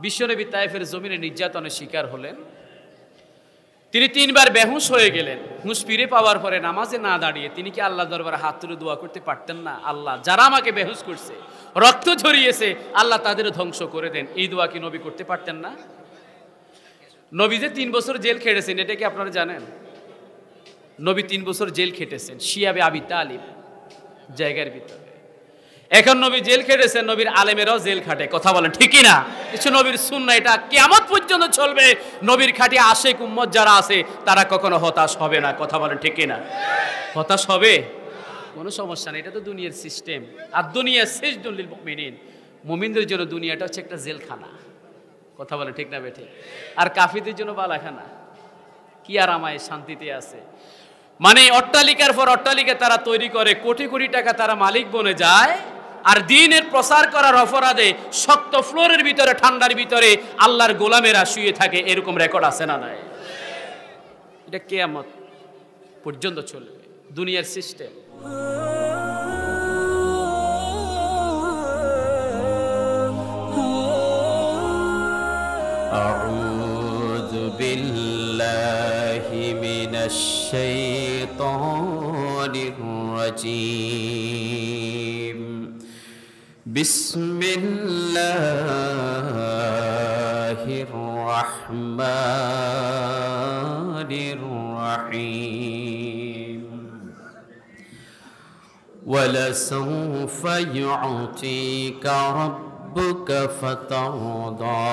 বিশ্বনবী তায়েফের জমিনে নির্যাতনের শিকার হলেন। তিনি 3 বার বেহুশ হয়ে গেলেন। হুঁশ ফিরে পাওয়ার পরে নামাজে না দাঁড়িয়ে তিনি কি আল্লাহ দরবারে হাত তুলে দোয়া করতে পারতেন না? আল্লাহ, যারা আমাকে বেহুশ করছে, রক্ত ঝরিয়েছে, আল্লাহ তাদের ধ্বংস করে দেন। এই দোয়া কি নবী করতে পারতেন না? নবী যে 3 বছর জেল খেটেছেন, এটা কি আপনারা জানেন? নবী 3 বছর জেল খেটেছেন শিয়াবে আবি তালিব জায়গার ভিতরে। এখন নবী জেল খেটেছেন, নবীর আলেমেরাও জেল খাটে। কথা বলেন ঠিকই না? কিছু নবীর সুন্নাহ, এটা কিয়ামত পর্যন্ত চলবে। নবীর খাঁটি আশিক উম্মত যারা আছে তারা কখনো হতাশ হবে না। কথা বলেন ঠিকই না? হতাশ হবে কোনো সমস্যা নেই, এটা তো দুনিয়ার সিস্টেম। আর দুনিয়া সিজনুল লিল মুমিনিন, মুমিনদের জন্য দুনিয়াটা হচ্ছে একটা জেলখানা। কথা বলেন ঠিক না বেঠিক? আর কাফিরদের জন্য বালাখানা। কি আর আমায় শান্তিতে আছে। মানে অট্টালিকার পর অট্টালিকা তারা তৈরি করে, কোটি কোটি টাকা তারা মালিক বনে যায়। আর দ্বীনের প্রচার করার অপরাধে শক্ত ফ্লোরের ভিতরে, ঠান্ডার ভিতরে আল্লাহর গোলামেরা শুয়ে থাকে। এরকম রেকর্ড আছে না নাই? এটা কিয়ামত পর্যন্ত চলবে, দুনিয়ার সিস্টেম। أعوذ بالله من الشيطان الرجيم بسم الله الرحمن الرحيم ولسوف يعطيك ربك فترضى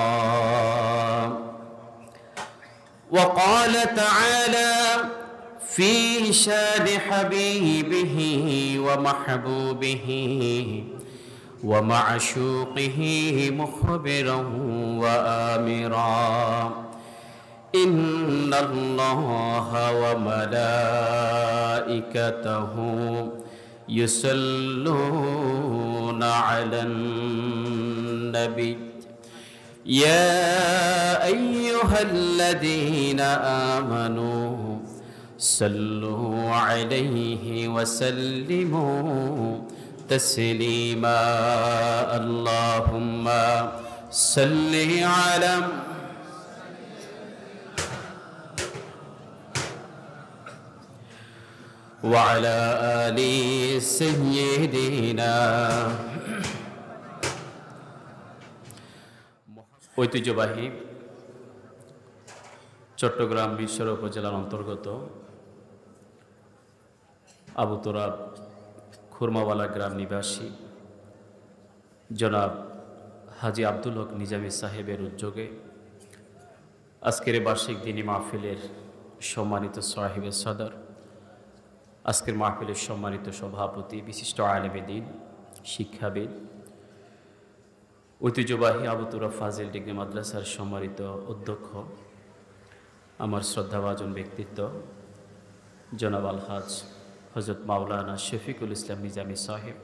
وقال تعالى في شان حبيبه ومحبوبه ومعشوقه مخبرا وآمرا إن الله وملائكته يصلون على النبي يا أيها الذين آمنوا صلوا عليه وسلموا تسليما اللهم صل على وعلى آل سيدنا ঐতিহ্যবাহী চট্টগ্রাম মিরসরাই উপজেলার অন্তর্গত আবু তোরাব খুরমাওয়ালা গ্রাম নিবাসী জনাব হাজী আব্দুল হক নিজামী সাহেবের উদ্যোগে আজকের বার্ষিক দিনী মাহফিলের সম্মানিত সাহিবে সদর, আজকের মাহফিলের সম্মানিত সভাপতি, বিশিষ্ট আলেমে দ্বীন, শিক্ষাবিদ, ঐতিহ্যবাহী আবু তোরাব ফাজিল ডিগ্রি মাদ্রাসার সম্মানিত অধ্যক্ষ, আমার শ্রদ্ধাভাজন ব্যক্তিত্ব জনাব আলহাজ হযরত মাওলানা শফিকুল ইসলাম নিজামী সাহেব,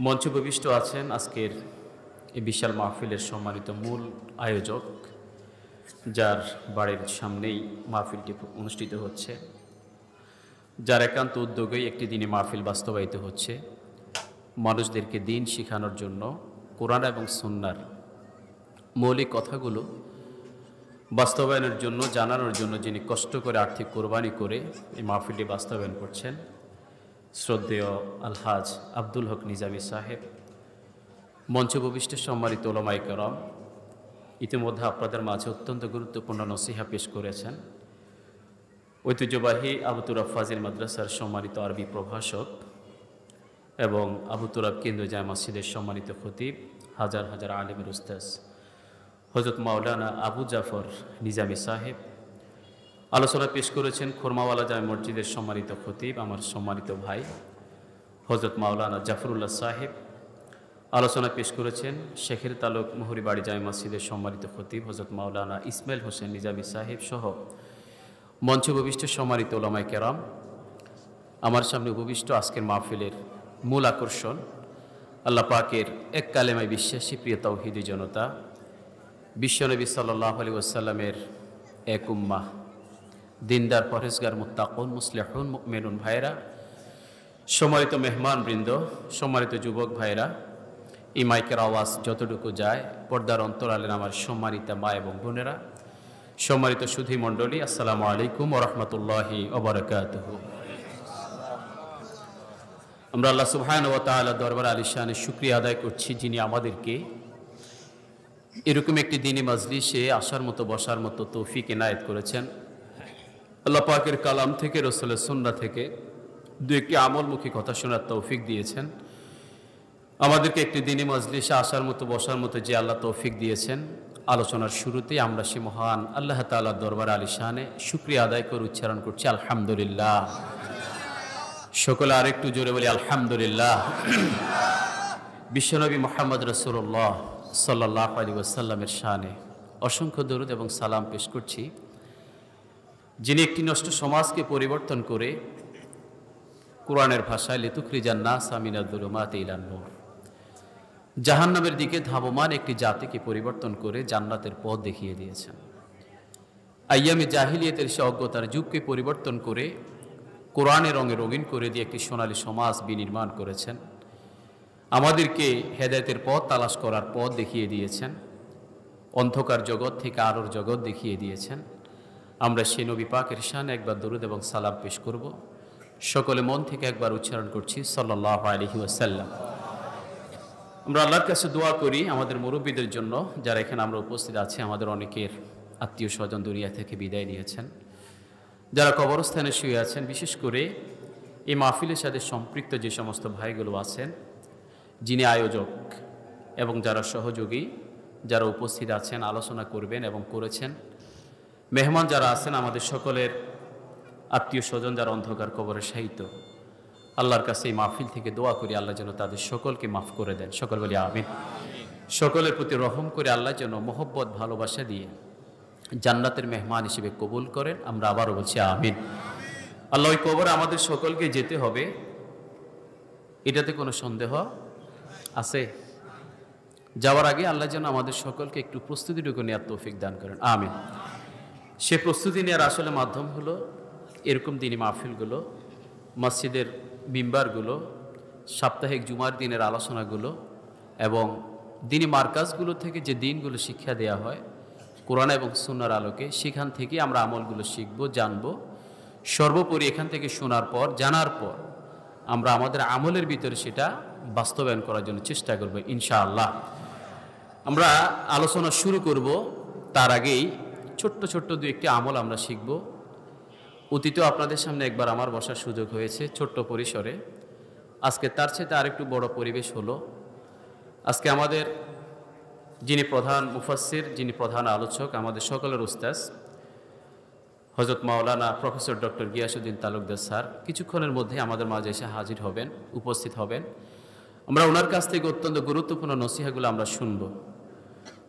মঞ্চে উপবিষ্ট আছেন আজকের এই বিশাল মাহফিলের সম্মানিত মূল আয়োজক, যার বাড়ির সামনেই মাহফিলটি অনুষ্ঠিত হচ্ছে, যার একান্ত উদ্যোগেই একটি দিনে মাহফিল বাস্তবায়িত হচ্ছে। মানুষদেরকে দিন শেখানোর জন্য, কোরআন এবং সুন্নাহর মৌলিক কথাগুলো বাস্তবায়নের জন্য, জানানোর জন্য যিনি কষ্ট করে আর্থিক কোরবানি করে এই মাহফিলটি বাস্তবায়ন করছেন, শ্রদ্ধেয় আলহাজ আব্দুল হক নিজামী সাহেব, মঞ্চ উপবিষ্ট সম্মানিত উলামায়ে কেরাম, ইতিমধ্যে আপনাদের মাঝে অত্যন্ত গুরুত্বপূর্ণ নসিহা পেশ করেছেন। ঐতিহ্যবাহী আবু তোরাব ফাজিল মাদ্রাসার সম্মানিত আরবি প্রভাষক এবং আবু তোরাব কেন্দ্রীয় জামে মসজিদের সম্মানিত খতিব, হাজার হাজার আলেমের উস্তাদ হযরত মাওলানা আবু জাফর নিজামী সাহেব, আলোচনা পেশ করেছেন খুরমাওয়ালা জামে মসজিদের সম্মানিত খতিব, আমার সম্মানিত ভাই হযরত মাওলানা জাফরুল্লাহ সাহেব, আলোচনা পেশ করেছেন শেখের তালুক মুহুরিবাড়ি জামে মসজিদের সম্মানিত খতিব হযরত মাওলানা ইসমাইল হোসেন নিজামী সাহেব সহ মঞ্চে উপবিষ্ট সম্মানিত উলামায়ে কেরাম। আমার সামনে উপবিষ্ট আজকের মাহফিলের মূল আকর্ষণ, আল্লাহ পাকের এক কালেমায় বিশ্বাসী প্রিয় তাওহীদি জনতা, বিশ্বনবী সাল্লাল্লাহু আলাইহি ওয়াসাল্লামের এক উম্মাহ, দিনদার, পরহেজগার, মুত্তাকুন, মুসলিহুন, মুমিনুন ভাইরা, সম্মানিত মেহমানবৃন্দ, সম্মানিত যুবক ভাইরা, এই মাইকের আওয়াজ যতটুকু যায়, পর্দার অন্তরালের আমার সম্মানিতা মা এবং বোনেরা, সম্মানিত সুধী মণ্ডলী, আসসালামু আলাইকুম ওয়া রাহমাতুল্লাহি ওয়া বারাকাতুহু। আমরা আল্লাহ সুবহানাহু ওয়া তাআলা দরবার আলিশানে শুকরিয়া আদায় করছি, যিনি আমাদেরকে এরকম একটি দিনী মাজলিসে আসার মতো, বসার মতো তৌফিক এনায়েত করেছেন। আল্লাহ পাকের কালাম থেকে, রাসূলের সুন্নাহ থেকে দু একটি আমলমুখী কথা শোনার তৌফিক দিয়েছেন। আমাদেরকে একটি দিনী মাজলিসে আসার মতো, বসার মতো যে আল্লাহ তৌফিক দিয়েছেন, আলোচনার শুরুতেই আমরা সে মহান আল্লাহ তাআলার দরবার আলিশানে শুকরিয়া আদায় করে উচ্চারণ করছি আলহামদুলিল্লাহ। সকলে আরেকটু জোরে বলি আলহামদুলিল্লাহ। বিশ্বনবী মুহাম্মদ রাসূলুল্লাহ সাল্লাল্লাহু আলাইহি ওয়াসাল্লামের শানে অসংখ্য দরুদ এবং সালাম পেশ করছি, যিনি একটি নষ্ট সমাজকে পরিবর্তন করে কোরআনের ভাষায় লিতুখরিজান নাসা মিনাজ যুলুমাতি ইলান নূর, জাহান্নামের দিকে ধাবমান একটি জাতিকে পরিবর্তন করে জান্নাতের পথ দেখিয়ে দিয়েছেন। আইয়ামে জাহিলিয়াতের সে অজ্ঞতার যুগকে পরিবর্তন করে কোরআনের রঙে রঙিন করে দিয়ে একটি সোনালী সমাজ বিনির্মাণ করেছেন। আমাদেরকে হেদায়েতের পথ তালাশ করার পথ দেখিয়ে দিয়েছেন, অন্ধকার জগৎ থেকে আলোর জগৎ দেখিয়ে দিয়েছেন। আমরা সেই নবী পাকের শানে একবার দরুদ এবং সালাম পেশ করব। সকলে মন থেকে একবার উচ্চারণ করছি সাল্লাল্লাহু আলাইহি ওয়াসাল্লাম। আমরা আল্লাহর কাছে দোয়া করি আমাদের মুরব্বীদের জন্য, যারা এখানে আমরা উপস্থিত আছি। আমাদের অনেকের আত্মীয় স্বজন দুনিয়া থেকে বিদায় নিয়েছেন, যারা কবরস্থানে শুয়ে আছেন, বিশেষ করে এই মাহফিলের সাথে সম্পৃক্ত যে সমস্ত ভাইগুলো আছেন, যিনি আয়োজক এবং যারা সহযোগী, যারা উপস্থিত আছেন, আলোচনা করবেন এবং করেছেন, মেহমান যারা আছেন, আমাদের সকলের আত্মীয় স্বজন যারা অন্ধকার কবরে শায়িত, আল্লাহর কাছে এই মাহফিল থেকে দোয়া করি আল্লাহ যেন তাদের সকলকে মাফ করে দেন। সকল বলি আমিন। সকলের প্রতি রহম করে আল্লাহ যেন মোহব্বত ভালোবাসা দিয়ে জান্নাতের মেহমান হিসেবে কবুল করেন। আমরা আবারও বলছি আমিন। আল্লাহ ওই কবরে আমাদের সকলকে যেতে হবে, এটাতে কোনো সন্দেহ আছে? যাওয়ার আগে আল্লাহ যেন আমাদের সকলকে একটু প্রস্তুতিটুকু নেওয়ার তৌফিক দান করেন, আমিন। সে প্রস্তুতি নেওয়ার আসলে মাধ্যম হলো এরকম দিনী মাহফিলগুলো, মসজিদের মিম্বারগুলো, সাপ্তাহিক জুমার দিনের আলোচনাগুলো এবং দিনী মার্কাজগুলো থেকে যে দিনগুলো শিক্ষা দেওয়া হয় কোরআন এবং সুন্নাহর আলোকে, সেখান থেকে আমরা আমলগুলো শিখব, জানব। সর্বোপরি এখান থেকে শোনার পর, জানার পর আমরা আমাদের আমলের ভিতরে সেটা বাস্তবায়ন করার জন্য চেষ্টা করব ইনশাআল্লাহ। আমরা আলোচনা শুরু করব, তার আগেই ছোট্ট ছোট্ট দু একটি আমল আমরা শিখব। অতীতেও আপনাদের সামনে একবার আমার বসার সুযোগ হয়েছে ছোট্ট পরিসরে। আজকে তার চেয়ে আরেকটু বড় পরিবেশ হলো। আজকে আমাদের যিনি প্রধান মুফাসসির, যিনি প্রধান আলোচক, আমাদের সকলের উস্তাদ হযরত মাওলানা professor doctor Giasuddin Talukdar sir কিছুক্ষণের মধ্যে আমাদের মাঝে এসে হাজির হবেন, উপস্থিত হবেন। আমরা ওনার কাছ থেকে অত্যন্ত গুরুত্বপূর্ণ নসিহাগুলো আমরা শুনব।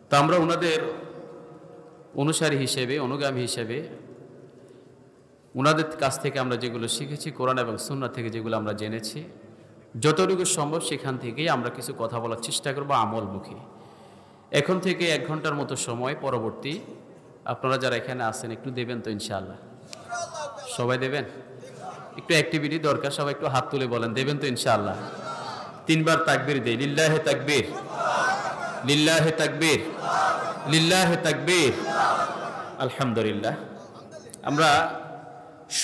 তা আমরা ওনাদের অনুসারী হিসেবে, অনুগামী হিসেবে ওনাদের কাছ থেকে আমরা যেগুলো শিখেছি, কোরআন এবং সুন্নাহ থেকে যেগুলো আমরা জেনেছি, যতটুকু সম্ভব সেখান থেকেই আমরা কিছু কথা বলার চেষ্টা করব আমলমুখী। এখন থেকে 1 ঘন্টার মতো সময় পরবর্তী আপনারা যারা এখানে আছেন একটু দেবেন তো ইনশাআল্লাহ? সবাই দেবেন? একটু অ্যাক্টিভিটি দরকার, সবাই একটু হাত তুলে বলেন দেবেন তো ইনশাআল্লাহ? 3 বার তাকবীর দেই, লিল্লাহে তাকবীর, লিল্লাহে তাকবীর, লিল্লাহে তাকবীর। আলহামদুলিল্লাহ। আমরা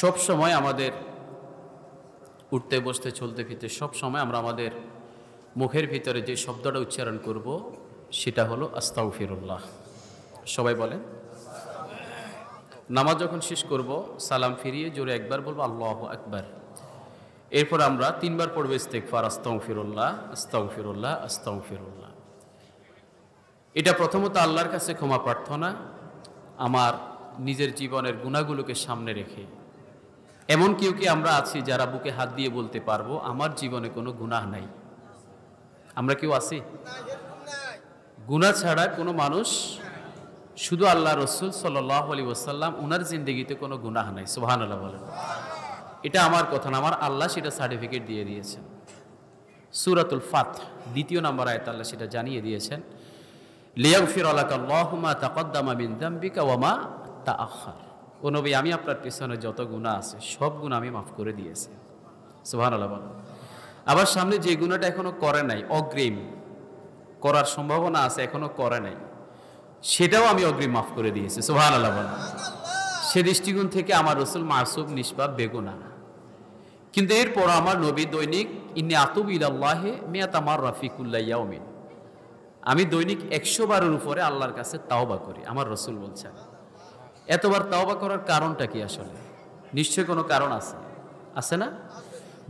সব সময় আমাদের উঠতে বসতে চলতে ফিরতে সব সময় আমরা আমাদের মুখের ভিতরে যে শব্দটা উচ্চারণ করব সেটা হলো আস্তাগফিরুল্লাহ। সবাই বলেন। নামাজ যখন শেষ করব সালাম ফিরিয়ে জোরে একবার বলবো আল্লাহু আকবার। এরপর আমরা 3 বার পড়ব ইস্তিগফার, আস্তাগফিরুল্লাহ, আস্তাগফিরুল্লাহ, আস্তাগফিরুল্লাহ। এটা প্রথমত আল্লাহর কাছে ক্ষমা প্রার্থনা, আমার নিজের জীবনের গুনাহগুলোকে সামনে রেখে। এমন কেউ কি আমরা আছি যারা বুকে হাত দিয়ে বলতে পারবো আমার জীবনে কোনো গুনাহ নাই? আমরা কেউ আছি? গুনাহ ছাড়া কোনো মানুষ, শুধু আল্লাহ রসুল সাল্লাল্লাহু আলাইহি ওয়াসাল্লাম ওনার জিন্দেগিতে কোনো গুনাহ নাই। সুবহানাল্লাহ বলেন। এটা আমার কথা না, আমার আল্লাহ সেটা সার্টিফিকেট দিয়ে দিয়েছেন। সূরাতুল ফাতহ 2 নম্বর আয়াত আল্লাহ সেটা জানিয়ে দিয়েছেন, লিয়াগফিরা লাকা আল্লাহু মা তাকদ্দামা মিন যামবিকা ওয়া মা তাআখার। ও নবী, আমি আপনার পেছনে যত গুনাহ আছে সব গুনাহ আমি মাফ করে দিয়েছি। সুবহানাল্লাহ বলেন। আবার সামনে যে গুনাহটা এখনো করে নাই, অগ্রিম, করার সম্ভাবনা আছে, এখনো করে নাই, সেটাও আমি অগ্রিম মাফ করে দিয়েছি। সুবহানাল্লাহ বলেন। সে দৃষ্টিকোণ থেকে আমার রাসূল মাসুম, নিষ্পাপ, বেগুনাহ। কিন্তু এরপর আমার নবী দৈনিক ইন্নী আতুবু ইলাল্লাহি মিয়াতা মাররা ফি কুল্লি ইয়াউমিন, আমি দৈনিক 100 বারের উপরে আল্লাহর কাছে তাওবা করি, আমার রাসূল বলছেন। এতবার তাওবা করার কারণটা কি? আসলে নিশ্চয় কোনো কারণ আছে, আছে না?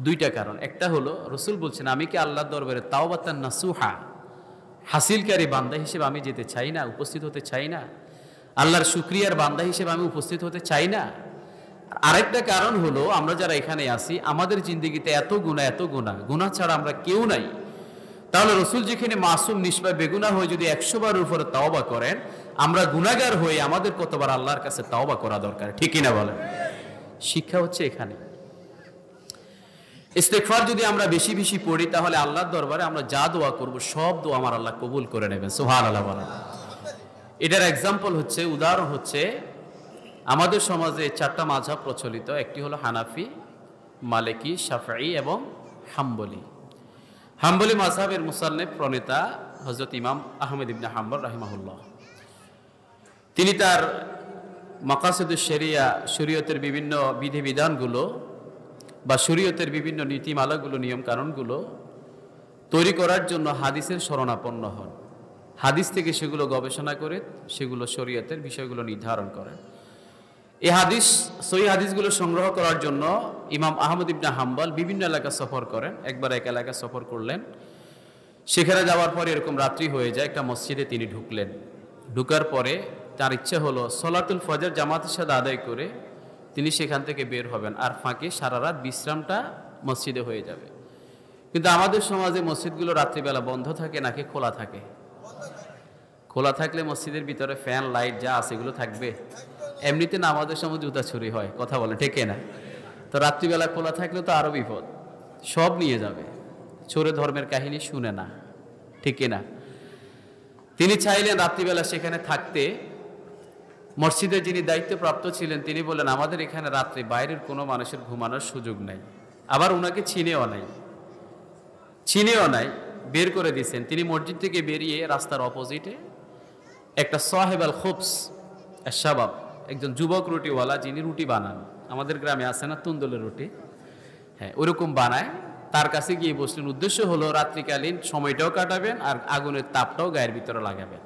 দুইটা কারণ। একটা হলো রাসূল বলছেন, আমি কি আল্লাহর দরবারে তাওবাতান নাসুহা, হাসিলকারী বান্দা হিসেবে আমি যেতে চাই না, উপস্থিত হতে চাই না? আল্লাহর শুকরিয়ার বান্দা হিসেবে আমি উপস্থিত হতে চাই না? আরেকটা কারণ হলো, আমরা যারা এখানে আছি, আমাদের জিন্দেগিতে এত গুনাহ ছাড়া আমরা কেউ নাই। তাহলে রাসূল যেখানে মাসুম, নিষ্পাপ, বেগুনাহ হয়ে যদি 100 বারের উপরে তাওবা করেন, আমরা গুনাহগার হয়ে আমাদের কতবার আল্লাহর কাছে তাওবা করা দরকার, ঠিক কিনা বলেন? শিক্ষা হচ্ছে এখানে। ইস্তেগফার যদি আমরা বেশি বেশি পড়ি, তাহলে আল্লাহর দরবারে আমরা যা দোয়া করব সব দোয়া আমার আল্লাহ কবুল করে নেবেন। সুবহানাল্লাহ বলেন। এটার এক্সাম্পল হচ্ছে, উদাহরণ হচ্ছে, আমাদের সমাজে 4টা মাযহাব প্রচলিত। একটি হলো হানাফি, মালিকি, শাফিঈ এবং হাম্বলি। হাম্বলি মাযহাবের মুসান্নিফ, প্রণেতা হযরত ইমাম আহমদ ইবনে হাম্বল রাহিমাহুল্লাহ। তিনি তার মাকাসিদুশ শরিয়া, শরীয়তের বিভিন্ন বিধিবিধানগুলো বা শরীয়তের বিভিন্ন নীতিমালাগুলো, নিয়ম কানুনগুলো তৈরি করার জন্য হাদিসের শরণাপন্ন হন। হাদিস থেকে সেগুলো গবেষণা করে সেগুলো শরীয়তের বিষয়গুলো নির্ধারণ করেন। এই সহিহ হাদিসগুলো সংগ্রহ করার জন্য ইমাম আহমদ ইবনে হাম্বল বিভিন্ন এলাকা সফর করেন। একবার এক এলাকা সফর করলেন, সেখানে যাওয়ার পরে এরকম রাত্রি হয়ে যায়, একটা মসজিদে তিনি ঢুকলেন। ঢুকার পরে তার ইচ্ছা হলো সলাতুল ফজর জামাতের সাথে আদায় করে তিনি সেখান থেকে বের হবেন, আর ফাঁকে সারা রাত বিশ্রামটা মসজিদে হয়ে যাবে। কিন্তু আমাদের সমাজে মসজিদগুলো রাত্রিবেলা বন্ধ থাকে নাকি খোলা থাকে? খোলা থাকলে মসজিদের ভিতরে ফ্যান, লাইট যা আছে এগুলো থাকবে? এমনিতে না আমাদের সময় জুতা চুরি হয়, কথা বলে, ঠিক না? তো রাত্রিবেলা খোলা থাকলে তো আরো বিপদ, সব নিয়ে যাবে। চোরে ধর্মের কাহিনী শুনে না, ঠিক না? তিনি চাইলেন রাত্রিবেলা সেখানে থাকতে। মসজিদের যিনি দায়িত্বপ্রাপ্ত ছিলেন তিনি বললেন, আমাদের এখানে রাত্রে বাইরের কোনো মানুষের ঘুমানোর সুযোগ নাই। আবার ওনাকে চিনেও নাই, বের করে দিয়েছেন। তিনি মসজিদ থেকে বেরিয়ে রাস্তার অপোজিটে একটা সাহেব আল খুবস শাবাব, একজন যুবক রুটিওয়ালা, যিনি রুটি বানান, আমাদের গ্রামে আছে না তুন্দলের রুটি, হ্যাঁ ওরকম বানায়, তার কাছে গিয়ে বসলেন। উদ্দেশ্য হলো রাত্রিকালীন সময়টাও কাটাবেন আর আগুনের তাপটাও গায়ের ভিতরে লাগাবেন।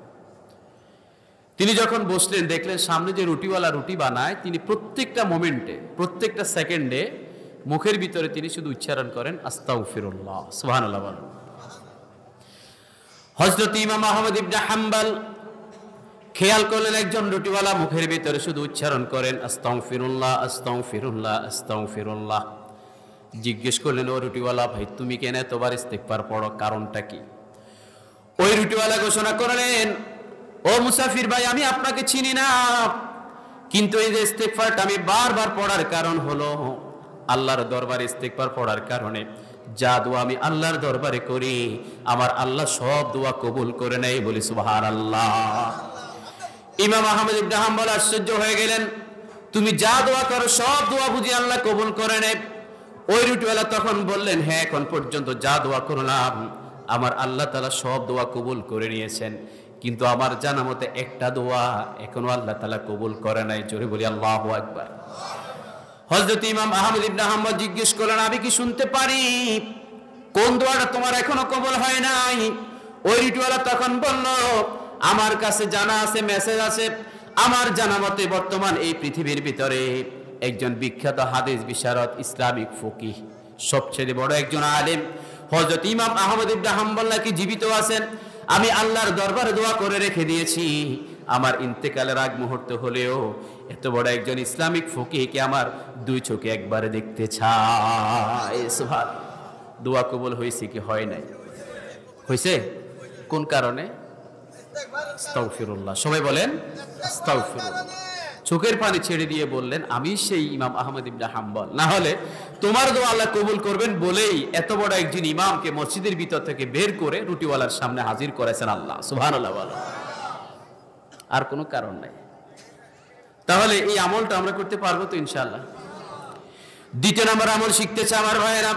তিনি যখন বসলেন, দেখলেন সামনে যে রুটিওয়ালা রুটি বানায়, তিনি প্রত্যেকটা মোমেন্টে, প্রত্যেকটা সেকেন্ডে মুখের ভিতরে তিনি শুধু উচ্চারণ করেন আস্তাগফিরুল্লাহ। সুবহানাল্লাহ বলেন। হযরত ইমাম আহমদ ইবনে হাম্বল খেয়াল করলেন একজন রুটিওয়ালা মুখের ভিতরে শুধু উচ্চারণ করেন আস্তাগফিরুল্লাহ, আস্তাগফিরুল্লাহ, আস্তাগফিরুল্লাহ। জিজ্ঞেস করলেন, ও রুটিওয়ালা ভাই, তুমি কেন এতবার ইস্তেগফার পড়ো, কারণটা কি? ওই রুটিওয়ালা ঘোষণা করলেন, ও মুসাফির ভাই, আমি আপনাকে চিনি না, কিন্তু এই যে ইস্তেগফারটা আমি বারবার পড়ার কারণ হলো, আল্লাহর দরবারে ইস্তেগফার পড়ার কারণে যা দোয়া আমি আল্লাহর দরবারে করি, আমার আল্লাহ সব দোয়া কবুল করে নেয়। বলি সুবহানাল্লাহ। ইমাম আহমদ ইবনে হাম্বল আশ্চর্য হয়ে গেলেন, তুমি যা দোয়া করো সব দোয়া বুঝি আল্লাহ কবুল করে নেয়? ওই রুটিওয়ালা তখন বললেন, হ্যাঁ, এখন পর্যন্ত যা দোয়া করলাম আমার আল্লাহ তাআলা সব দোয়া কবুল করে নিয়েছেন, কিন্তু আমার জানা মতে একটা দোয়া এখনো আল্লাহ তাআলা কবুল করে নাই। জোরে বলি আল্লাহু আকবার। হযরত ইমাম আহমদ ইবনে হাম্বল জিজ্ঞেস করলেন, আমি কি শুনতে পারি কোন দোয়াটা তোমার এখনো কবুল হয় নাই? ওই রুটিওয়ালা তখন বলল, আমার কাছে জানা আছে, মেসেজ আছে, আমার জানা মতে বর্তমান এই পৃথিবীর ভিতরে একজন বিখ্যাত হাদিস বিশারদ, ইসলামিক ফকিহ, সবচেয়ে বড় একজন আলেম হযরত ইমাম আহমদ ইবনে হাম্বল নাকি জীবিত আছেন। আমি আল্লাহর দরবারে দোয়া করে রেখে দিয়েছি, আমার ইন্তেকালের আগ মুহূর্ত হলেও এত বড় একজন ইসলামিক ফকিহকে আমার দুই চোখে একবারে দেখতে চাই। সুবহানাল্লাহ। দোয়া কবুল হয়েছে কি হয় নাই? হয়েছে। কোন কারণে? আস্তাগফিরুল্লাহ। সবাই বলেন আস্তাগফিরুল্লাহ। চোখের পানি ছেড়ে দিয়ে বললেন, আমি সেই ইমাম আহমদ ইবনে হাম্বল, না হলে তোমার দোয়া আল্লাহ কবুল করবেন বলেই এত বড় একজন ইমামকে মসজিদের ভিতর থেকে বের করে রুটিওয়ালার সামনে হাজির করেছেন আল্লাহ। সুবহানাল্লাহ বলো। আর কোনো কারণ নাই। তাহলে এই আমলটা আমরা করতে পারবো তো ইনশাআল্লাহ? দ্বিতীয় নম্বর আমল শিখতেছে আমার ভাইয়েরা,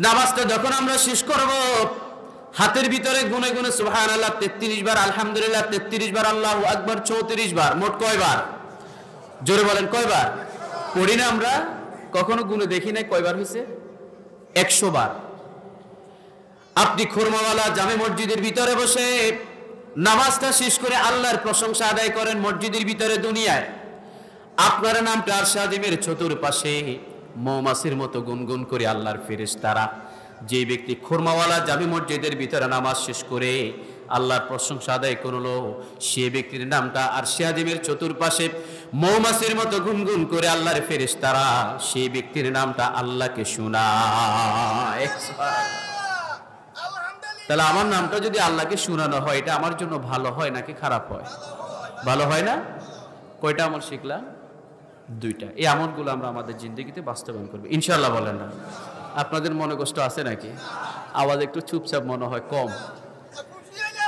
নামাজটা যখন আমরা শেষ করব হাতের ভিতরে গুনে গুনে সুবহানাল্লাহ 33 বার, আলহামদুলিল্লাহ 33 বার, আল্লাহু আকবার 34 বার, মোট কয়বার? জোরে বলেন কয়বার? পড়ি না আমরা? কখনো গুনে দেখি নাই কয়বার হয়েছে? 100 বার। আপনি খুরমাওয়ালা জামে মসজিদের ভিতরে বসে নামাজটা শেষ করে আল্লাহর প্রশংসা আদায় করেন মসজিদের ভিতরে দুনিয়ায়, আপনার নামটা আরশে আজিমের চতুর্পাশে মৌমাছির মতো গুনগুন করে আল্লাহর ফেরেশতারা, যে ব্যক্তি খুরমাওয়ালা জামে মসজিদের ভিতরে নামাজ শেষ করে আল্লাহর প্রশংসা আদায় করলো, সে ব্যক্তির নামটা আরশে আজিমের চতুর্পাশে মৌমাছির মতো গুনগুন করে আল্লাহর ফেরেশতারা সেই ব্যক্তির নামটা আল্লাহকে শোনায়। তাহলে আমার নামটা যদি আল্লাহকে শোনানো হয়, এটা আমার জন্য ভালো হয় নাকি খারাপ হয়? ভালো হয় না? কয়টা আমল শিখলাম? 2টা। এই আমলগুলো আমরা আমাদের জিন্দগিতে বাস্তবায়ন করব ইনশাআল্লাহ। বলেন না? আপনাদের মনে কষ্ট আছে নাকি? আওয়াজ একটু চুপচাপ মনে হয়, কম।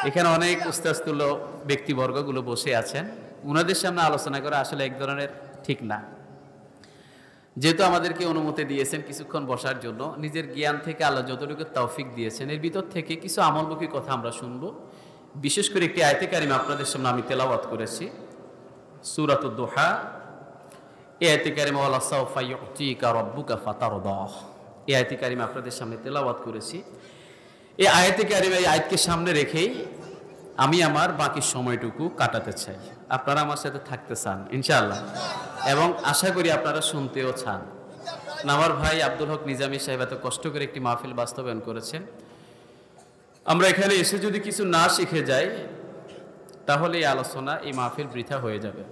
এখানে অনেক উস্তাদতুল্য ব্যক্তিবর্গগুলো বসে আছেন, ওনাদের সামনে আলোচনা করা আসলে এক ধরনের ঠিক না। যেহেতু আমাদেরকে অনুমতি দিয়েছেন কিছুক্ষণ বসার জন্য, নিজের জ্ঞান থেকে আল্লাহ যতটুকু তৌফিক দিয়েছেন এর ভিতর থেকে কিছু আমলমুখী কথা আমরা শুনবো। বিশেষ করে একটি আয়াতে কারিমা আপনাদের সামনে আমি তেলাওয়াত করেছি, সূরাতুদ দুহা। এই আয়াতে কারিমা ওয়ালা সাওফা ইউতিকা রাব্বুকা ফাতারদা, এই আয়াতে কারিমা আপনাদের সামনে তেলাওয়াত করেছি। এই আয়াতে কারিমা, এই আয়াতকে সামনে রেখেই আমি আমার বাকি সময়টুকু কাটাতে চাই। আপনারা আমার সাথে থাকতে চান ইনশাআল্লাহ, এবং আশা করি আপনারা শুনতেও চান। আমার ভাই আব্দুল হক নিজামী সাহেব এত কষ্ট করে একটি মাহফিল বাস্তবায়ন করেছেন। আমরা এখানে এসে যদি কিছু না শিখে যাই তাহলে এই আলোচনা, এই মাহফিল বৃথা হয়ে যাবে।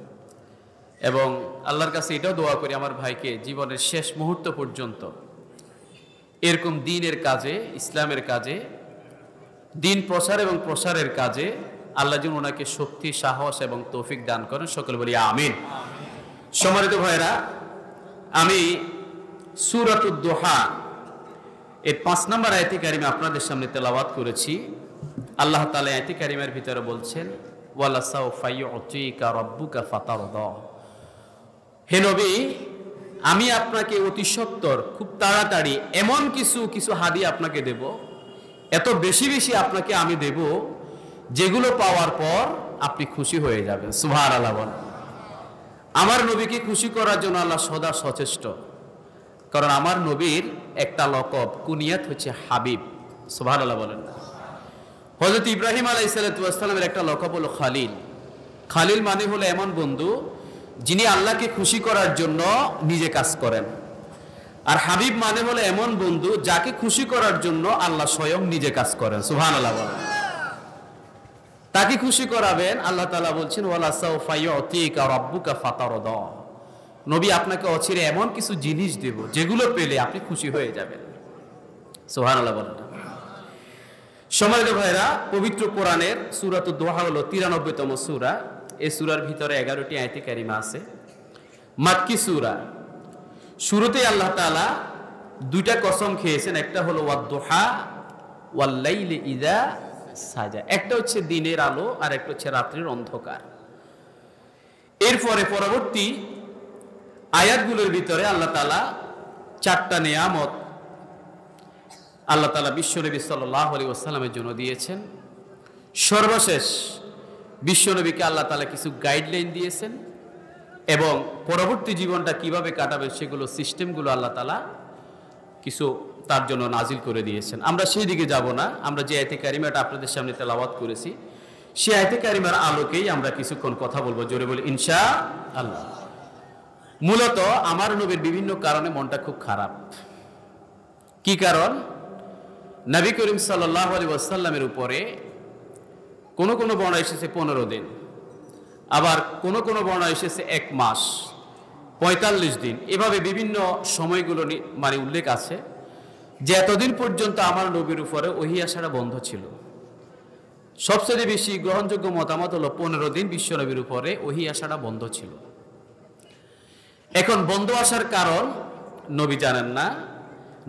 এবং আল্লাহর কাছে এটাও দোয়া করি আমার ভাইকে জীবনের শেষ মুহূর্ত পর্যন্ত এরকম দ্বীনের কাজে, ইসলামের কাজে, দ্বীন প্রচার এবং প্রসারের কাজে আল্লাহ যেন ওনাকে শক্তি, সাহস এবং তৌফিক দান করেন। সকলে বলি আমিন। সম্মানিত ভাইরা, আমি সূরাতুদ দুহা এর 5 নম্বর আয়াতে কারিমা আপনাদের সামনে তেলাওয়াত করেছি। আল্লাহ তাআলা আয়াতে কারিমার ভিতরে বলছেন, ওয়ালা সাওফা ইউতিকা রাব্বুকা ফাতারদা। হে নবী, আমি আপনাকে অতি সত্বর, খুব তাড়াতাড়ি এমন কিছু হাদিয়া আপনাকে দেব, এত বেশি বেশি আপনাকে আমি দেব, যেগুলো পাওয়ার পর আপনি খুশি হয়ে যাবেন। সুবহানাল্লাহ বলেন। আমার নবীকে খুশি করার জন্য আল্লাহ সদা সচেষ্ট, কারণ আমার নবীর একটা লকব, কুনিয়াত হচ্ছে হাবিব। সুবহানাল্লাহ বলেন। হযরত ইব্রাহিম আলাইহিস সালামের একটা লকব হলো খালিল। খালিল মানে হলো এমন বন্ধু যিনি আল্লাহকে খুশি করার জন্য নিজে কাজ করেন। আর হাবিব মানে হলো এমন বন্ধু যাকে খুশি করার জন্য আল্লাহ স্বয়ং নিজে কাজ করেন। সুবহানাল্লাহ বলেন। তাকে খুশি করাবেন, আল্লাহ তাআলা বলছেন, ওয়ালা সাওফা ইউতিকা রাব্বুকা ফাতারদা। নবী, আপনাকে অচিরে এমন কিছু জিনিস দেব যেগুলো পেলে আপনি খুশি হয়ে যাবেন। সুবহানাল্লাহ বলেন। সম্মানিত ভাইরা, পবিত্র কোরআনের সূরাতুদ দুহা হলো 93তম সূরা। এই সূরার ভিতরে 11টি আয়াতে কারিমা আছে, মাক্কি সূরা। শুরুতেই আল্লাহ তাআলা 2টা কসম খেয়েছেন, একটা হলো ওয়াদ-দুহা ওয়াল লাইলি ইযা সাজা। একটা হচ্ছে দিনের আলো আর একটা হচ্ছে রাত্রির অন্ধকার। এরপরে পরবর্তী আয়াতগুলোর ভিতরে আল্লাহ তাআলা 4টা নিয়ামত আল্লাহ তাআলা বিশ্বনবী সাল্লাল্লাহু আলাইহি ওয়াসাল্লামের জন্য দিয়েছেন। সর্বশেষ বিশ্বনবীকে আল্লাহ তাআলা কিছু গাইডলাইন দিয়েছেন এবং পরবর্তী জীবনটা কিভাবে কাটাবে সেগুলো, সিস্টেমগুলো আল্লাহ তাআলা কিছু তার জন্য নাজিল করে দিয়েছেন। আমরা সেই দিকে যাব না, আমরা যে আয়াতে কারিমাটা আপনাদের সামনে তেলাওয়াত করেছি সেই আয়াতে কারিমার আলোকেই আমরা কিছুক্ষণ কথা বলবো। জোরে বলি ইনশাআল্লাহ। মূলত আমার নবীর বিভিন্ন কারণে মনটা খুব খারাপ। কি কারণ? নবী করিম সাল্লাল্লাহু আলাইহি ওয়াসাল্লামের উপরে কোন কোন বর্ণনা এসেছে 15 দিন, আবার কোন কোন বর্ণনা এসেছে 1 মাস, 45 দিন, এভাবে বিভিন্ন সময়গুলো মানে উল্লেখ আছে যে এতদিন পর্যন্ত আমার নবীর উপরে ওহী আসাটা বন্ধ ছিল। সবচেয়ে বেশি গ্রহণযোগ্য মতামত হলো 15 দিন বিশ্ব নবীর উপরে ওহী আসাটা বন্ধ ছিল। এখন বন্ধ আসার কারণ নবী জানেন না।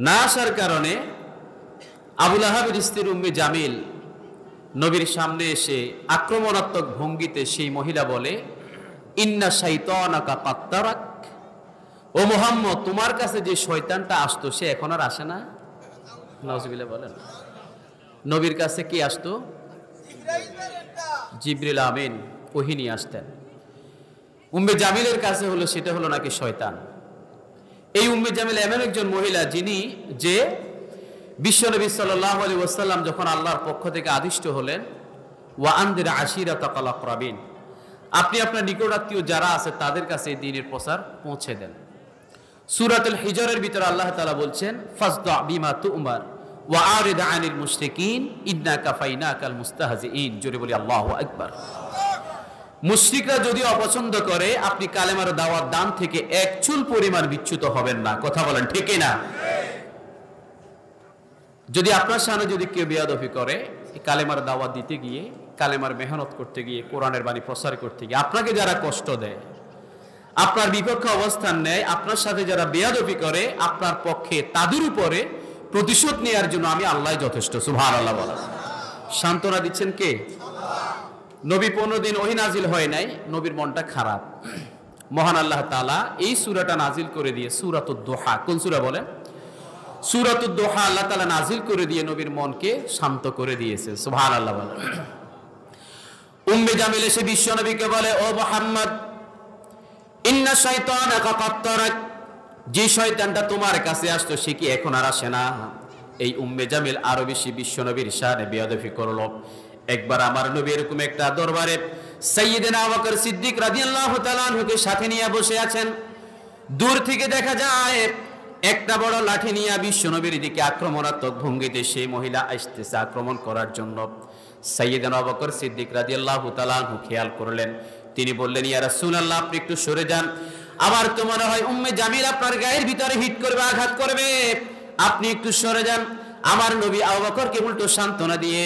না আসার কারণে আবু লাহাবের স্ত্রী উম্মে জামিল নবীর সামনে এসে আক্রমণাত্মক ভঙ্গিতে সেই মহিলা বলে, ইন্না শাইতানাকা কাত্তারাক, ও মুহাম্মদ, তোমার কাছে যে শয়তানটা আসতো সে এখন আর আসে না। নাউজুবিল্লাহ বলেন। নবীর কাছে কি আসতো? জিবরিল আমিন ওহী নিয়ে আসতেন। উম্মে জামিলের কাছে হলো সেটা হলো নাকি শয়তান। এই উম্মে জামিল এমন একজন মহিলা যে বিশ্বনবী সাল্লাল্লাহু আলাইহি ওয়াসাল্লাম যখন আল্লাহর পক্ষ থেকে আদিষ্ট হলেন, ওয়া আনদির আশিরাতাকাল আকরাবিন, আপনি আপনার নিকটাত্মীয় যারা আছে তাদের কাছে এই দ্বীনের প্রচার পৌঁছে দেন। সূরাতুল হিজরের ভিতরে আল্লাহ তাআলা বলছেন, ফাসদা বিমা তুমার ওয়া আরিদ আনিল মুশরিকিন ইন্না কাফাইনাকাল মুস্তাহজিইন। জোরে বলি আল্লাহু আকবার। মুশরিকরা যদি অপছন্দ করে, আপনি কালেমার দাওয়াত দান থেকে এক চুল পরিমাণ বিচ্যুত হবেন না। কথা বলেন ঠিক না? যদি আপনার সামনে যদি কেউ বেয়াদবি করে, কালেমার দাওয়াত দিতে গিয়ে, কালেমার মেহনত করতে গিয়ে, কোরআনের বাণী প্রচার করতে গিয়ে আপনাকে যারা কষ্ট দেয়, আপনার বিপক্ষে অবস্থান নেয়, আপনার সাথে যারা বেয়াদবি করে, আপনার পক্ষে তাদের উপরে প্রতিশোধ নেওয়ার জন্য আমি আল্লাহ যথেষ্ট। সুবহানাল্লাহ বলা। সান্ত্বনা দিচ্ছেন কে? নবী 15 দিন ওহী নাজিল হয় নাই, নবীর মনটা খারাপ। মহান আল্লাহ তাআলা এই সূরাটা নাজিল করে দিয়ে, সূরাতুদ দোহা, কোন সূরা বলেন? সূরাতুদ দোহা আল্লাহ তাআলা নাজিল করে দিয়ে নবীর মনকে শান্ত করে দিয়েছে। সুবহানাল্লাহ বলেন। উম্মে জামিল এসে বিশ্ব নবীকে বলে, ও মুহাম্মদ, ইন্না শাইতানাকা ক্বাদ তারাক, যে শয়তানটা তোমার কাছে আসতো সে কি এখন আর আসে না? এই উম্মে জামিল আরো বেশি বিশ্ব নবীর শানে বেয়াদবি করলো। একবার আমার নবী এরকম একটা দরবারে সাইয়্যিদনা আবু বকর সিদ্দিক রাদিয়াল্লাহু তাআলা আনহুকে সাথে নিয়ে বসে আছেন। দূর থেকে দেখা যায় একটা বড় লাঠি নিয়ে বিশ্ব নবীর দিকে আক্রমণাত্মক ভঙ্গিতে সেই মহিলা আসতেছে আক্রমণ করার জন্য। সাইয়্যিদনা আবু বকর সিদ্দিক রাদিয়াল্লাহু তাআলা আনহু খেয়াল করলেন। তিনি বললেন, ইয়া রাসূলুল্লাহ, আপনি একটু সরে যান, আমার তো মনে হয় উম্মে জামিল আপনার গায়ের ভিতরে হিট করবে, আঘাত করবে, আপনি একটু সরে যান। আমার নবী আবু বকরকে উল্টো সান্ত্বনা দিয়ে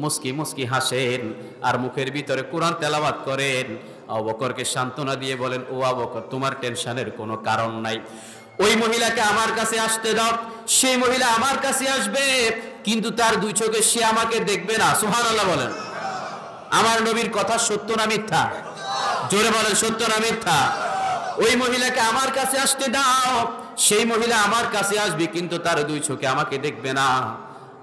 মুস্কি মুস্কি হাসেন আর মুখের ভিতরে কোরআন তেলাওয়াত করেন। আবু বকরকে সান্ত্বনা দিয়ে বলেন, ও আবু বকর, তোমার টেনশনের কোনো কারণ নাই, ওই মহিলাকে আমার কাছে আসতে দাও, সেই মহিলা আমার কাছে আসবে, কিন্তু তার দুই চোখে সে আমাকে দেখবে না। সুবহানাল্লাহ বলেন। আমার নবীর কথা সত্য না মিথ্যা? জোরে বলেন, সত্য না মিথ্যা? ওই মহিলাকে আমার কাছে আসতে দাও, সেই মহিলা আমার কাছে আসবে, কিন্তু তার দুই চোখে আমাকে দেখবে না।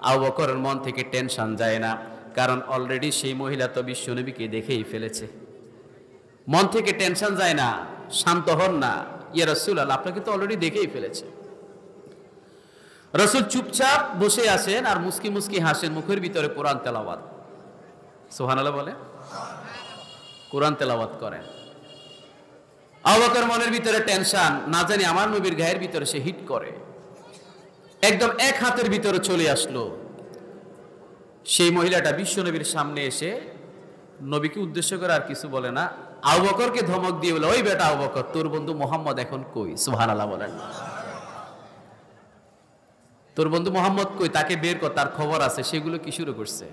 আবু বকরের মন থেকে টেনশন যায় না, কারণ অলরেডি সেই মহিলা তো বিশ্বনবীকে দেখেই ফেলেছে। মন থেকে টেনশন যায় না, শান্ত হন না, ইয়া রাসূলুল্লাহ, আপনাকে তো অলরেডি দেখেই ফেলেছে। রাসূল চুপচাপ বসে আছেন আর মুস্কি মুস্কি হাসেন, মুখের ভিতরে কোরআন তেলাওয়াত। সুবহানাল্লাহ বলে, কোরআন তেলাওয়াত করেন। আবু বকর মনের ভিতরে টেনশন, না জানি আমার নবীর গায়ের ভিতরে সে হিট করে। একদম এক হাতের ভিতরে চলে আসলো। সেই মহিলাটা বিশ্ব নবীর সামনে এসে নবীকে উদ্দেশ্য করে আর কিছু বলে না, আবু বকরকে ধমক দিয়ে বলে, ওই বেটা আবু বকর, তোর বন্ধু মুহাম্মদ এখন কই? সুবহানাল্লাহ বলেন। তোর বন্ধু মুহাম্মদ কই? তাকে বের কর, তার খবর আছে। সেগুলো কি শুরু করছে?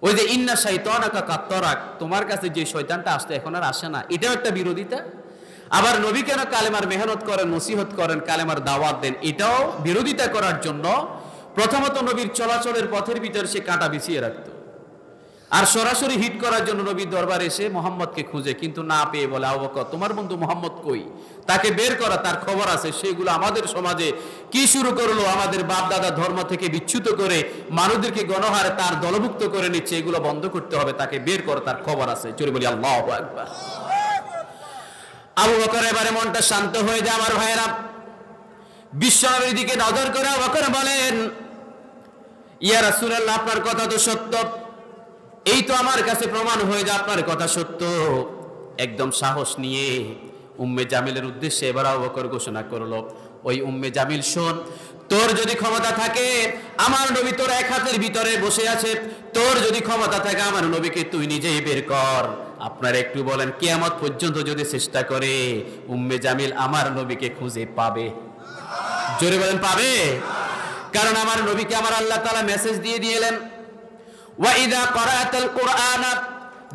ওই যে ইন্না শাইতানাকা ক্বাদ তারাক, তোমার কাছে যে শয়তানটা আসতো এখন আর আসে না, এটাও একটা বিরোধিতা। আবার নবী কেন কালেমার মেহনত করেন, নসিহত করেন, কালেমার দাওয়াত দেন, এটাও বিরোধিতা করার জন্য প্রথমত নবীর চলাচলের পথের ভিতরে সে কাঁটা বিছিয়ে রাখতো। আর সরাসরি হিট করার জন্য নবীর দরবারে এসে মোহাম্মদকে খুঁজে, কিন্তু না পেয়ে বলে, আবু বকর, তোমার বন্ধু মোহাম্মদ কই? তাকে বের করা, তার খবর আছে। সেগুলো আমাদের সমাজে কি শুরু করলো? আমাদের বাপ দাদা ধর্ম থেকে বিচ্যুত করে মানুষদেরকে গণহারে তার দলভুক্ত করে নিচ্ছে। এগুলো বন্ধ করতে হবে, তাকে বের করো, তার খবর আছে। চলে বলি আল্লাহু আকবার। আবু বকর এবারে মনটা শান্ত হয়ে যায়। আমার ভাইয়েরা, বিশ্বনবীর দিকে নজর করে আবু বকর বলেন, ইয়া রাসূলুল্লাহ, আপনার কথা তো সত্য, এই তো আমার কাছে প্রমাণ হয়ে যায় আপনার কথা সত্য। একদম সাহস নিয়ে উম্মে জামিলের উদ্দেশ্যে এবার আবু বকর ঘোষণা করলো, ওই উম্মে জামিল, শোন, তোর যদি ক্ষমতা থাকে, আমার নবী তোর এক হাতের ভিতরে বসে আছে, তোর যদি ক্ষমতা থাকে আমার নবীকে তুই নিজেই বের কর। আপনারা একটু বলেন, কিয়ামত পর্যন্ত যদি চেষ্টা করে, উম্মে জামিল আমার নবীকে খুঁজে পাবে? জোরে বলেন, পাবে? কারণ আমার নবীকে আমার আল্লাহ তাআলা মেসেজ দিয়ে দিলেন, ওয়া ইযা ক্বারাআতাল কুরআনা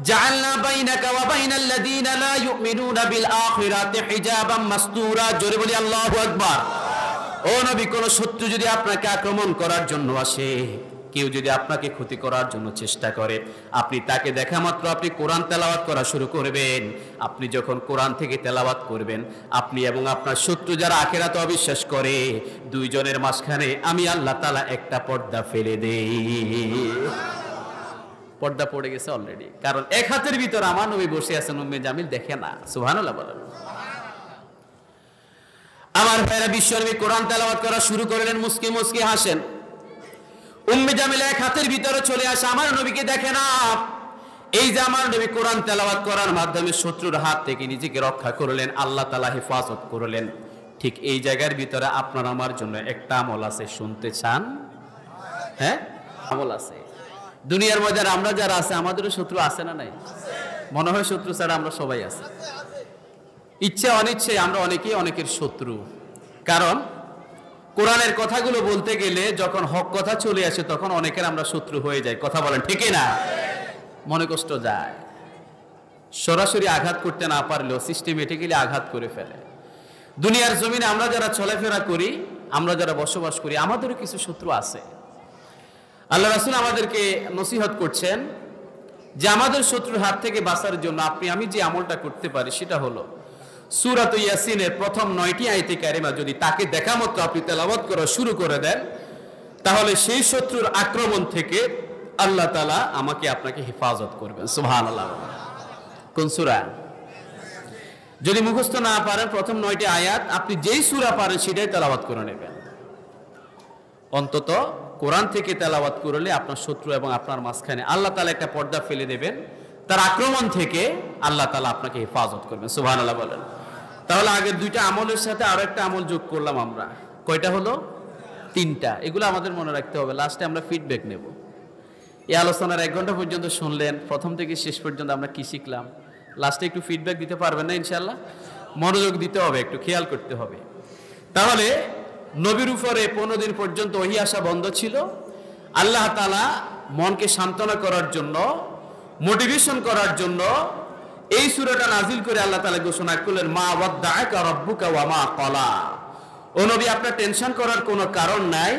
জাআলনা বাইনাকা ওয়া বাইনাল লাযীনা লা ইউমিনুনা বিল আখিরাতি হিজাবাম মাসতুরা। জোরে বলি আল্লাহু আকবার। ও নবী, কোন শত্রু যদি আপনাকে আক্রমণ করার জন্য আসে, কেউ যদি আপনাকে ক্ষতি করার জন্য চেষ্টা করে, আপনি তাকে দেখা মাত্র আপনি কোরআন তেলাওয়াত করা শুরু করবেন। আপনি যখন কোরআন থেকে তেলাওয়াত করবেন, আপনি এবং আপনার শত্রু যারা আখিরাতে অবিশ্বাস করে, দুইজনের মাঝখানে আমি আল্লাহ তাআলা একটা পর্দা ফেলে দেই। পর্দা পড়ে গেছে অলরেডি, কারণ এক হাতের ভিতর আমার নবী বসে আছেন, উম্মে জামিল দেখে না। সুবহানাল্লাহ বলেন। আমার ভাইরা, বিশ্বনবী কোরআন তেলাওয়াত করা শুরু করলেন, মুস্কি মুস্কি হাসেন। উম্মে জামিল এক হাতের ভিতরে চলে আসে, আমার নবীকে দেখে না। এই যে আমার নবী কোরআন তেলাওয়াত করার মাধ্যমে শত্রুর হাত থেকে নিজেকে রক্ষা করলেন, আল্লাহ তাআলা হেফাজত করলেন। ঠিক এই জায়গার ভিতরে আপনার আমার জন্য একটা আমল আছে, শুনতে চান? হ্যাঁ, আমল আছে। দুনিয়ার মধ্যে আমরা যারা আছে, আমাদেরও শত্রু আছে না নাই? মনে হয় শত্রু ছাড়া আমরা সবাই আছি। ইচ্ছে অনিচ্ছে আমরা অনেকেই অনেকের শত্রু। কারণ কোরআনের কথাগুলো বলতে গেলে যখন হক কথা চলে আসে, তখন অনেকের আমরা শত্রু হয়ে যাই। কথা বলেন ঠিকই না? মনে কষ্ট যায়। সরাসরি আঘাত করতে না পারলেও সিস্টেমেটিক্যালি আঘাত করে ফেলে। দুনিয়ার জমিনে আমরা যারা চলাফেরা করি, আমরা যারা বসবাস করি, আমাদেরও কিছু শত্রু আছে। আল্লাহ রাসূল আমাদেরকে নসিহত করছেন যে আমাদের শত্রুর হাত থেকে বাঁচার জন্য আপনি আমি যে আমলটা করতে পারি সেটা হলো সূরাত ইয়াসিনের প্রথম 9টি আয়াতে কারিমা যদি তাকে দেখা মাত্র আপনি তেলাওয়াত করা শুরু করে দেন, তাহলে সেই শত্রুর আক্রমণ থেকে আল্লাহ তাআলা আমাকে আপনাকে হেফাজত করবেন। সুবহানাল্লাহ। কোন সূরা? যদি মুখস্থ না পারেন প্রথম 9টি আয়াত, আপনি যেই সূরা পারেন সেটাই তেলাওয়াত করে নেবেন। অন্তত কোরআন থেকে তেলাওয়াত করলে আপনার শত্রু এবং আপনার মাঝখানে আল্লাহ তাআলা একটা পর্দা ফেলে দেবেন। তার আক্রমণ থেকে আল্লাহ তাআলা আপনাকে হেফাজত করবেন। সুবহানাল্লাহ বলেন। তাহলে আগের দুইটা আমলের সাথে আরো একটা আমল যোগ করলাম আমরা। কয়টা হলো? 3টা। এগুলো আমাদের মনে রাখতে হবে। লাস্টে আমরা ফিডব্যাক নেব। এই আলোচনার 1 ঘন্টা পর্যন্ত শুনলেন, প্রথম থেকে শেষ পর্যন্ত আমরা কি শিখলাম? লাস্টে একটু ফিডব্যাক দিতে পারবেন না ইনশাআল্লাহ? মনোযোগ দিতে হবে, একটু খেয়াল করতে হবে। তাহলে নবীর উপরে 15 দিন পর্যন্ত ওহী আসা বন্ধ ছিল। আল্লাহ তাআলা মনকে সান্ত্বনা করার জন্য, মোটিভেশন করার জন্য এই সূরাটা নাজিল করে আল্লাহ তাআলা ঘোষণা করলেন, মা ওয়াদ্দাআকা রাব্বুকা ওয়া মা ক্বালা। ও নবী, আপনার টেনশন করার কোনো কারণ নাই।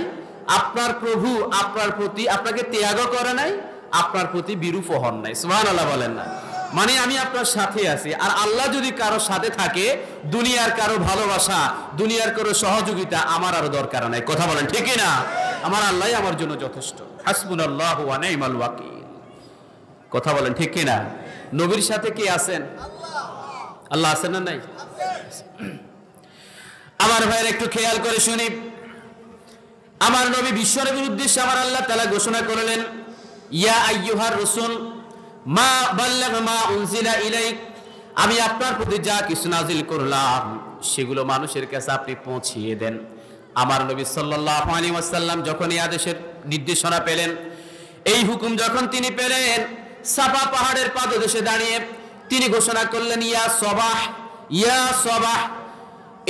আপনার প্রভু আপনার প্রতি আপনাকে ত্যাগ করে নাই, আপনার প্রতি বিরূপ হন নাই। সুবহানাল্লাহ বলেন না? মানে আমি আপনার সাথে আছি। আর আল্লাহ যদি কারো সাথে থাকে, দুনিয়ার কারো ভালোবাসা, দুনিয়ার কারো সহযোগিতা আমার আর দরকার নাই। কথা বলেন ঠিকই না? আমার আল্লাহই আমার জন্য যথেষ্ট। হাসবুনাল্লাহু ওয়া নি'মাল ওয়াকিল। কথা বলেন ঠিক কি না? নবীর সাথে কে আছেন? আল্লাহ আছেন না নাই? আমার ভাইয়ের একটু খেয়াল করে শুনি। আমার নবী বিশ্বনবীর উদ্দেশ্যে আমার আল্লাহ তাআলা ঘোষণা করলেন, ইয়া আইয়ুহার রাসূল মা বাল্লাগ মা উনজিলা ইলাইক। আমি আপনার প্রতি যা কিছু নাজিল করলাম সেগুলো মানুষের কাছে আপনি পৌঁছিয়ে দেন। আমার নবী সাল্লাল্লাহু আলাইহি ওয়াসাল্লাম যখন এই আদেশের নির্দেশনা পেলেন, এই হুকুম যখন তিনি পেলেন, সাফা পাহাড়ের পাদদেশে দাঁড়িয়ে তিনি ঘোষণা করলেন, ইয়া সবাহ, ইয়া সবাহ।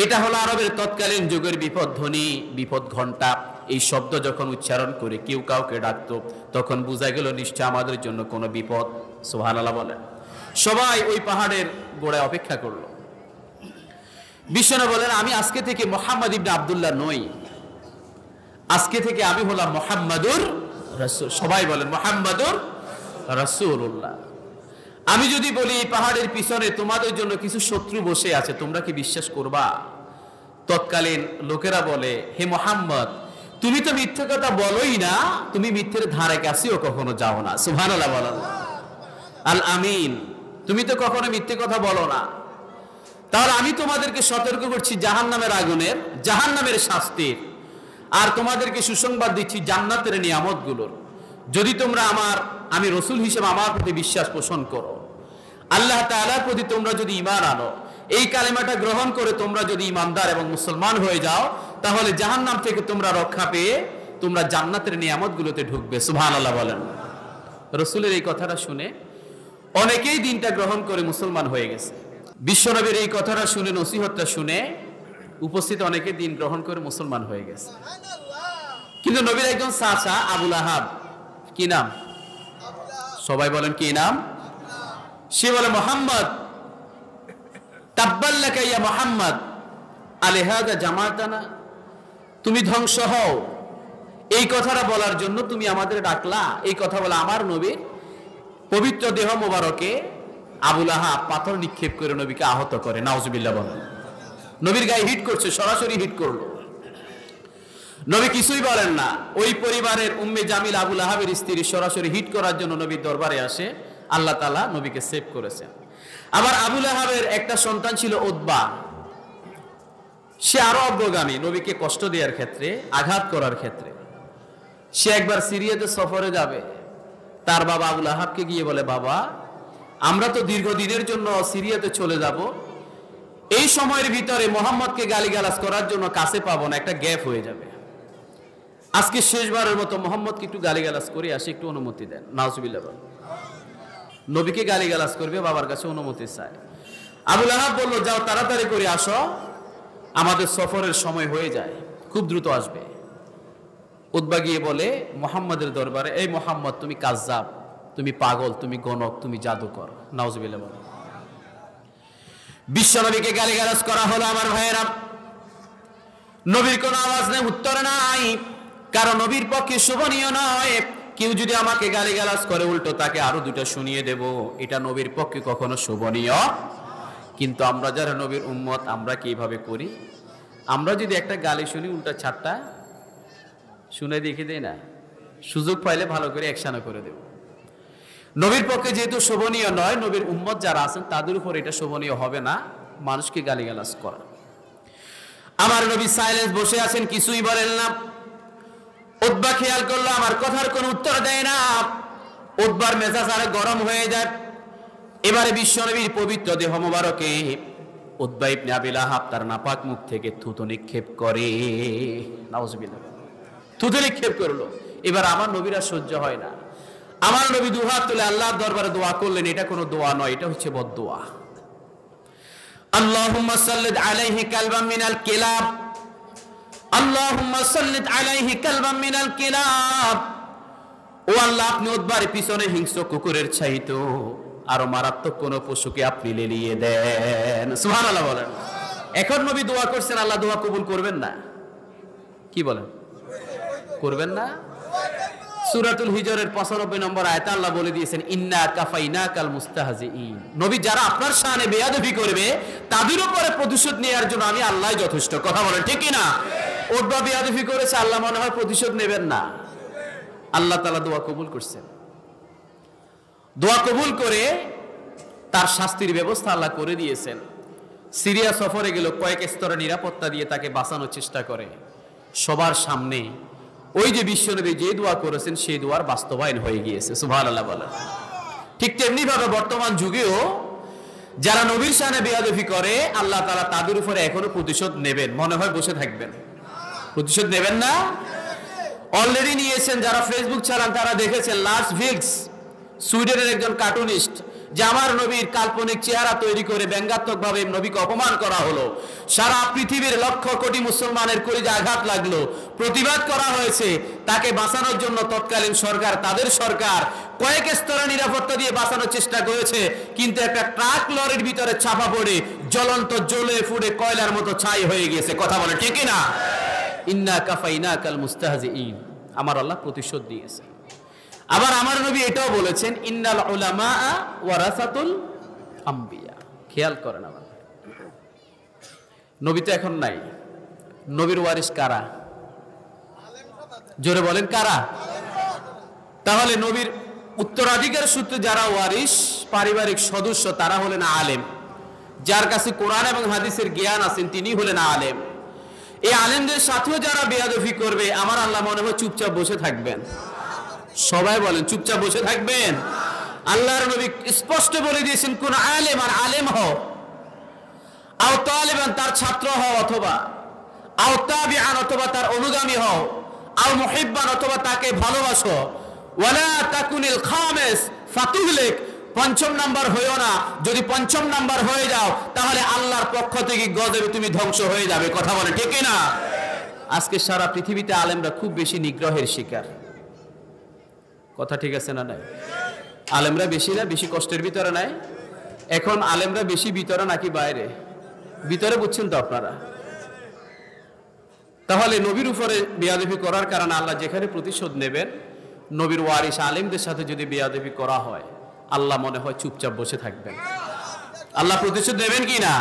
এটা হলো আরবের তৎকালীন যুগের বিপদধ্বনি, বিপদ ঘণ্টা। এই শব্দ যখন উচ্চারণ করে কেউ কাউকে ডাকতো, তখন বোঝা গেল নিশ্চয় আমাদের জন্য কোনো বিপদ। সুবহানাল্লাহ বলেন। সবাই ওই পাহাড়ের গোড়ায় অপেক্ষা করলো। বিশ্বনবী বলেন, আমি আজকে থেকে মুহাম্মদ ইবনে আব্দুল্লাহ নই, আজকে থেকে আমি হলাম মুহাম্মাদুর রাসূল। সবাই বলেন মুহাম্মাদুর রাসূলুল্লাহ। আমি যদি বলি এই পাহাড়ের পিছনে তোমাদের জন্য কিছু শত্রু বসে আছে, তোমরা কি বিশ্বাস করবা? তৎকালীন লোকেরা বলে, হে মুহাম্মদ, তুমি তো মিথ্যে কথা বলোই না, তুমি মিথ্যের ধারে কাছেও কখনো যাও না। সুবহানাল্লাহ বলেন। আল আমিন, তুমি তো কখনো মিথ্যে কথা বলো না। তাহলে আমি তোমাদেরকে সতর্ক করছি জাহান্নামের আগুনের, জাহান্নামের শাস্তির, আর তোমাদেরকে সুসংবাদ দিচ্ছি জান্নাতের নিয়ামতগুলোর। যদি তোমরা আমি রাসূল হিসেবে আমার প্রতি বিশ্বাস পোষণ করো, আল্লাহ তাআলার প্রতি তোমরা যদি ঈমান আনো, এই কালেমাটা গ্রহণ করে তোমরা যদি ঈমানদার এবং মুসলমান হয়ে যাও, তাহলে জাহান্নাম থেকে তোমরা রক্ষা পেয়ে তোমরা জান্নাতের নিয়ামতগুলোতে ঢুকবে। সুবহানাল্লাহ বলেন। রাসূলের এই কথাটা শুনে অনেকেই দিনটা গ্রহণ করে মুসলমান হয়ে গেছে। বিশ্বনবীর এই কথাটা শুনে, নসিহতটা শুনে উপস্থিত অনেকে দিন গ্রহণ করে মুসলমান হয়ে গেছে। কিন্তু নবীর একজন চাচা আবুল আহাব, কি নাম? সবাই বলেন কি নাম? সে বলে, মুহাম্মদ, তাব্বাল্লাকা ইয়া মুহাম্মদ আলিহাযা জামাতানা। তুমি ধ্বংস হও এই কথাটা বলার জন্য তুমি আমাদের ডাকলা? এই কথা বলে আমার নবীর পবিত্র দেহ মোবারকে আবু লাহাব পাথর নিক্ষেপ করে নবীকে আহত করে। নাউজুবিল্লাহ বলেন। নবীর গায়ে হিট করছে, সরাসরি হিট করলো। নবী কিছুই বলেন না। ওই পরিবারের উম্মে জামিল আবু লাহাবের স্ত্রী সরাসরি হিট করার জন্য নবীর দরবারে আসে। আল্লাহ তাআলা নবীকে সেভ করেছেন। আবার আবু লাহাবের একটা সন্তান ছিল উতবা, সে আরো অগ্রগামী নবীকে কষ্ট দেওয়ার ক্ষেত্রে, আঘাত করার ক্ষেত্রে। সে একবার সিরিয়াতে সফরে যাবে, তার বাবা আবু লাহাবকে গিয়ে বলে, বাবা আমরা তো দীর্ঘদিনের জন্য সিরিয়াতে চলে যাব, এই সময়ের ভিতরে মোহাম্মদকে গালিগালাজ করার জন্য কাছে পাবো না, একটা গ্যাপ হয়ে যাবে। আজকে শেষবারের মতো মোহাম্মদকে একটু গালিগালাজ করে আসে, একটু অনুমতি দেন। নাউজুবিল্লাহ বলেন। নবীকে গালিগালাজ করবে, বাবার কাছে অনুমতি চায়। আবু লাহাব বলল, যাও তাড়াতাড়ি করে আসো, আমাদের সফরের সময় হয়ে যায়, খুব দ্রুত আসবে। উতবা গিয়ে বলে মুহাম্মাদের দরবারে, এই মুহাম্মদ তুমি কাজ্জাব, তুমি পাগল, তুমি গণক, তুমি জাদুকর। নাউজুবিল্লাহ বলেন। বিশ্ব নবীকে গালিগালাজ করা হলো। আমার ভাইয়েরা, নবীর কোনো আওয়াজ নেই, উত্তর নাই, কারণ নবীর পক্ষে শোভনীয় নয়। কেউ যদি আমাকে গালিগালাজ করে, উল্টো তাকে আরো দুটো শুনিয়ে দেব, এটা নবীর পক্ষে কখনো শোভনীয়। কিন্তু আমরা যারা নবীর উম্মত, আমরা কিভাবে করি? আমরা যদি একটা গালি শুনি, উল্টা ছাড়টা শুনে দেখে দেই না, সুযোগ পাইলে ভালো করে অ্যাকশনও করে দেব। নবীর পক্ষে যেহেতু শোভনীয় নয়, নবীর উম্মত যারা আছেন তাদের উপর এটা শোভনীয় হবে না, মানুষকে গালিগালাজ করা। আমার নবী সাইলেন্স বসে আছেন, কিছুই বলেন না। উতবা খেয়াল করলো আমার কথার কোনো উত্তর দেয় না। উতবার মেজাজ আরে গরম হয়ে যায়। এবারে বিশ্ব নবীর পবিত্র দেহ মোবারকে উতবা ইবনে আবি লাহাব তার নাপাক মুখ থেকে থুতু নিক্ষেপ করে। নাউজুবিল্লাহ, থুতু নিক্ষেপ করলো। এবার আমার নবীর আর সহ্য হয় না। আমার নবী দুহাত তুলে আল্লাহর দরবারে দোয়া করলেন। এটা কোনো দোয়া নয়, এটা হচ্ছে বদদোয়া। আল্লাহুম্মা সাল্লিত আলাইহি কালবাম মিনাল কিলাব, আল্লাহুম্মা সাল্লিত আলাইহি কালবাম মিনাল কিলাব। ও আল্লাহ, আপনি উতবার পিছনে হিংস্র কুকুরের চাইতো আরো মারাত্মক কোন পশুকে আপনি লেলিয়ে দেন। সুবহানাল্লাহ বলেন। এখন নবী দোয়া করছেন, আল্লাহ দোয়া কবুল করবেন না? কি বলেন, করবেন না? সূরাতুল হিজরের 95 নম্বর আয়াতে আল্লাহ বলে দিয়েছেন, ইন্না কাফাইনাকাল মুস্তাহজিইন। নবী, যারা আপনার শানে বেয়াদবি করবে তাদের উপরে প্রতিশোধ নেওয়ার জন্য আমি আল্লাহই যথেষ্ট। কথা বলেন ঠিক কি না? উতবা বেয়াদবি করেছে, আল্লাহ মনে হয় প্রতিশোধ নেবেন না। আল্লাহ তাআলা দোয়া কবুল করছেন। দোয়া কবুল করে তার শাস্তির ব্যবস্থা আল্লাহ করে দিয়েছেন। সিরিয়া সফরে গেল, কয়েক স্তরে নিরাপত্তা দিয়ে তাকে বাঁচানোর চেষ্টা করে। সবার সামনে ওই যে বিশ্বনবী যে দোয়া করেছেন সেই দোয়ার বাস্তবায়ন হয়ে গিয়েছে। সুবহানাল্লাহ বলেন। ঠিক তেমনি ভাবে বর্তমান যুগেও যারা নবীর শানে বেয়াদবি করে, আল্লাহ তাআলা তাদের উপরে এখনো প্রতিশোধ নেবেন। মনে হয় বসে থাকবেন? প্রতিশোধ নেবেন না? অলরেডি নিয়েছেন। যারা ফেসবুক চালান তারা দেখেছেন, লার্স ভিক্স সুইডেনের একজন কার্টুনিস্ট, যে আমার নবীর কাল্পনিক চেহারা তৈরি করে ব্যঙ্গাত্মকভাবে নবীকে অপমান করা হলো। সারা পৃথিবীর লক্ষ কোটি মুসলমানের কলিজা আঘাত লাগলো, প্রতিবাদ করা হয়েছে। তাকে বাঁচানোর জন্য তৎকালীন সরকার, তাদের সরকার কয়েক স্তরে নিরাপত্তা দিয়ে বাঁচানোর চেষ্টা করেছে, কিন্তু একটা ট্রাক লরির ভিতরে চাপা পড়ে জ্বলন্ত জ্বলে ফুড়ে কয়লার মতো ছাই হয়ে গিয়েছে। কথা বলে ঠিক না? ইন্না কাফাইনাকাল মুস্তাহজিইন। আমার আল্লাহ প্রতিশোধ দিয়েছে। আবার আমার নবী এটাও বলেছেন, ইন্নাল উলামা ওয়ারাসাতুল আম্বিয়া। খেয়াল করেন, আমার নবী তো এখন নাই, নবীর ওয়ারিস কারা? জোরে বলেন, কারা? তাহলে নবীর উত্তরাধিকার সূত্রে যারা ওয়ারিস, পারিবারিক সদস্য, তারা হলেন আলেম। যার কাছে কোরআন এবং হাদিসের জ্ঞান আছেন তিনি হলেন আলেম। এই আলেমদের সাথেও যারা বেয়াদবি করবে, আমার আল্লাহ মনে হয় চুপচাপ বসে থাকবেন। সবাই বলেন, চুপচাপ বসে থাকবেন? আল্লাহর নবী স্পষ্ট বলে দিয়েছেন, কোন আলেম, আর আলেম হও, আও তালিবান তার ছাত্র হও, অথবা আও তাবিআন অথবা তার অনুগামী হও, আও মুহিব্বান অথবা তাকে ভালোবাসো, ওয়ালা তাকুনিল খামিস ফাতুহলিক পঞ্চম নাম্বার হইও না। যদি পঞ্চম নাম্বার হয়ে যাও তাহলে আল্লাহর পক্ষ থেকে গজবে তুমি ধ্বংস হয়ে যাবে। কথা বলে ঠিক না? আজকে সারা পৃথিবীতে আলেমরা খুব বেশি নিগ্রহের শিকার। কথা ঠিক আছে না? নাই? আলেমরা বেশি না বেশি কষ্টের ভিতরে নাই? এখন আলেমরা বেশি ভিতরে নাকি বাইরে? ভিতরে বুঝছেন তো আপনারা? তাহলে নবীর উপরে বেয়াদবি করার কারণে আল্লাহ যেখানে প্রতিশোধ নেবেন, নবীর ওয়ারিস আলেমদের সাথে যদি বেয়াদবি করা হয়, আল্লাহ মনে হয় চুপচাপ বসে থাকবেন। আল্লাহ প্রতিশোধ নেবেন কি না?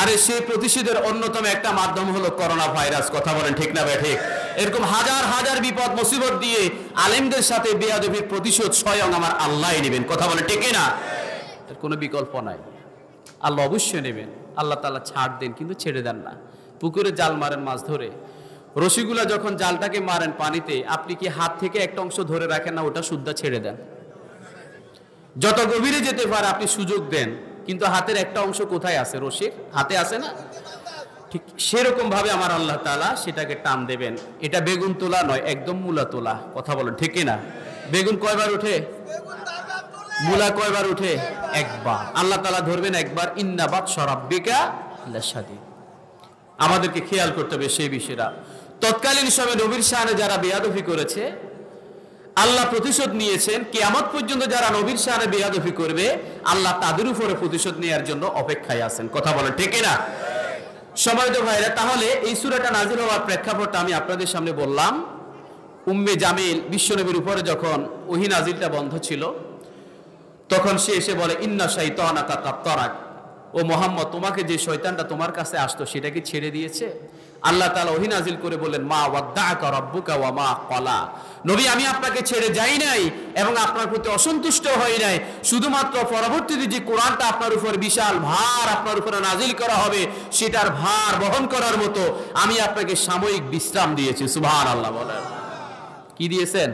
আরে সেই প্রতিশোধের অন্যতম একটা মাধ্যম হলো করোনা ভাইরাস। কথা বলেন ঠিক না ঠিক? এরকম হাজার হাজার বিপদ মুসিবত দিয়ে আলেমদের সাথে বেয়াদবির প্রতিশোধ স্বয়ং আমার আল্লাহ নেবেন। কথা বলেন ঠিক না? এর কোনো বিকল্প নাই, আল্লাহ অবশ্যই নেবেন। আল্লাহ তাআলা ছাড় দেন, কিন্তু ছেড়ে দেন না। পুকুরে জাল মারেন মাছ ধরে, রশিগুলা যখন জালটাকে মারেন পানিতে, আপনি কি হাত থেকে একটা অংশ ধরে রাখেন না? ওটা সুদ্ধা ছেড়ে দেন। যত গভীরে যেতে পারে আপনি সুযোগ দেন, কিন্তু হাতের একটা অংশ কোথায় আছে? রশির হাতে আছে না? ঠিক সেরকম ভাবে আমার আল্লাহ তাআলা সেটাকে টান দেবেন। এটা বেগুন তোলা নয়, একদম মূলা তোলা। কথা বলেন ঠিক না? বেগুন কয়বার ওঠে? মূলা কয়বার উঠে? একবার। আল্লাহ তাআলা ধরবেন একবার। ইন্না বাতশা রাব্বিকা লাশাদীদ। আমাদেরকে খেয়াল করতে হবে সেই বিষয়টা। তৎকালীন সময়ে নবীর শানে যারা বেয়াদবি করেছে, আল্লাহ প্রতিশোধ নিয়েছেন। কিয়ামত পর্যন্ত যারা নবীর শানে বেয়াদবি করবে, আল্লাহ তাদের উপরে প্রতিশোধ নেওয়ার জন্য অপেক্ষায় আছেন। কথা বলেন ঠিক না? সম্মানিত ভাইরা, তাহলে এই সূরাটা নাযিল হওয়ার প্রেক্ষাপটটা আমি আপনাদের সামনে বললাম। উম্মে জামিল বিশ্বনবীর উপরে যখন ওহী নাযিলটা বন্ধ ছিল, তখন সে এসে বলে, ইন্না শাইতানাকা কাদ তারাক। ও মুহাম্মদ, তোমাকে যে শয়তানটা তোমার কাছে আসতো সেটা কি ছেড়ে দিয়েছে? আল্লাহ তাআলা ওহী নাযিল করে বললেন, মা ওয়াদ্দাআকা রাব্বুকা ওয়া মা ক্বালা। নবী, আমি আপনাকে ছেড়ে যাই নাই এবং আপনার প্রতি অসন্তুষ্ট হই নাই। শুধুমাত্র পরবর্তীতে যে কোরআনটা আপনার উপর বিশাল ভার আপনার উপরে নাযিল করা হবে, সেটার ভার বহন করার মতো আমি আপনাকে সাময়িক বিশ্রাম দিয়েছি। সুবহানাল্লাহ বলেন। কি দিয়েছেন?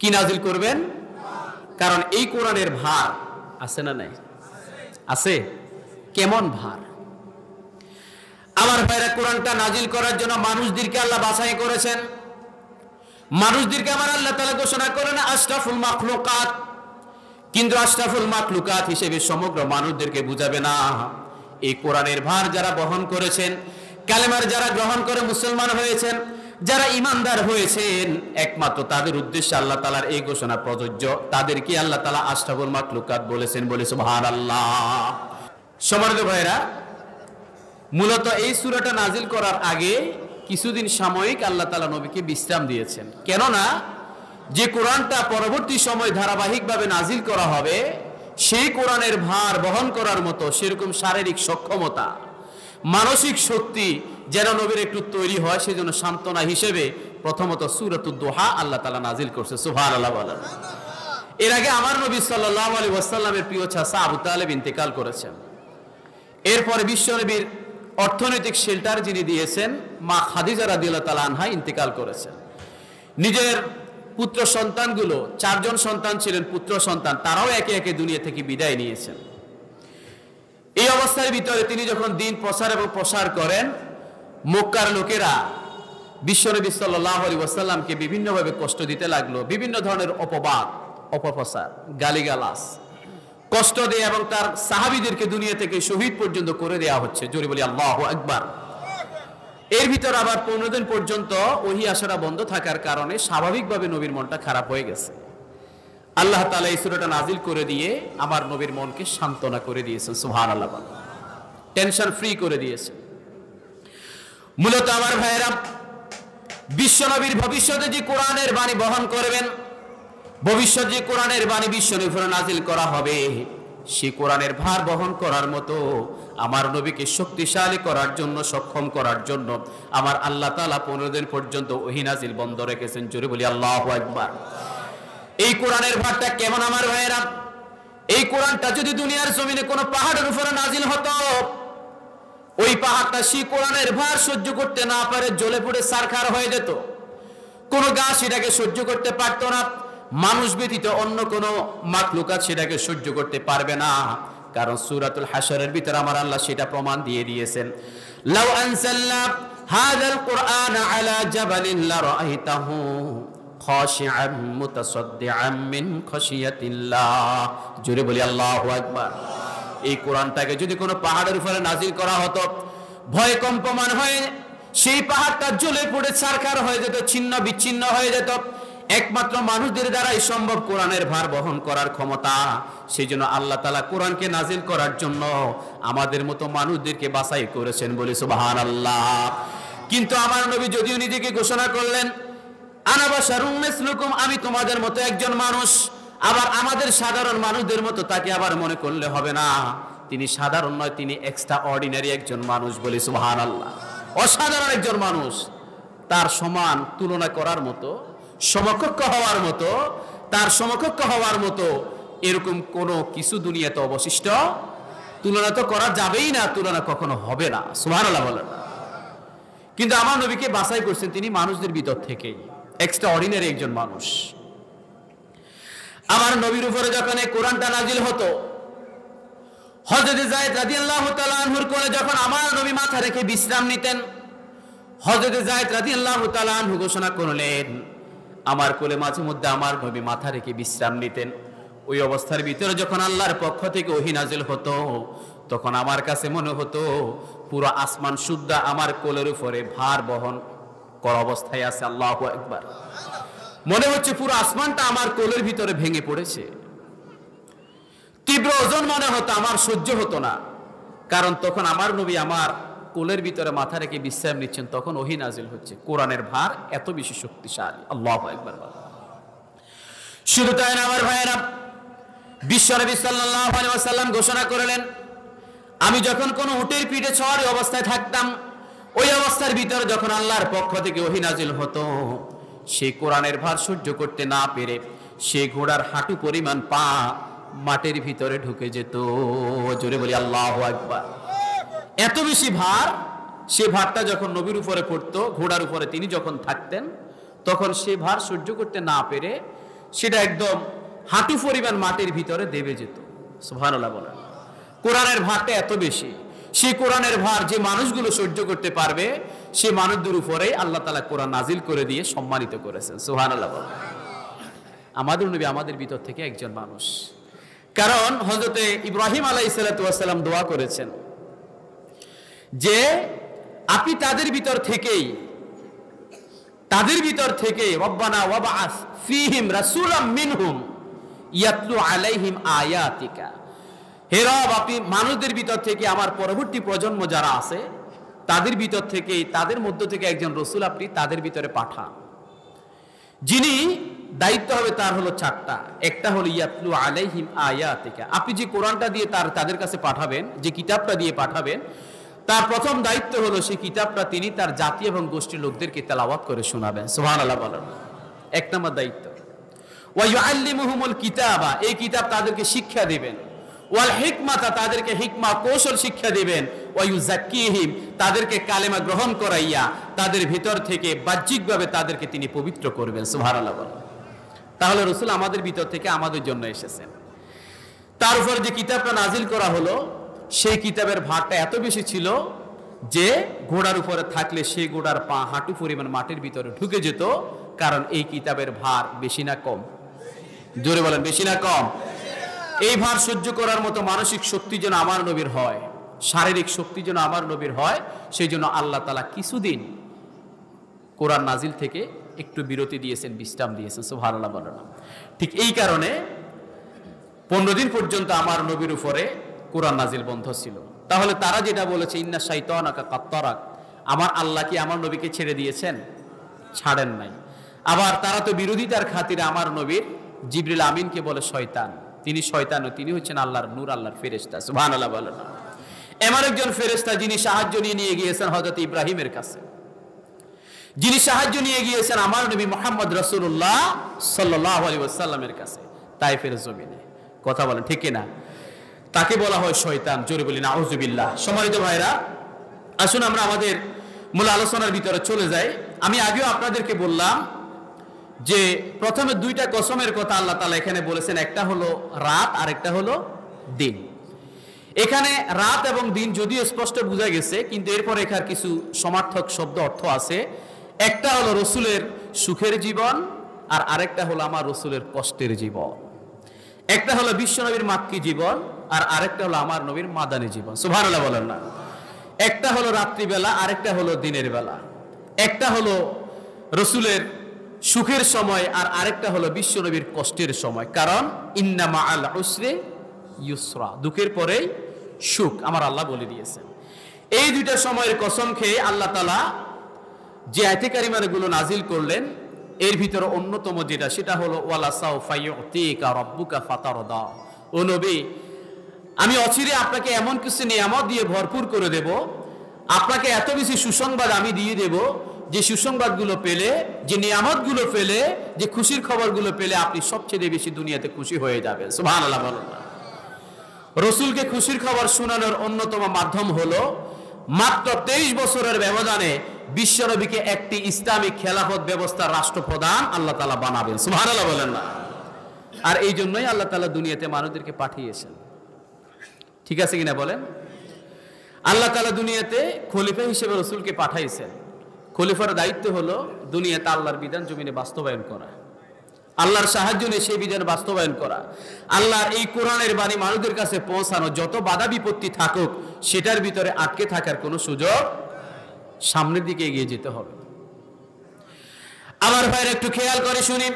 কি নাযিল করবেন? কারণ এই কোরআনের ভার আছে না নাই? আছে। কেমন ভার? আমার ভাইরা, কোরআনটা নাজিল করার জন্য মানুষদেরকে আল্লাহ বাছাই করেছেন। মানুষদেরকে আমার আল্লাহ তাআলা ঘোষণা করেন আশরাফুল মাখলুকাত। কিন্তু আশরাফুল মাখলুকাত হিসেবে সমগ্র মানুষদেরকে বুঝাবে না। এই কোরআনের ভার যারা বহন করেছেন, কালেমার যারা গ্রহণ করে মুসলমান হয়েছেন, যারা ইমানদার হয়েছেন, একমাত্র তাদের উদ্দেশ্যে আল্লাহ তাআলার এই ঘোষণা প্রযোজ্য। তাদেরকে আল্লাহ তাআলা আশরাফুল মাখলুকাত বলেছেন। বলে সুবহানাল্লাহ। সম্মানিত ভাইরা, মূলত এই সূরাটা নাজিল করার আগে কিছুদিন সাময়িক আল্লাহ তাআলা নবীকে বিশ্রাম দিয়েছেন। কেননা যে কোরআনটা পরবর্তী সময় ধারাবাহিকভাবে নাজিল করা হবে, সেই কোরআনের ভার বহন করার মতো সেরকম শারীরিক সক্ষমতা, মানসিক শক্তি যেন নবীর একটু তৈরি হয়, সেজন্য সান্ত্বনা হিসেবে প্রথমত সূরাতুদ দুহা আল্লাহ তাআলা নাজিল করছে। সুবহানাল্লাহ বলেন। এর আগে আমার নবী সাল্লাল্লাহু আলাইহি ওয়াসাল্লামের প্রিয় চাচা আবু তালেব ইন্তেকাল করেছেন। এরপরে বিশ্বনবীর অর্থনৈতিক শেল্টার যিনি দিয়েছেন, মা খাদিজা রাদিয়াল্লাহু তাআলা আনহা ইন্তেকাল করেছেন। নিজের পুত্র সন্তানগুলো, 4 জন সন্তান ছিলেন পুত্র সন্তান, তারাও একে একে দুনিয়া থেকে বিদায় নিয়েছেন। এই অবস্থার ভিতরে তিনি যখন দিন প্রচার এবং প্রসার করেন, মক্কার লোকেরা বিশ্বনবী সাল্লাল্লাহু আলাইহি ওয়াসাল্লামকে বিভিন্নভাবে কষ্ট দিতে লাগলো। বিভিন্ন ধরনের অপবাদ, অপপ্রচার, গালিগালাজ, কষ্ট দেয় এবং তার সাহাবীদেরকে দুনিয়া থেকে শহীদ পর্যন্ত করে দেওয়া হচ্ছে। জোরে বলি আল্লাহু আকবার। এর ভিতর আবার 15 দিন পর্যন্ত ওহী আসাটা বন্ধ থাকার কারণে স্বাভাবিকভাবে নবীর মনটা খারাপ হয়ে গেছে। আল্লাহ তাআলা এই সূরাটা নাজিল করে দিয়ে আমার নবীর মনকে সান্ত্বনা করে দিয়েছেন। সুবহানাল্লাহ। টেনশন ফ্রি করে দিয়েছেন। মূলত আমার ভাইয়েরা, বিশ্বনবীর ভবিষ্যতে যে কোরআনের বাণী বহন করবেন, ভবিষ্যৎ যে কোরআনের বাণী বিশ্বনবীর উপরে নাজিল করা হবে, সেই কোরআনের ভার বহন করার মতো আমার নবীকে শক্তিশালী করার জন্য, সক্ষম করার জন্য আমার আল্লাহ তাআলা 15 দিন পর্যন্ত ওহী নাজিল বন্ধ রেখেছেন। জোরে বলি আল্লাহু আকবার। এই কোরআনের ভারটা কেমন আমার ভাইয়েরা? এই কোরআনটা যদি দুনিয়ার জমিনে কোনো পাহাড়ের উপরে নাজিল হতো, ওই পাহাড়টা সেই কোরআনের ভার সহ্য করতে না পারে জ্বলে পুড়ে ছারখার হয়ে যেত। কোনো গাছ সেটাকে সহ্য করতে পারত না। মানুষ ব্যতীত অন্য কোনো মাখলুকাত সেটাকে সহ্য করতে পারবে না। কারণ সূরাতুল হাশরের ভিতরে আমার আল্লাহ সেটা প্রমাণ দিয়ে দিয়েছেন। লাউ আনসালনা হাযাল কুরআনা আলা জাবালিন লারাআইতাহু খাশিআম মুতাসাদ্দিআম মিন খাশিয়াতিল্লাহ। জোরে বলি আল্লাহু আকবার। এই কোরআনটাকে যদি কোনো পাহাড়ের উপরে নাজিল করা হতো, ভয়ে কম্পমান হয়ে সেই পাহাড়টা জ্বলে পুড়ে ছারখার হয়ে যেত, ছিন্ন বিচ্ছিন্ন হয়ে যেত। একমাত্র মানুষদের দ্বারাই সম্ভব কোরআনের ভার বহন করার ক্ষমতা। সেই জন্য আল্লাহ তাআলা কোরআনকে নাজিল করার জন্য আমাদের মতো মানুষদেরকে বাছাই করেছেন। বলি সুবহানাল্লাহ। কিন্তু আমার নবী যদিও নিজেকে ঘোষণা করলেন আনা বাশারুম মিসলুকুম, আমি তোমাদের মতো একজন মানুষ, আবার আমাদের সাধারণ মানুষদের মতো তাকে আবার মনে করলে হবে না। তিনি সাধারণ নয়, তিনি এক্সট্রা অর্ডিনারি একজন মানুষ, বলি সুবহানাল্লাহ। অসাধারণ একজন মানুষ, তার সমান তুলনা করার মতো, সমকক্ষ হওয়ার মতো, তার সমকক্ষ হওয়ার মতো এরকম কোনো কিছু দুনিয়াতে অবশিষ্ট, তুলনা তো করা যাবেই না, তুলনা কখনো হবে না, সুবহানাল্লাহ বলেন। কিন্তু আমার নবীকে বাছাই করছেন তিনি মানুষদের ভিতর থেকেই, এক্সট্রা অর্ডিনারি একজন মানুষ। আমার নবীর উপরে যখন এই কোরআনটা নাজিল হতো, হযরত যায়েদ রাদিয়াল্লাহু তাআলা আনহুর কোলে যখন আমার নবী মাথা রেখে বিশ্রাম নিতেন, হযরত যায়েদ রাদিয়াল্লাহু তাআলা আনহু ঘোষণা করলেন আমার কোলে মাঝে মধ্যে আমার নবী মাথা রেখে বিশ্রাম নিতেন। ওই অবস্থার ভিতরে যখন আল্লাহর পক্ষ থেকে ওহী নাজিল হতো, তখন আমার কাছে মনে হতো পুরো আসমান সুদ্ধা আমার কোলের উপরে ভার বহন করা অবস্থায় আছে। আল্লাহু আকবার। মনে হচ্ছে পুরো আসমানটা আমার কোলের ভিতরে ভেঙে পড়েছে। তীব্র ওজন মনে হতো, আমার সহ্য হতো না। কারণ তখন আমার নবী আমার কোলের ভিতরে মাথা রেখে বিশ্রাম নিচ্ছেন, তখন ওহী নাজিল হচ্ছে, কোরআনের ভার এত বেশি শক্তিশালী। আল্লাহু আকবার। শুধু তাই না আমার ভাইয়েরা, বিশ্বনবী সাল্লাল্লাহু আলাইহি ওয়াসাল্লাম ঘোষণা করলেন আমি যখন কোনো উটের পিঠে সওয়ার অবস্থায় থাকতাম, ওই অবস্থার ভিতরে যখন আল্লাহর পক্ষ থেকে ওহী নাজিল হতো, সেই কোরআনের ভার সহ্য করতে না পেরে সেই ঘোড়ার হাঁটু পরিমাণ পা মাটির ভিতরে ঢুকে যেত। জোরে বলি আল্লাহু আকবার। এত বেশি ভার, সে ভারটা যখন নবীর উপরে পড়তো, ঘোড়ার উপরে তিনি যখন থাকতেন, তখন সে ভার সহ্য করতে না পেরে সেটা একদম হাঁটু পরিমাণ মাটির ভিতরে দেবে যেত। সুবহানাল্লাহ বলেন। কোরআনের ভারটা এত বেশি, সেই কোরআনের ভার যে মানুষগুলো সহ্য করতে পারবে, সে মানুষদের উপরে আল্লাহ তাআলা কোরআন নাজিল করে দিয়ে সম্মানিত করেছেন। সুবহানাল্লাহ বলেন। আমাদের নবী আমাদের ভিতর থেকে একজন মানুষ। কারণ হযরতে ইব্রাহিম আলাইহিস সালাতু ওয়াস সালাম দোয়া করেছেন যে আপনি তাদের ভিতর থেকেই রব্বানা ওয়াবআস ফীহিম রাসূলাম মিনহুম ইয়াতলু আলাইহিম আয়াতিকা, হে রব আপনি মানুষদের ভিতর থেকে আমার পরবর্তী প্রজন্ম যারা আছে তাদের ভিতর থেকে, তাদের মধ্য থেকে একজন রাসূল আপনি তাদের ভিতরে পাঠান, যিনি দায়িত্ব হবে তার হলো চারটা। একটা হলো ইয়াতলু আলাইহিম আয়াতিকা, আপনি যে কোরআনটা দিয়ে তাদের কাছে পাঠাবেন, যে কিতাবটা দিয়ে পাঠাবেন, তার প্রথম দায়িত্ব হলো সেই কিতাবটা তিনি তার জাতি এবং গোষ্ঠীর লোকদেরকে তেলাওয়াত করে শোনাবেন। সুবহানাল্লাহ বলেন। এক নম্বর দায়িত্ব। ওয়া ইউআল্লিমুহুমুল কিতাবা, এই কিতাব তাদেরকে শিক্ষা দিবেন। ওয়াল হিকমাতা, তাদেরকে হিকমা কৌশল শিক্ষা দিবেন। ওয়া ইউযাক্কিহিম, তাদেরকে কালেমা গ্রহণ করাইয়া তাদের ভিতর থেকে বাহ্যিকভাবে তাদেরকে তিনি পবিত্র করবেন। সুবহানাল্লাহ বলেন। তাহলে রাসূল আমাদের ভিতর থেকে আমাদের জন্য এসেছেন। তার উপর যে কিতাবটা নাজিল করা হলো, সেই কিতাবের ভারটা এত বেশি ছিল যে ঘোড়ার উপরে থাকলে সেই ঘোড়ার পা হাঁটু পরিমাণ মাটির ভিতরে ঢুকে যেত। কারণ এই কিতাবের ভার বেশি না কম? জোরে বলেন, বেশি না কম? এই ভার সহ্য করার মতো মানসিক শক্তি যেন আমার নবীর হয়, শারীরিক শক্তি যেন আমার নবীর হয়, সেই জন্য আল্লাহ তাআলা কিছুদিন কোরআন নাজিল থেকে একটু বিরতি দিয়েছেন, বিশ্রাম দিয়েছেন। সুবহানাল্লাহ বলেন। ঠিক এই কারণে 15 দিন পর্যন্ত আমার নবীর উপরে কোরআন নাজিল বন্ধ ছিল। তাহলে তারা যেটা বলেছে ইন্না শাইতানাকা কাত্তারাক, আমার আল্লাহ কি আমার নবীকে ছেড়ে দিয়েছেন? ছাড়েন নাই। আবার তারা তো বিরোধিতার খাতিরে আমার নবীর জিবরিল আমিনকে বলে শয়তান। তিনি শয়তান, তিনি হচ্ছেন আল্লাহর নূর, আল্লাহর ফেরেশতা। সুবহানাল্লাহ বলেন। এমন একজন ফেরেশতা যিনি সাহায্য নিয়ে গিয়েছেন হযরত ইব্রাহিমের কাছে, যিনি সাহায্য নিয়ে গিয়েছেন আমার নবী মুহাম্মদ রাসূলুল্লাহ সাল্লাল্লাহু আলাইহি ওয়াসাল্লামের কাছে তায়েফের জমিনে। কথা বলেন ঠিক কিনা? তাকে বলা হয় শয়তান। জোরে বলি নাউযুবিল্লাহ। সম্মানিত ভাইরা, আসুন আমরা আমাদের মূল আলোচনার ভিতরে চলে যাই। আমি আগেও আপনাদেরকে বললাম যে প্রথমে দুইটা কসমের কথা আল্লাহ তাআলা এখানে বলেছেন, একটা হলো রাত আর একটা হলো দিন। এখানে রাত এবং দিন যদিও স্পষ্ট বোঝা গেছে, কিন্তু এরপর এখানে কিছু সমার্থক শব্দ অর্থ আছে। একটা হলো রসুলের সুখের জীবন, আর আরেকটা হলো আমার রসুলের কষ্টের জীবন। একটা হলো বিশ্বনবীর মাক্কি জীবন, আর আরেকটা হলো আমার নবীর মাদানী জীবন। সুবহানাল্লাহ বলেন না। একটা হলো রাত্রিবেলা, আরেকটা হলো দিনের বেলা। একটা হলো রসুলের সুখের সময়, আর আরেকটা হলো বিশ্বনবীর কষ্টের সময়। কারণ ইন্না মাআল উসরি ইউসরা, দুঃখের পরেই সুখ আমার আল্লাহ বলে দিয়েছেন। এই দুইটা সময়ের কসম খেয়ে আল্লাহ তাআলা যে আয়াতে কারিমাগুলো নাজিল করলেন এর ভিতরে অন্যতম যেটা, সেটা হলো ওয়ালা সাউফা ইউতিকা রাব্বুকা ফাতারদা। ও নবী, আমি অচিরে আপনাকে এমন কিছু নিয়ামত দিয়ে ভরপুর করে দেব, আপনাকে এত বেশি সুসংবাদ আমি দিয়ে দেব, যে সুসংবাদগুলো পেলে, যে নিয়ামতগুলো পেলে, যে খুশির খবরগুলো পেলে আপনি সবচেয়ে বেশি দুনিয়াতে খুশি হয়ে যাবেন। সুবহানাল্লাহ বলুন। রসুলকে খুশির খবর শোনানোর অন্যতম মাধ্যম হলো মাত্র 23 বছরের ব্যবধানে বিশ্বনবীকে একটি ইসলামিক খেলাফত ব্যবস্থার রাষ্ট্রপ্রধান আল্লাহ তাআলা বানাবেন। সুবহানাল্লাহ বলেন না? আর এই জন্যই আল্লাহ তাআলা দুনিয়াতে মানুষদেরকে পাঠিয়েছেন। ঠিক আছে কিনা বলেন? আল্লাহ তাআলা দুনিয়াতে খলিফা হিসেবে রসুলকে পাঠাইছেন। খলিফার দায়িত্ব হলো দুনিয়াতে আল্লাহর বিধান জমিনে বাস্তবায়ন করা, আল্লাহর সাহায্য নিয়ে সেই বিধান বাস্তবায়ন করা, আল্লাহর এই কোরআনের বাণী মানুষদের কাছে পৌঁছানো। যত বাধা বিপত্তি থাকুক সেটার ভিতরে আটকে থাকার কোনো সুযোগ, সামনের দিকে এগিয়ে যেতে হবে। আমার ভাইরা একটু খেয়াল করে শুনি,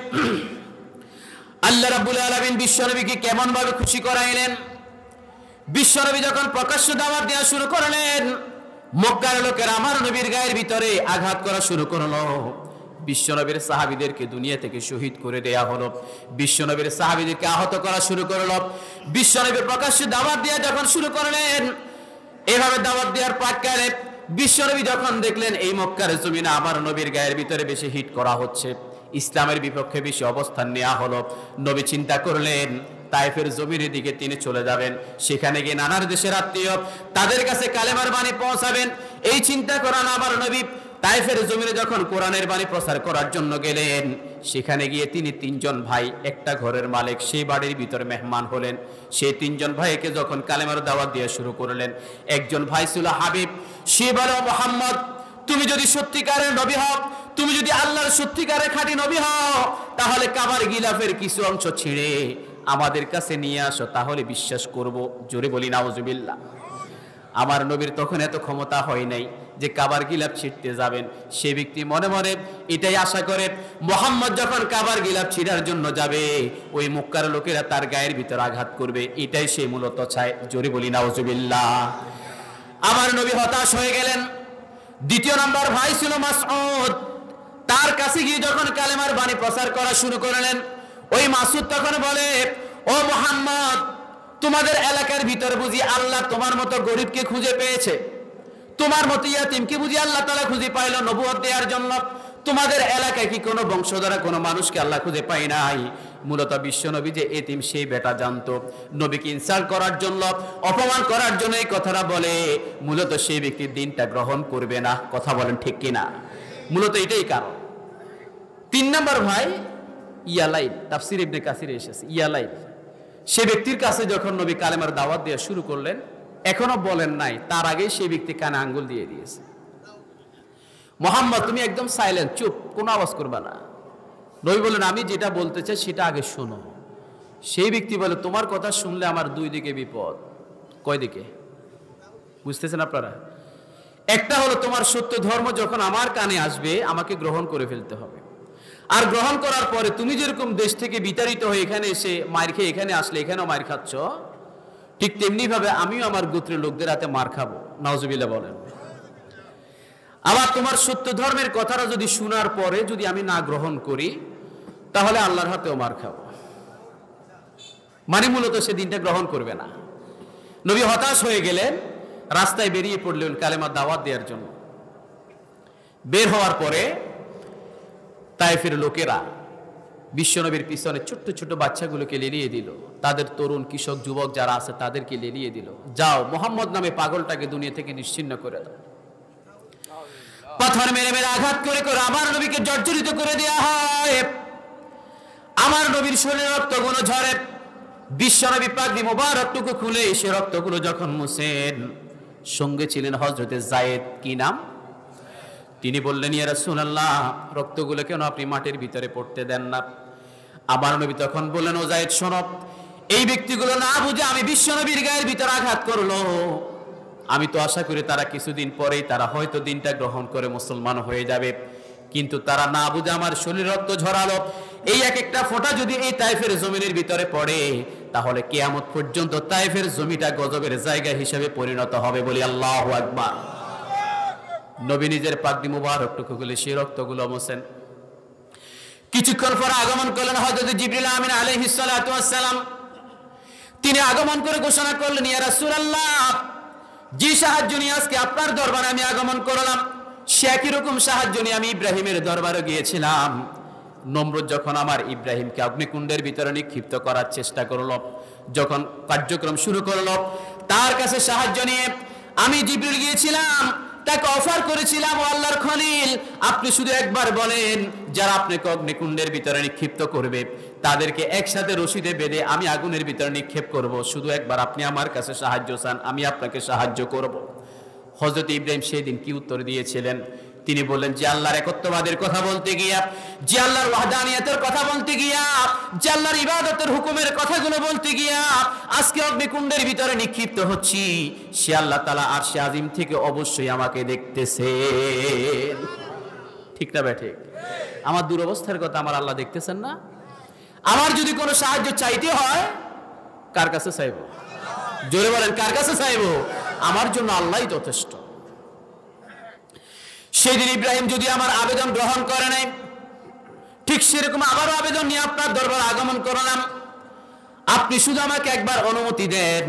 আল্লাহ রাব্বুল আলামিন বিশ্বনবীকে কেমন ভাবে খুশি করাইলেন। বিশ্বনবী যখন প্রকাশ্য দাওয়াত দেওয়া শুরু করলেন, মক্কার লোকেরা আমার নবীর গায়ের ভিতরে আঘাত করা শুরু করলো। বিশ্বনবীর সাহাবীদেরকে দুনিয়া থেকে শহীদ করে দেয়া হলো, বিশ্বনবীর সাহাবীদেরকে আহত করা শুরু করলো। বিশ্বনবী প্রকাশ্যে দাওয়াত দেওয়া যখন শুরু করলেন, এভাবে দাওয়াত দেওয়ার প্রাক্কালে বিশ্বনবী যখন দেখলেন এই মক্কার জমিনে আমার নবীর গায়ের ভিতরে বেশি হিট করা হচ্ছে, ইসলামের বিপক্ষে বেশি অবস্থান নেওয়া হলো, নবী চিন্তা করলেন তায়েফের জমিনের দিকে তিনি চলে যাবেন, সেখানে গিয়ে নানার দেশের আত্মীয় তাদের কাছে কালেমার বাণী পৌঁছাবেন। এই চিন্তা করেন আমার নবী তায়েফের জমিনে যখন কোরআনের বাণী প্রচার করার জন্য গেলেন, সেখানে গিয়ে তিনি 3 জন ভাই, একটা ঘরের মালিক, সেই বাড়ির ভিতরে মেহমান হলেন। সেই 3 জন ভাইকে যখন কালেমার দাওয়াত দেওয়া শুরু করলেন, একজন ভাই ছিল হাবিব, সে বলে মুহাম্মদ তুমি যদি সত্যিকারের নবী হও, তুমি যদি আল্লাহর সত্যিকারের খাঁটি নবী হও, তাহলে কাবার গিলাফের কিছু অংশ ছিঁড়ে আমাদের কাছে নিয়ে আসো, তাহলে বিশ্বাস করব। জোরে বলি নাউজুবিল্লাহ। আমার নবীর তখন এত ক্ষমতা হয় নাই যে কাবার গিলাফ ছিঁড়তে যাবেন। সে ব্যক্তি মনে মনে এটাই আশা করে মুহাম্মদ যখন কাবার গিলাফ ছিঁড়ার জন্য যাবে, ওই মক্কার লোকেরা তার গায়ের ভিতর আঘাত করবে, এটাই সে মূলত চায়। জোরে বলি নাউজুবিল্লাহ। আমার নবী হতাশ হয়ে গেলেন। দ্বিতীয় নাম্বার ভাই ছিল মাসউদ, তার কাছে গিয়ে যখন কালেমার বাণী প্রচার করা শুরু করলেন, ওই মাসউদ তখন বলে ও মুহাম্মদ, তোমাদের এলাকার ভিতর বুঝি আল্লাহ তোমার মতো গরিবকে খুঁজে পেয়েছে, তোমার মতো ইয়াতিমকে বুঝি আল্লাহ তাআলা খুঁজে পাইল নবুয়ত দেওয়ার জন্য, তোমাদের এলাকায় কি কোনো বংশধরা কোনো মানুষকে আল্লাহ খুঁজে পায় নাই? মূলত বিশ্বনবী যে এতিম সেই বেটা জানতো, নবীকে ইনসাল্ট করার জন্য, অপমান করার জন্য এই কথাটা বলে, মূলত সেই ব্যক্তি দিনটা গ্রহণ করবে না। কথা বলেন ঠিক কিনা? মূলত এটাই কারণ। 3 নম্বর ভাই ইয়ালাইল, তাফসীর ইবনে কাসিরে এসেছে ইয়ালাইল। সে ব্যক্তির কাছে যখন নবী কালেমার দাওয়াত দেওয়া শুরু করলেন, এখনো বলেন নাই, তার আগেই সেই ব্যক্তি কানে আঙ্গুল দিয়ে দিয়েছে। মুহাম্মদ তুমি একদম সাইলেন্ট, চুপ, কোনো আওয়াজ করবে না। নবী বলেন আমি যেটা বলতে চাই সেটা আগে শোনো। সেই ব্যক্তি বলে তোমার কথা শুনলে আমার 2 দিকে বিপদ। কয় দিকে বুঝতেছেন আপনারা? একটা হলো তোমার সত্য ধর্ম যখন আমার কানে আসবে আমাকে গ্রহণ করে ফেলতে হবে, আর গ্রহণ করার পরে তুমি যেরকম দেশ থেকে বিতাড়িত হয়ে এখানে এসে মার খেয়ে এখানে আসলে এখানেও মার খাচ্ছ, ঠিক তেমনি ভাবে আমিও আমার গোত্রের লোকদের হাতে মার খাবো। নাউজুবিল্লাহ বলেন। আবার তোমার সত্য ধর্মের কথাটা যদি শোনার পরে যদি আমি না গ্রহণ করি, তাহলে আল্লাহর হাতেও মার খাবো। মানে মূলত সে দিনটা গ্রহণ করবে না। নবী হতাশ হয়ে গেলেন, রাস্তায় বেরিয়ে পড়লেন কালেমার দাওয়াত দেওয়ার জন্য। বের হওয়ার পরে তায়েফের লোকেরা বিশ্বনবীর পিছনে ছোট্ট ছোট বাচ্চাগুলোকে লেলিয়ে দিল, তাদের তরুণ কৃষক যুবক যারা আছে তাদেরকে লেলিয়ে দিল, যাও মুহাম্মদ নামে পাগলটাকে দুনিয়া থেকে নিশ্চিহ্ন করে দাও। পাথর মেরে মেরে আঘাত করে করে আমার নবীকে জর্জরিত করে দেওয়া হয়। আমার নবীর শরীরে রক্তগুলো ঝরে। বিশ্বনবী পাগড়ি মোবারকটুকু খুলে সে রক্তগুলো যখন মুছেন, সঙ্গে ছিলেন হযরতে যায়েদ, কি নাম? তিনি বললেন ইয়া রাসূলুল্লাহ, রক্তগুলো কেন আপনি মাটির ভিতরে পড়তে দেন না? আমার নবী তখন বললেন ও যায়েদ শোনো, এই ব্যক্তিগুলো না বুঝে আমি বিশ্বনবীর গায়ের ভিতরে আঘাত করলো, আমি তো আশা করি তারা কিছুদিন পরেই তারা হয়তো দিনটা গ্রহণ করে মুসলমান হয়ে যাবে, কিন্তু তারা না বুঝে আমার শরীর রক্ত ঝরালো। এই এক একটা ফোঁটা যদি এই তায়েফের জমিনের ভিতরে পড়ে, তাহলে কিয়ামত পর্যন্ত তায়েফের জমিটা গজবের জায়গা হিসেবে পরিণত হবে। বলি আল্লাহু আকবার। নবী নিজের পাগড়ি মুবারকটুকু খুলে সেই রক্তগুলো মোছেন। কিছুক্ষণ পর আগমন করলেন হযরত জিবরিল আমিন আলাইহিস সালাতু ওয়াস সালাম। তিনি আগমন করে ঘোষণা করলেন, ইয়া রাসূলুল্লাহ, যে সাহায্য নিয়ে আজকে আপনার দরবারে আমি আগমন করলাম, সে একই রকম সাহায্য নিয়ে আমি ইব্রাহিমের দরবারে গিয়েছিলাম। নমরুদ যখন আমার ইব্রাহিমকে অগ্নিকুণ্ডের ভিতরে নিক্ষিপ্ত করার চেষ্টা করলো, যখন কার্যক্রম শুরু করলো, তার কাছে সাহায্য নিয়ে আমি জিবরিল গিয়েছিলাম, তাকে অফার করেছিলাম, ও আল্লাহর খলিল, আপনি শুধু একবার বলেন, যারা আপনাকে অগ্নিকুণ্ডের ভিতরে নিক্ষিপ্ত করবে তাদেরকে একসাথে রশিদে বেঁধে আমি আগুনের ভিতরে নিক্ষেপ করব, শুধু একবার আপনি আমার কাছে সাহায্য চান, আমি আপনাকে সাহায্য করব। হযরত ইব্রাহিম সেই দিন কি উত্তর দিয়েছিলেন? তিনি বললেন, যে আল্লাহর একত্ববাদের কথা বলতে গিয়া, যে আল্লাহর ওয়াহদানিয়তের কথা বলতে গিয়া, যে আল্লাহর ইবাদতের হুকুমের কথাগুলো বলতে গিয়া আজকে অগ্নিকুণ্ডের ভিতরে নিক্ষিপ্ত হচ্ছি, সে আল্লাহ তাআলা আরশে আজিম থেকে অবশ্যই আমাকে দেখতেছেন। ঠিক না ঠিক? আমার দুরবস্থার কথা আমার আল্লাহ দেখতেছেন না? আমার যদি কোনো সাহায্য চাইতে হয়, কার কাছে চাইব? জোরে বলেন, কার কাছে চাইব? আমার জন্য আল্লাহই যথেষ্ট। সেদিন ইব্রাহিম যদি আমার আবেদন গ্রহণ করে নাই, ঠিক সেরকম আবারও আবেদন নিয়ে আপনার দরবারে আগমন করলাম। আপনি শুধু আমাকে একবার অনুমতি দেন,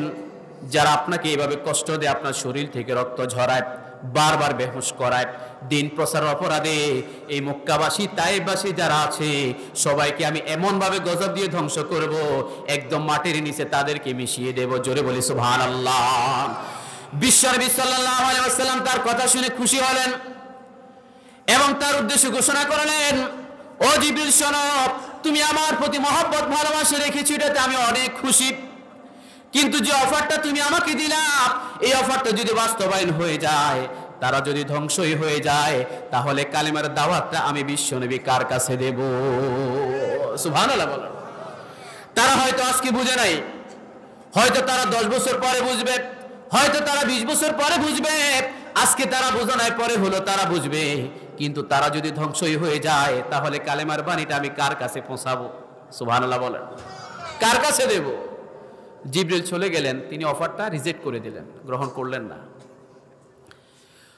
যারা আপনাকে এইভাবে কষ্ট দেয়, আপনার শরীর থেকে রক্ত ঝরায়, বারবার বেহুশ করায়, দিন প্রচার অপরাধে এই মক্কাবাসী তায়েফবাসী যারা আছে সবাইকে আমি এমন ভাবে গজব দিয়ে ধ্বংস করব, একদম মাটির নিচে তাদেরকে মিশিয়ে দেব। জোরে বলি সুবহানাল্লাহ। বিশ্বনবী সাল্লাল্লাহু আলাইহি ওয়াসাল্লাম তার কথা শুনে খুশি হলেন এবং তার উদ্দেশ্যে ঘোষণা করলেন, ও জিবরিল শোনো, তুমি আমার প্রতি মহব্বত ভালোবাসা রেখেছো, এটাতে আমি অনেক খুশি, কিন্তু যে অফারটা তুমি আমাকে দিলা, এই অফারটা যদি বাস্তবায়ন হয়ে যায়, তারা যদি ধ্বংসই হয়ে যায়, তাহলে কালিমার দাওয়াতটা আমি বিশ্বনবী কার কাছে দেব? সুবহানাল্লাহ বলেন। তারা হয়তো আজকে বুঝে নাই, হয়তো তারা 10 বছর পরে বুঝবে, হয়তো তারা 20 বছর পরে বুঝবে, আজকে তারা বোঝা নাই, পরে হলো তারা বুঝবে, কিন্তু তারা যদি ধ্বংসই হয়ে যায়, তাহলে কালেমার বাণীটা আমি কার কাছে পৌঁছাবো? সুবহানাল্লাহ বলেন, কার কাছে দেব? জিবরিল চলে গেলেন, তিনি অফারটা রিজেক্ট করে দিলেন, গ্রহণ করলেন না।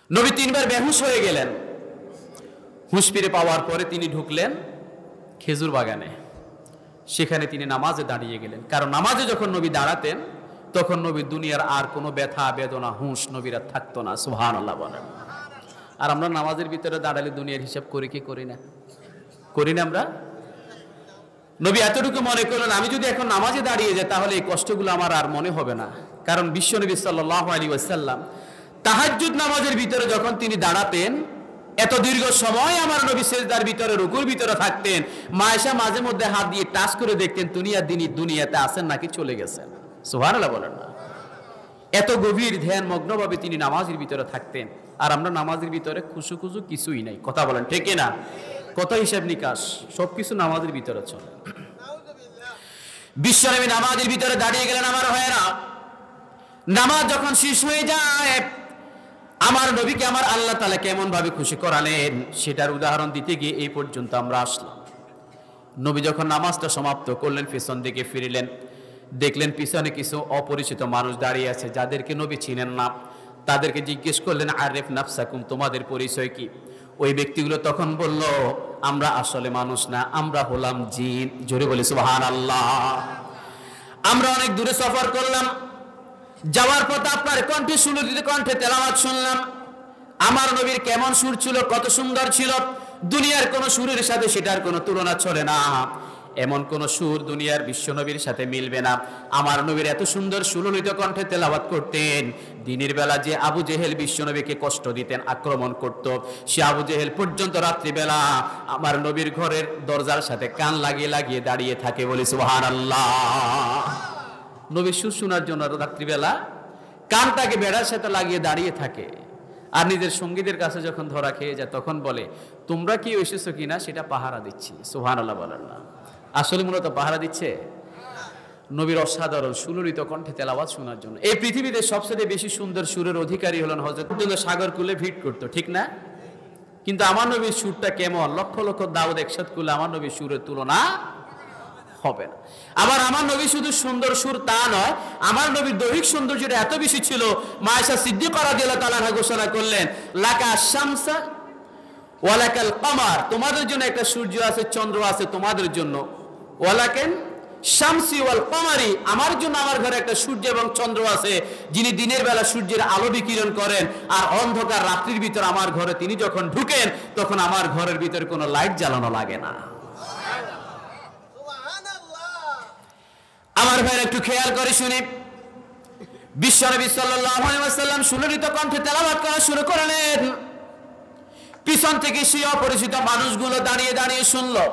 নবী 3 বার বেহুশ হয়ে গেলেন। হুঁশ ফিরে পাওয়ার পরে তিনি ঢুকলেন খেজুর বাগানে, সেখানে তিনি নামাজে দাঁড়িয়ে গেলেন। কারণ নামাজে যখন নবী দাঁড়াতেন, তখন নবী দুনিয়ার আর কোনো ব্যথা বেদনা হুঁশ নবীরা থাকতো না। সুবহানাল্লাহ বলেন। আর আমরা নামাজের ভিতরে দাঁড়ালে দুনিয়ার হিসাব করি কি করি না? করি না আমরা? নবী এতটুকু মনে করলেন, আমি যদি এখন নামাজে দাঁড়িয়ে যাই, তাহলে এই কষ্টগুলো আমার আর মনে হবে না। কারণ বিশ্বনবী সাল্লাল্লাহু আলাইহি ওয়াসাল্লাম তাহাজ্জুদ নামাজের ভিতরে যখন তিনি দাঁড়াতেন, এত দীর্ঘ সময় আমার নবী সিজদার ভিতরে, রুকুর ভিতরে থাকতেন, মা আয়েশা মাঝে মধ্যে হাত দিয়ে টাচ করে দেখতেন দুনিয়াতে আছেন নাকি চলে গেছেন। সুবহানাল্লাহ বলেন না? এত গভীর ধ্যান মগ্নভাবে তিনি নামাজের ভিতরে থাকতেন। আর আমরা নামাজের ভিতরে খুশু কিছুই নাই। কথা বলেন ঠিক না? কত হিসাব নিকাশ, সবকিছু নামাজের ভিতরে চলে। বিশ্বনবী নামাজের ভিতরে দাঁড়িয়ে গেলেন। আমার ভাইয়েরা, নামাজ যখন শেষ হয়ে যায়, আমার নবীকে আমার আল্লাহ তাআলা কেমন ভাবে খুশি করালেন, সেটার উদাহরণ দিতে গিয়ে এই পর্যন্ত আমরা আসলাম। নবী যখন নামাজটা সমাপ্ত করলেন, পিছন দিকে ফিরলেন, দেখলেন পিছনে কিছু অপরিচিত মানুষ দাঁড়িয়ে আছে, যাদেরকে নবী চিনেন না। তাদেরকে জিজ্ঞেস করলেন, আরিফ নাফসাকুম, তোমাদের পরিচয় কি? ওই ব্যক্তিগুলো তখন বলল, আমরা আসলে মানুষ না, আমরা হলাম জিন। জোরে বলি সুবহানাল্লাহ। আমরা অনেক দূরে সফর করলাম, যাওয়ার পথে আপনার কণ্ঠে সুললিত কণ্ঠে তেলাওয়াত শুনলাম। আমার নবীর কেমন সুর ছিল, কত সুন্দর ছিল, দুনিয়ার কোন সুরের সাথে সেটার কোনো তুলনা চলে না। এমন কোন সুর দুনিয়ার বিশ্বনবীর সাথে মিলবে না। আমার নবীর এত সুন্দর সুললিত কণ্ঠে তেলাওয়াত করতেন, দিনের বেলা যে আবু জেহেল বিশ্বনবীকে কষ্ট দিতেন, আক্রমণ করত, সে আবু জেহেল পর্যন্ত রাত্রিবেলা আমার নবীর ঘরের দরজার সাথে কান লাগিয়ে লাগিয়ে দাঁড়িয়ে থাকে। বলি সুবহানাল্লাহ। নবীর সুর শোনার জন্য রাত্রিবেলা কানটাকে বেড়ার সাথে লাগিয়ে দাঁড়িয়ে থাকে। আর নিজের সঙ্গীদের কাছে যখন ধরা খেয়ে যায়, তখন বলে, তোমরা কি এসেছো কিনা সেটা পাহারা দিচ্ছি। সুবহানাল্লাহ বলেন না? আসলে মূলত পাহারা দিচ্ছে নবীর অসাধারণ সুললিত কণ্ঠে তেলাওয়াত শোনার জন্য। এই পৃথিবীতে সবচেয়ে বেশি সুন্দর সুরের অধিকারী হলেন হযরত সাগর কুলে ভিড় করতো, ঠিক না? কিন্তু আমার নবীর সুরটা কেমন, লক্ষ লক্ষ দাউদ একসাথে করলে আমার নবীর সুরের তুলনা হবে না। আবার আমার নবী শুধু সুন্দর সুর তা নয়, আমার নবীর দৈহিক সৌন্দর্যটা এত বেশি ছিল, মা আয়েশা সিদ্দিকা রাদিয়াল্লাহু তাআলা আনহা ঘোষণা করলেন, লাকা শামসা ওয়ালাকাল কমার, তোমাদের জন্য একটা সূর্য আছে, চন্দ্র আছে তোমাদের জন্য, ওয়ালাকান শামসি ওয়াল কমারি, আমার জন্য আমার ঘরে একটা সূর্য এবং চন্দ্র আছে, যিনি দিনের বেলা সূর্যের আলো বিকিরণ করেন, আর অন্ধকার রাত্রির ভিতর আমার ঘরে তিনি যখন ঢুকেন তখন আমার ঘরের ভিতরে কোনো লাইট জ্বালানো লাগে না। আমার ভাইরা একটু খেয়াল করে শুনি, বিশ্বনবী সাল্লাল্লাহু আলাইহি ওয়াসাল্লাম সুললিত কণ্ঠে তেলাওয়াত করা শুরু করলেন। পিছন থেকে সেই অপরিচিত মানুষগুলো দাঁড়িয়ে দাঁড়িয়ে শুনলো।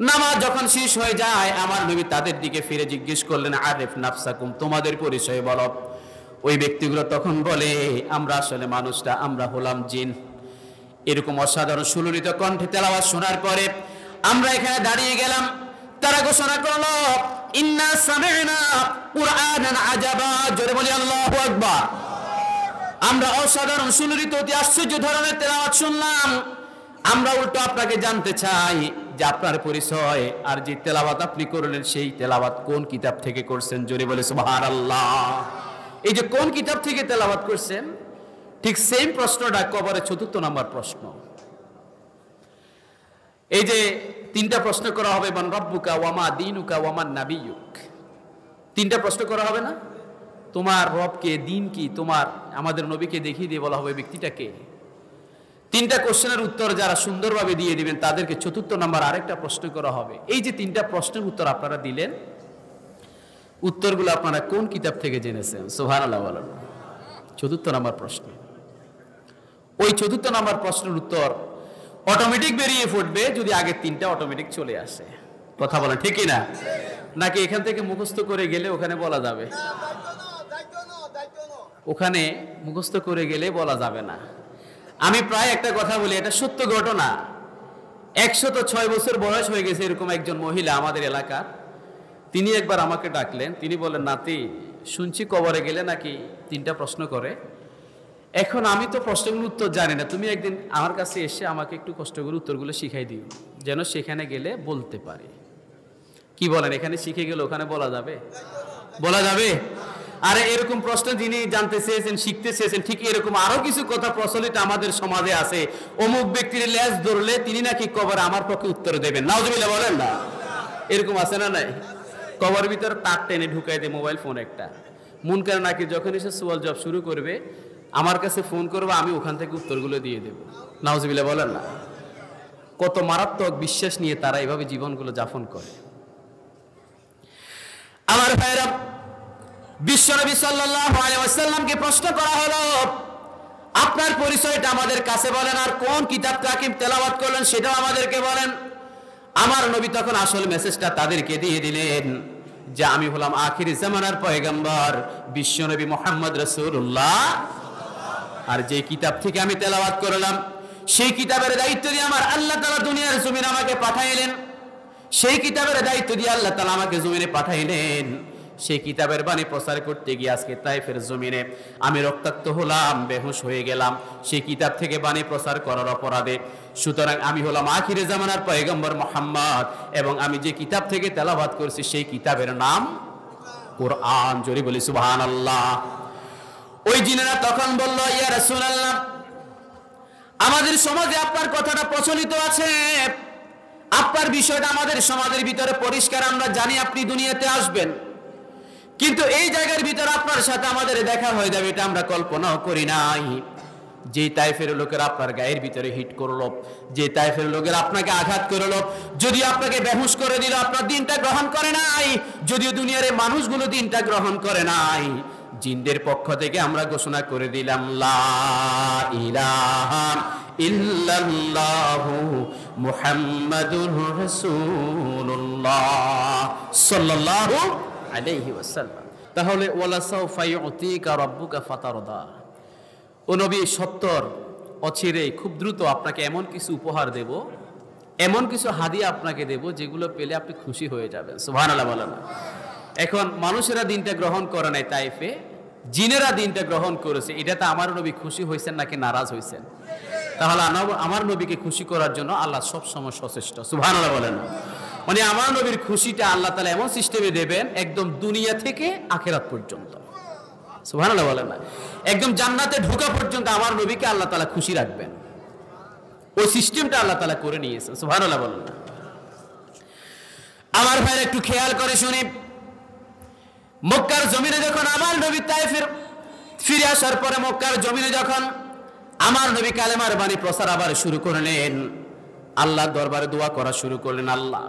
নামাজ যখন শেষ হয়ে যায়, আমার নবী তাদের দিকে ফিরে জিজ্ঞেস করলেন, আরিফ নাফসাকুম, তোমাদের পরিচয় বলো। ওই ব্যক্তিগুলো তখন বলে, আমরা আসলে মানুষটা, আমরা হলাম জিন। এরকম অসাধারণ সুললিত কণ্ঠে তেলাওয়াত শোনার পরে আমরা এখানে দাঁড়িয়ে গেলাম। তারা ঘোষণা করলো, ইন্না সামি'না কুরআনান আজাবা, জোরে বলি আল্লাহু আকবার। আমরা অসাধারণ সুললিত অতি আশ্চর্য ধরনের তেলাওয়াত শুনলাম। আমরা উল্টো আপনাকে জানতে চাই যে আপনার পরিচয়, আর যে তেলাওয়াত আপনি করলেন সেই তেলাওয়াত কোন কিতাব থেকে করছেন? জোরে বলে সুবহানাল্লাহ। এই যে কোন কিতাব থেকে তেলাওয়াত করছেন, ঠিক সেম প্রশ্নটা কবরের ৪র্থ নম্বর প্রশ্ন। এই যে 3টা প্রশ্ন করা হবে, মান রাব্বুকা ওয়া মা দীনুকা ওয়া মান নাবিয়্যুক, 3টা প্রশ্ন করা হবে না? তোমার রব কে, দিন কি, তোমার আমাদের নবীকে দেখিয়ে দিয়ে বলা হবে ব্যক্তিটা কে। 3টা কোশ্চেনের উত্তর যারা সুন্দরভাবে দিয়ে দিবেন তাদেরকে ৪র্থ নম্বর আরেকটা প্রশ্ন করা হবে। এই যে 3টা প্রশ্নের উত্তর আপনারা দিলেন, উত্তরগুলো আপনারা কোন কিতাব থেকে জেনেছেন? সুবহানাল্লাহ বলেন। ৪র্থ নম্বর প্রশ্ন। ওই ৪র্থ নম্বর প্রশ্নের উত্তর অটোমেটিক বেরিয়ে ফুটবে যদি আগের 3টা অটোমেটিক চলে আসে। কথা বলেন ঠিক কি না? নাকি এখান থেকে মুখস্থ করে গেলে ওখানে বলা যাবে? ওখানে মুখস্থ করে গেলে বলা যাবে না। আমি প্রায় একটা কথা বলি, এটা সত্য ঘটনা। ১০৬ বছর বয়স হয়ে গেছে এরকম একজন মহিলা আমাদের এলাকার। তিনি একবার আমাকে ডাকলেন, তিনি বললেন, নাতি শুনছি কবরে গেলে নাকি 3টা প্রশ্ন করে। এখন আমি তো প্রশ্নগুলোর উত্তর জানি না, তুমি একদিন আমার কাছে এসে আমাকে একটু কষ্ট করে উত্তরগুলো শিখাই দিও, যেন সেখানে গেলে বলতে পারি। কি বলেন, এখানে শিখে গেলে ওখানে বলা যাবে? বলা যাবে? আরে এরকম প্রশ্ন যিনি জানতে চেয়েছেন, শিখতে চেয়েছেন, ঠিক এরকম আরো কিছু কথা প্রচলিত আমাদের সমাজে আছে। অমুক ব্যক্তির লেজ ধরলে তিনি নাকি কবরে আমার পক্ষে উত্তর দেবেন। নাউজুবিল্লাহ বলেন না? এরকম আছে না নাই? কবরের ভিতরে তার টেনে ঢুকাই দেয় মোবাইল ফোন একটা। মুনকার নাকি যখন এসে সোয়াল জব শুরু করবে, আমার কাছে ফোন করবে, আমি ওখান থেকে উত্তরগুলো দিয়ে দেব। নাউজুবিল্লাহ বলেন না? কত মারাত্মক বিশ্বাস নিয়ে তারা এভাবে জীবনগুলো যাপন করে। আমার ভাইরা, বিশ্বনবী সাল্লাল্লাহু আলাইহি ওয়াসাল্লামকে প্রশ্ন করা হলো, আপনার পরিচয়টা আমাদের কাছে বলেন, আর কোন কিতাবটা আপনি তেলাওয়াত করলেন সেটাও আমাদেরকে বলেন। আমার নবী তখন আসল মেসেজটা তাদেরকে দিয়ে দিলেন যে আমি হলাম আখির জামানার পয়গম্বর বিশ্বনবী মুহাম্মদ রাসূলুল্লাহ। আর যে কিতাব থেকে আমি তেলাওয়াত করলাম সেই কিতাবের দায়িত্ব দিয়ে আমার আল্লাহ তাআলা দুনিয়ার জমিনে আমাকে পাঠাইলেন। সেই কিতাবের দায়িত্ব দিয়ে আল্লাহ তাআলা আমাকে জমিনে পাঠাইলেন। সেই কিতাবের বাণী প্রচার করতে গিয়ে আজকে তায়েফের জমিনে আমি রক্তাক্ত হলাম, বেহুশ হয়ে গেলাম সেই কিতাব থেকে বাণী প্রচার করার অপরাধে। সুতরাং আমি হলাম আখিরে জামানার পয়গম্বর মুহাম্মদ, এবং আমি যে কিতাব থেকে তেলাওয়াত করছি সেই কিতাবের নাম কোরআন। জোরে বলি সুবহানাল্লাহ। ওই জিনেরা তখন বলল, ইয়া রাসূলুল্লাহ, আমাদের সমাজে আপনার কথাটা প্রচলিত আছে, আপনার বিষয়টা আমাদের সমাজের ভিতরে পরিষ্কার, আমরা জানি আপনি দুনিয়াতে আসবেন, কিন্তু এই জায়গার ভিতরে আপনার সাথে আমাদের দেখা হয়ে যাবে এটা আমরা কল্পনাও করি নাই। যে তায়েফের লোকেরা আপনার গায়ের ভিতরে হিট করলো, যে তায়েফের লোকেরা আপনাকে আঘাত করলো, যদিও আপনাকে বেহুশ করে দিল, আপনার দিনটা গ্রহণ করে নাই, যদিও দুনিয়ার মানুষগুলো দিনটা গ্রহণ করে নাই, জিনদের পক্ষ থেকে আমরা ঘোষণা করে দিলাম, লা ইলাহা ইল্লাল্লাহু মুহাম্মাদুর রাসূলুল্লাহ সাল্লাল্লাহু আলাইহি ওয়াসাল্লাম। তাহলে ওয়ালা সাউফা ইউতিকা রাব্বুকা ফাতারদা, ও নবী সত্তর অচিরে খুব দ্রুত আপনাকে এমন কিছু উপহার দেব, এমন কিছু হাদিয়া আপনাকে দেব যেগুলো পেলে আপনি খুশি হয়ে যাবেন। সুবহানাল্লাহ বলেন। এখন মানুষেরা দিনটা গ্রহণ করে নাই তাইফে, জিনেরা দিনটা গ্রহণ করেছে। এটাতে আমার নবী খুশি হয়েছেন নাকি নারাজ হয়েছেন? তাহলে আমার নবীকে খুশি করার জন্য আল্লাহ সব সময় সচেষ্ট। সুবহানাল্লাহ বলেন। মানে আমার নবীর খুশিটা আল্লাহ তাআলা এমন সিস্টেমে দেবেন একদম দুনিয়া থেকে আখিরাত পর্যন্ত। সুবহানাল্লাহ বলেন না? একদম জান্নাতে ঢোকা পর্যন্ত আমার নবীকে আল্লাহ তাআলা খুশি রাখবেন। ওই সিস্টেমটা আল্লাহ তাআলা করে নিয়েছেন। সুবহানাল্লাহ বলেন না? আমার ভাইরা একটু খেয়াল করে শুনি, মক্কার জমিনে যখন আমার নবী তায়েফের ফিরে আসার পরে মক্কার জমিনে যখন আমার নবী কালেমার বাণী প্রচার আবার শুরু করলেন, আল্লাহর দরবারে দোয়া করা শুরু করলেন, আল্লাহ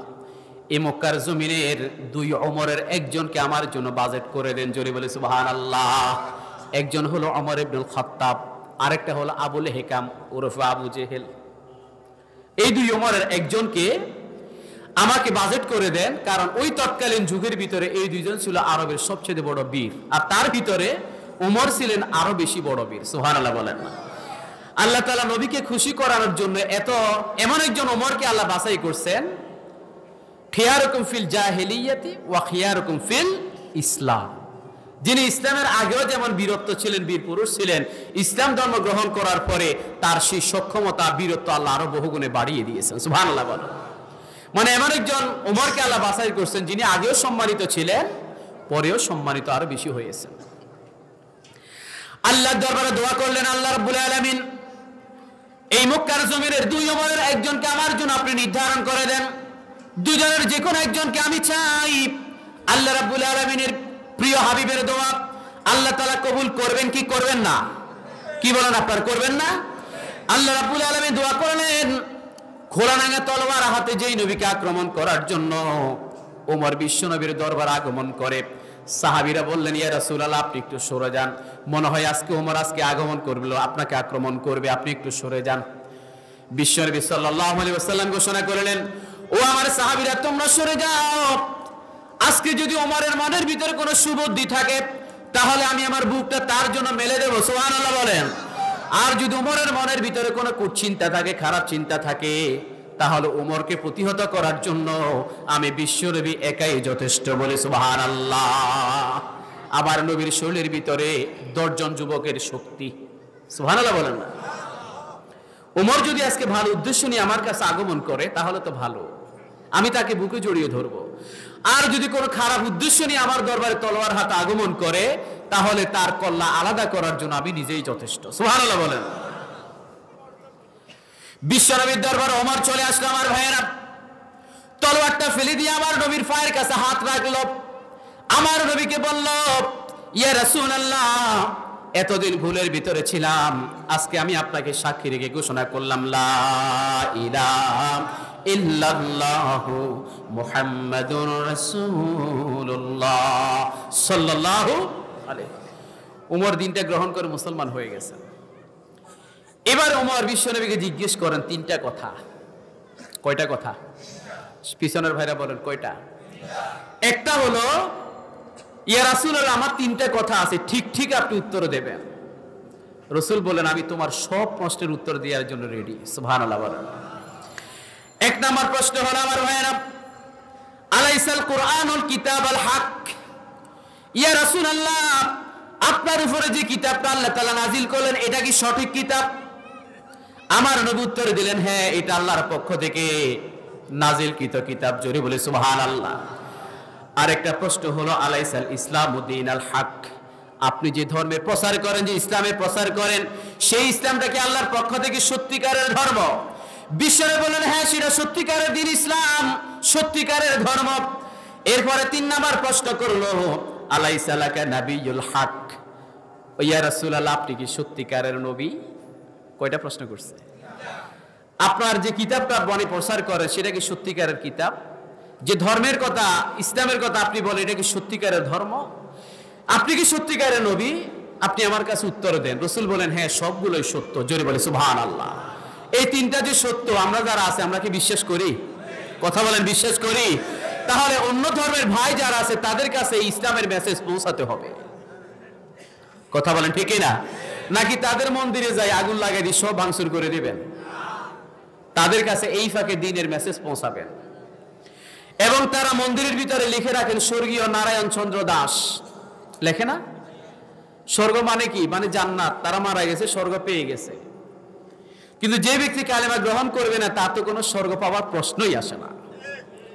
এই মক্কার জমিনের 2 ওমরের একজনকে আমার জন্য বাজেট করে দেন। জোরে বলে সুবহানাল্লাহ। একজন হলো ওমর ইবনুল খাত্তাব, আরেকটা হলো আবুল হেকাম ওরফে আবু জেহেল। এই 2 ওমরের একজনকে আমাকে বাজেট করে দেন, কারণ ওই তৎকালীন যুগের ভিতরে এই 2 জন ছিল আরবের সবচেয়ে বড় বীর, আর তার ভিতরে ওমর ছিলেন আরো বেশি বড় বীর। সুবহানাল্লাহ বলেন না? আল্লাহ তাআলা নবীকে খুশি করানোর জন্য এমন একজন ওমরকে আল্লাহ বাছাই করছেন, খিয়ারুকুম ফিল জাহিলিয়াতি ওয়া খিয়ারুকুম ফিল ইসলাম, যিনি ইসলামের আগেও যেমন বীরত্ব ছিলেন, বীর পুরুষ ছিলেন, ইসলাম ধর্ম গ্রহণ করার পরে তার সেই সক্ষমতা বীরত্ব আল্লাহ আরো বহুগুণে বাড়িয়ে দিয়েছেন। সুবহানাল্লাহ বলেন। মানে এমন একজন ওমরকে আল্লাহ বাছাই করছেন যিনি আগেও সম্মানিত ছিলেন, পরেও সম্মানিত আরো বেশি হয়েছেন। আল্লাহর দরবারে দোয়া করলেন, আল্লাহ রাব্বুল আলামিন এই মক্কার জমিনের 2 ওমরের একজনকে আমার জন্য আপনি নির্ধারণ করে দেন। 2 জনের যে কোনো একজনকে আমি চাই। আল্লাহ রাব্বুল আলামিনের প্রিয় হাবিবের দোয়া আল্লাহ তাআলা কবুল করবেন কি করবেন না? কি বলেন আপনারা, করবেন না? আল্লাহ রাব্বুল আলামিন দোয়া করলেন, খোলানাঙ্গা তলোয়ার হাতে যেই নবীকে আক্রমণ করার জন্য ওমর বিশ্ব নবীর দরবার আগমন করে, সাহাবীরা বললেন, ইয়া রাসূলুল্লাহ আপনি একটু সরে যান, মনে হয় ওমর আজকে আগমন করবে, আপনাকে আক্রমণ করবে, আপনি একটু সরে যান। বিশ্ব নবী সাল্লাল্লাহু আলাইহি ওয়াসাল্লাম ঘোষণা করলেন, ও আমার সাহাবীরা তোমরা সরে যাও, আজকে যদি ওমরের মনের ভিতরে কোনো সুবুদ্ধি থাকে তাহলে আমি আমার বুকটা তার জন্য মেলে দেব। সুবহানাল্লাহ বলেন। আর যদি ওমরের মনের ভিতরে কোনো কুচিন্তা থাকে, খারাপ চিন্তা থাকে, তাহলে ওমরকে প্রতিহত করার জন্য আমি বিশ্বনবী একাই যথেষ্ট। বলে সুবহানাল্লাহ। আমার নবীর শরীরের ভিতরে 10 জন যুবকের শক্তি। সুবহানাল্লাহ বলেন না? ওমর যদি আজকে ভালো উদ্দেশ্য নিয়ে আমার কাছে আগমন করে তাহলে তো ভালো, আমি তাকে বুকে জড়িয়ে ধরবো। আর যদি কোনো খারাপ উদ্দেশ্য নিয়ে আমার দরবারে তলোয়ার হাতে আগমন করে তাহলে তার কল্লা আলাদা করার জন্য আমি নিজেই যথেষ্ট। সুবহানাল্লাহ বলেন। বিশ্বনবীর দরবারে ওমর চলে আসলো। আমার ভাইয়েরা, তলোয়ারটা ফেলে দিয়ে আমার নবীর পায়ের কাছে হাত রাখলো। আমার নবীকে বলল, ইয়া রাসূলুল্লাহ এতদিন ভুলের ভিতরে ছিলাম, আজকে আমি আপনাকে সাক্ষী রেখে ঘোষণা করলাম, লা ইলাহা ইল্লাল্লাহু মুহাম্মাদুর রাসূলুল্লাহ সাল্লাল্লাহু আলাইহি। ওমর দিনটা গ্রহণ করে মুসলমান হয়ে গেছে। এবার ওমর বিশ্বনবীকে জিজ্ঞেস করেন 3টা কথা। কয়টা কথা? পিছনের ভাইরা বলেন কয়টা? একটা হলো, ইয়া রাসূলুল্লাহ আমার 3টা কথা আছে, ঠিক ঠিক আপনি উত্তর দেবেন। রাসূল বলেন, আমি তোমার সব প্রশ্নের উত্তর দেওয়ার জন্য রেডি। সুবহানাল্লাহ বলেন। 1 নম্বর প্রশ্ন হলো, আমার ভাইরা, আলাইসাল কুরআনুল কিতাবাল হক। ইয়া রাসূলুল্লাহ আপনার উপরে যে কিতাবটা আল্লাহ তাআলা নাজিল করলেন এটা কি সঠিক কিতাব? আমার নবী উত্তর দিলেন, হ্যাঁ এটা আল্লাহর পক্ষ থেকে নাজিলকৃত কিতাব। জোরে বলে সুবহানাল্লাহ। আরেকটা প্রশ্ন হলো, আলাইসাল ইসলামু দীনাল হক। আপনি যে ধর্মের প্রচার করেন, যে ইসলামের প্রচার করেন, সেই ইসলামটা কি আল্লাহর পক্ষ থেকে সত্যিকারের ধর্ম? বিশ্বরে বলেন, হ্যাঁ সেটা সত্যিকারের দ্বীন ইসলাম, সত্যিকারের ধর্ম। এরপরে 3 নম্বর প্রশ্ন করলো, আলাইসা লাকা নাবিয়ুল হক। ইয়া রাসূলুল্লাহ আপনি কি সত্যিকারের নবী? কয়টা প্রশ্ন করছে? আপনার যে কিতাবটা বনে প্রচার করে সেটা কি সত্যিকারের কিতাব? যে ধর্মের কথা, ইসলামের কথা আপনি বলেন, এটা কি সত্যিকারের ধর্ম? আপনি কি সত্যিকারের নবী? আপনি আমার কাছে উত্তর দেন। রাসূল বলেন, হ্যাঁ সবগুলোই সত্য। জোরে বলে সুবহানাল্লাহ। এই 3টা যে সত্য, আমরা যারা আছে আমরা কি বিশ্বাস করি? কথা বলেন, বিশ্বাস করি? তাহলে অন্য ধর্মের ভাই যারা আছে তাদের কাছে ইসলামের মেসেজ পৌঁছাতে হবে। কথা বলেন, ঠিক না? নাকি তাদের মন্দিরে যাই আগুন লাগাই দিয়ে সব ভাঙচুর করে দিবেন? তাদের কাছে এই ফাঁকে দ্বীনের মেসেজ পৌঁছাবেন। এবং তারা মন্দিরের ভিতরে লিখে রাখেন, স্বর্গীয় নারায়ণ চন্দ্র দাস লেখে না, স্বর্গ মানে কি? মানে জান্নাত। তারা মারা গেছে, স্বর্গ পেয়ে গেছে। কিন্তু যে ব্যক্তি কালেমা গ্রহণ করবে না তার তো কোনো স্বর্গ পাওয়ার প্রশ্নই আসে না।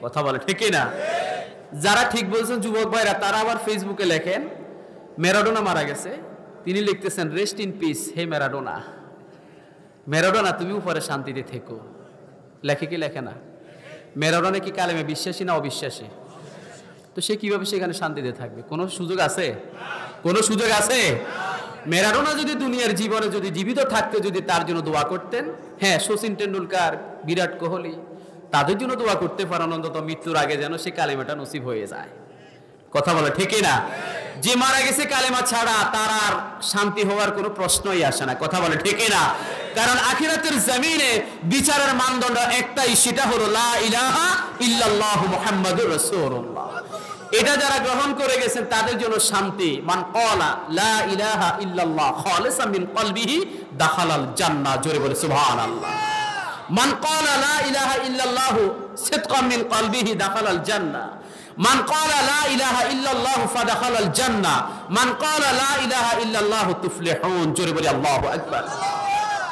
কথা বলে ঠিক না? যারা ঠিক বলছেন যুবক ভাইরা, তারা আবার ফেসবুকে লেখেন ম্যারাডোনা মারা গেছে, তিনি লিখতেছেন রেস্ট ইন পিস হে ম্যারাডোনা। ম্যারাডোনা তুমি উপরে শান্তিতে থেকো। লেখে কি লেখে না? ম্যারাডোনা কি কালেমে বিশ্বাসী না অবিশ্বাসী? তো সে কিভাবে সেখানে শান্তিতে থাকবে? কোনো সুযোগ আছে? কোনো সুযোগ আছে? ম্যারাডোনা যদি দুনিয়ার জীবনে যদি জীবিত থাকতে যদি তার জন্য দোয়া করতেন, হ্যাঁ সচিন টেন্ডুলকার, বিরাট কোহলি, তাদের জন্য দোয়া করতে পারেন অন্তত মৃত্যুর আগে যেন সে কালেমাটা নসিব হয়ে যায়। কথা বলে ঠিক না? যে মারা গেছে কালেমা ছাড়া তার আর শান্তি হওয়ার কোনো প্রশ্নই আসে না। কথা বলে ঠিক না? কারণ আখিরাতের জমিনে বিচারের মানদণ্ড একটাই, সেটা হলো লা ইলাহা ইল্লাল্লাহু মুহাম্মাদুর রাসূলুল্লাহ। এটা যারা গ্রহণ করে গেছেন তাদের জন্য শান্তি। মান ক্বালা লা ইলাহা ইল্লাল্লাহ খালিসাম মিন কলবিহি দাখালাল জান্নাহ। জোরে বলে সুবহানাল্লাহ। মান ক্বালা লা ইলাহা ইল্লাল্লাহু সিদকাম মিন কলবিহি দাখালাল জান্নাহ। মান ক্বালা লা ইলাহা ইল্লাল্লাহু ফাদাখালাল জান্নাহ। মান ক্বালা লা ইলাহা ইল্লাল্লাহু তুফলিহুন। জোরে বলে আল্লাহু আকবার।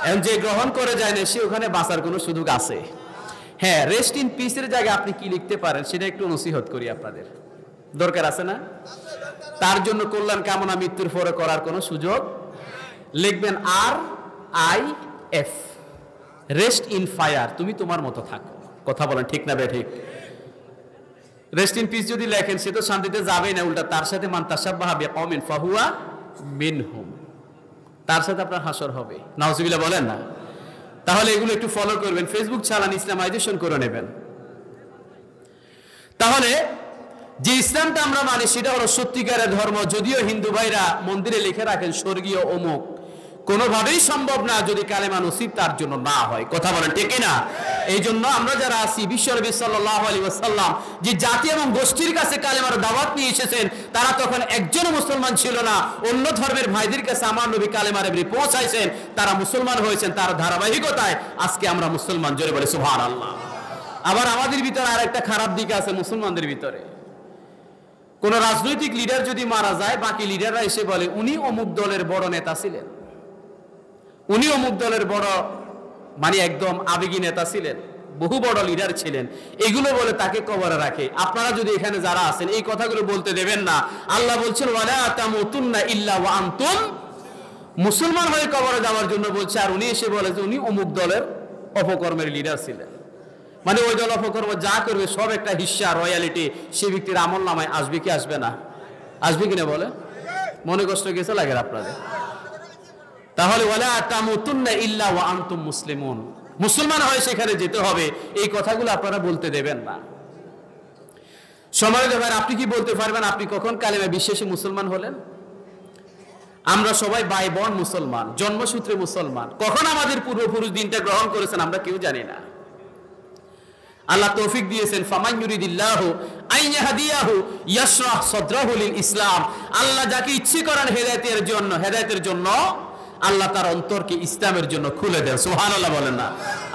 এখন যে গ্রহণ করে যায় না সে ওখানে বাঁচার কোনো সুযোগ আছে? হ্যাঁ, রেস্ট ইন পিসের জায়গায় আপনি কি লিখতে পারেন সেটা একটু নসিহত করি আপনাদের। দরকার আছে না? তার জন্য কল্যাণ কামনা মৃত্যুর পরে করার কোনো সুযোগ। লিখবেন RIF, রেস্ট ইন ফায়ার, তুমি তোমার মতো থাকো। কথা বলেন ঠিক না বে ঠিক? রেস্ট ইন পিস যদি লেখেন সে তো শান্তিতে যাবেই না, উল্টা তার সাথে মান তাশাব্বাহা বিকওমিন ফাহুয়া মিনহুম, তার সাথে আপনার হাসর হবে। নাউজুবিল্লাহ বলেন না? তাহলে এগুলো একটু ফলো করবেন, ফেসবুক চালান, ইসলামাইজেশন করে নেবেন। তাহলে যে ইসলামটা আমরা মানি সেটা হলো সত্যিকারের ধর্ম। যদিও হিন্দু ভাইরা মন্দিরে লিখে রাখেন স্বর্গীয় অমুক, কোনোভাবেই সম্ভব না যদি কালেমা নসিব তার জন্য না হয়। কথা বলেন ঠিক না? এই জন্য আমরা যারা আছি, বিশ্বনবী সাল্লাল্লাহু আলাইহি ওয়াসাল্লাম যে জাতি এবং গোষ্ঠীর কাছে কালেমার দাওয়াত নিয়ে এসেছেন, তারা তখন একজন মুসলমান ছিল না। অন্য ধর্মের ভাইদের কাছে আমার নবী কালেমার পৌঁছাইছেন, তারা মুসলমান হয়েছেন। তার ধারাবাহিকতায় আজকে আমরা মুসলমান। জোরে বলে সুবহানাল্লাহ। আবার আমাদের ভিতরে আর একটা খারাপ দিক আছে মুসলমানদের ভিতরে। কোন রাজনৈতিক লিডার যদি মারা যায়, বাকি লিডাররা এসে বলে উনি অমুক দলের বড় নেতা ছিলেন, উনি অমুক দলের বড় মানে একদম আবেগী নেতা ছিলেন, বহু বড় লিডার ছিলেন, এগুলো বলে তাকে কবরে রাখে। আপনারা যদি এখানে যারা আছেন এই কথাগুলো বলতে দেবেন না। আল্লাহ বলছেন ওয়ালা তামুতুন্না ইল্লা ওয়া আনতুম, মুসলমান হয়ে কবরে যাওয়ার জন্য বলছে। আর উনি এসে বলে যে উনি অমুক দলের অপকর্মের লিডার ছিলেন, মানে ওই দল অপকর্ম যা করবে সব একটা হিস্সা রয়্যালিটি সে ব্যক্তির আমল নামায় আসবে কি আসবে না? আসবে কিনা বলে? মনে কষ্ট গেছে লাগে আপনাদের? তাহলে ওয়ালা তামুতুন্না ইল্লা ওয়া আনতুম মুসলিমুন, মুসলমান হয়ে সেখানে যেতে হবে, এই কথাগুলো আপনারা বলতে দেবেন না। সময় দেবেন। আপনি কি বলতে পারবেন আপনি কখন কালেমা বিশ্বাসী মুসলমান হলেন? আমরা সবাই ভাই বোন মুসলমান, জন্মসূত্রে মুসলমান। কখন আমাদের পূর্বপুরুষ দিনটা গ্রহণ করেছেন আমরা কেউ জানি না। আল্লাহ তৌফিক দিয়েছেন, ফামান ইউরিদিল্লাহু আন ইয়াহদিয়াহু ইয়াশরাহ সাদরাহু লিল ইসলাম। আল্লাহ যাকে ইচ্ছে করেন হেদায়েতের জন্য আল্লাহ তার অন্তরকে ইসলামের জন্য খুলে দেন। সুবহানাল্লাহ বলেন না?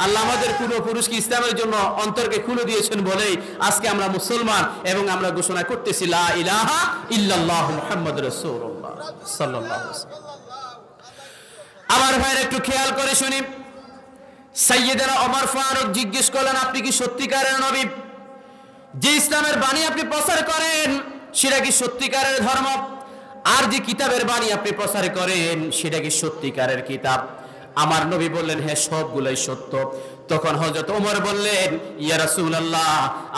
আল্লাহ আমাদের পূর্বপুরুষকে ইসলামের জন্য অন্তরকে খুলে দিয়েছেন বলেই আজকে আমরা মুসলমান এবং আমরা ঘোষণা করতেছি লা ইলাহা ইল্লাল্লাহু মুহাম্মাদুর রাসূলুল্লাহ সাল্লাল্লাহু আলাইহি ওয়াসাল্লাম। আমার ভাইরা একটু খেয়াল করে শুনি। সাইয়েদনা ওমর ফারুক জিজ্ঞেস করলেন আপনি কি সত্যিকারের নবী? যে ইসলামের বাণী আপনি প্রচার করেন সেটা কি সত্যিকারের ধর্ম? আর যে কিতাবের বাণী আপনি প্রচার করেন সেটা কি সত্যিকারের কিতাব? আমার নবী বললেন হ্যাঁ সবগুলাই সত্য। তখন হযরত ওমর বললেন ইয়া রাসূলুল্লাহ,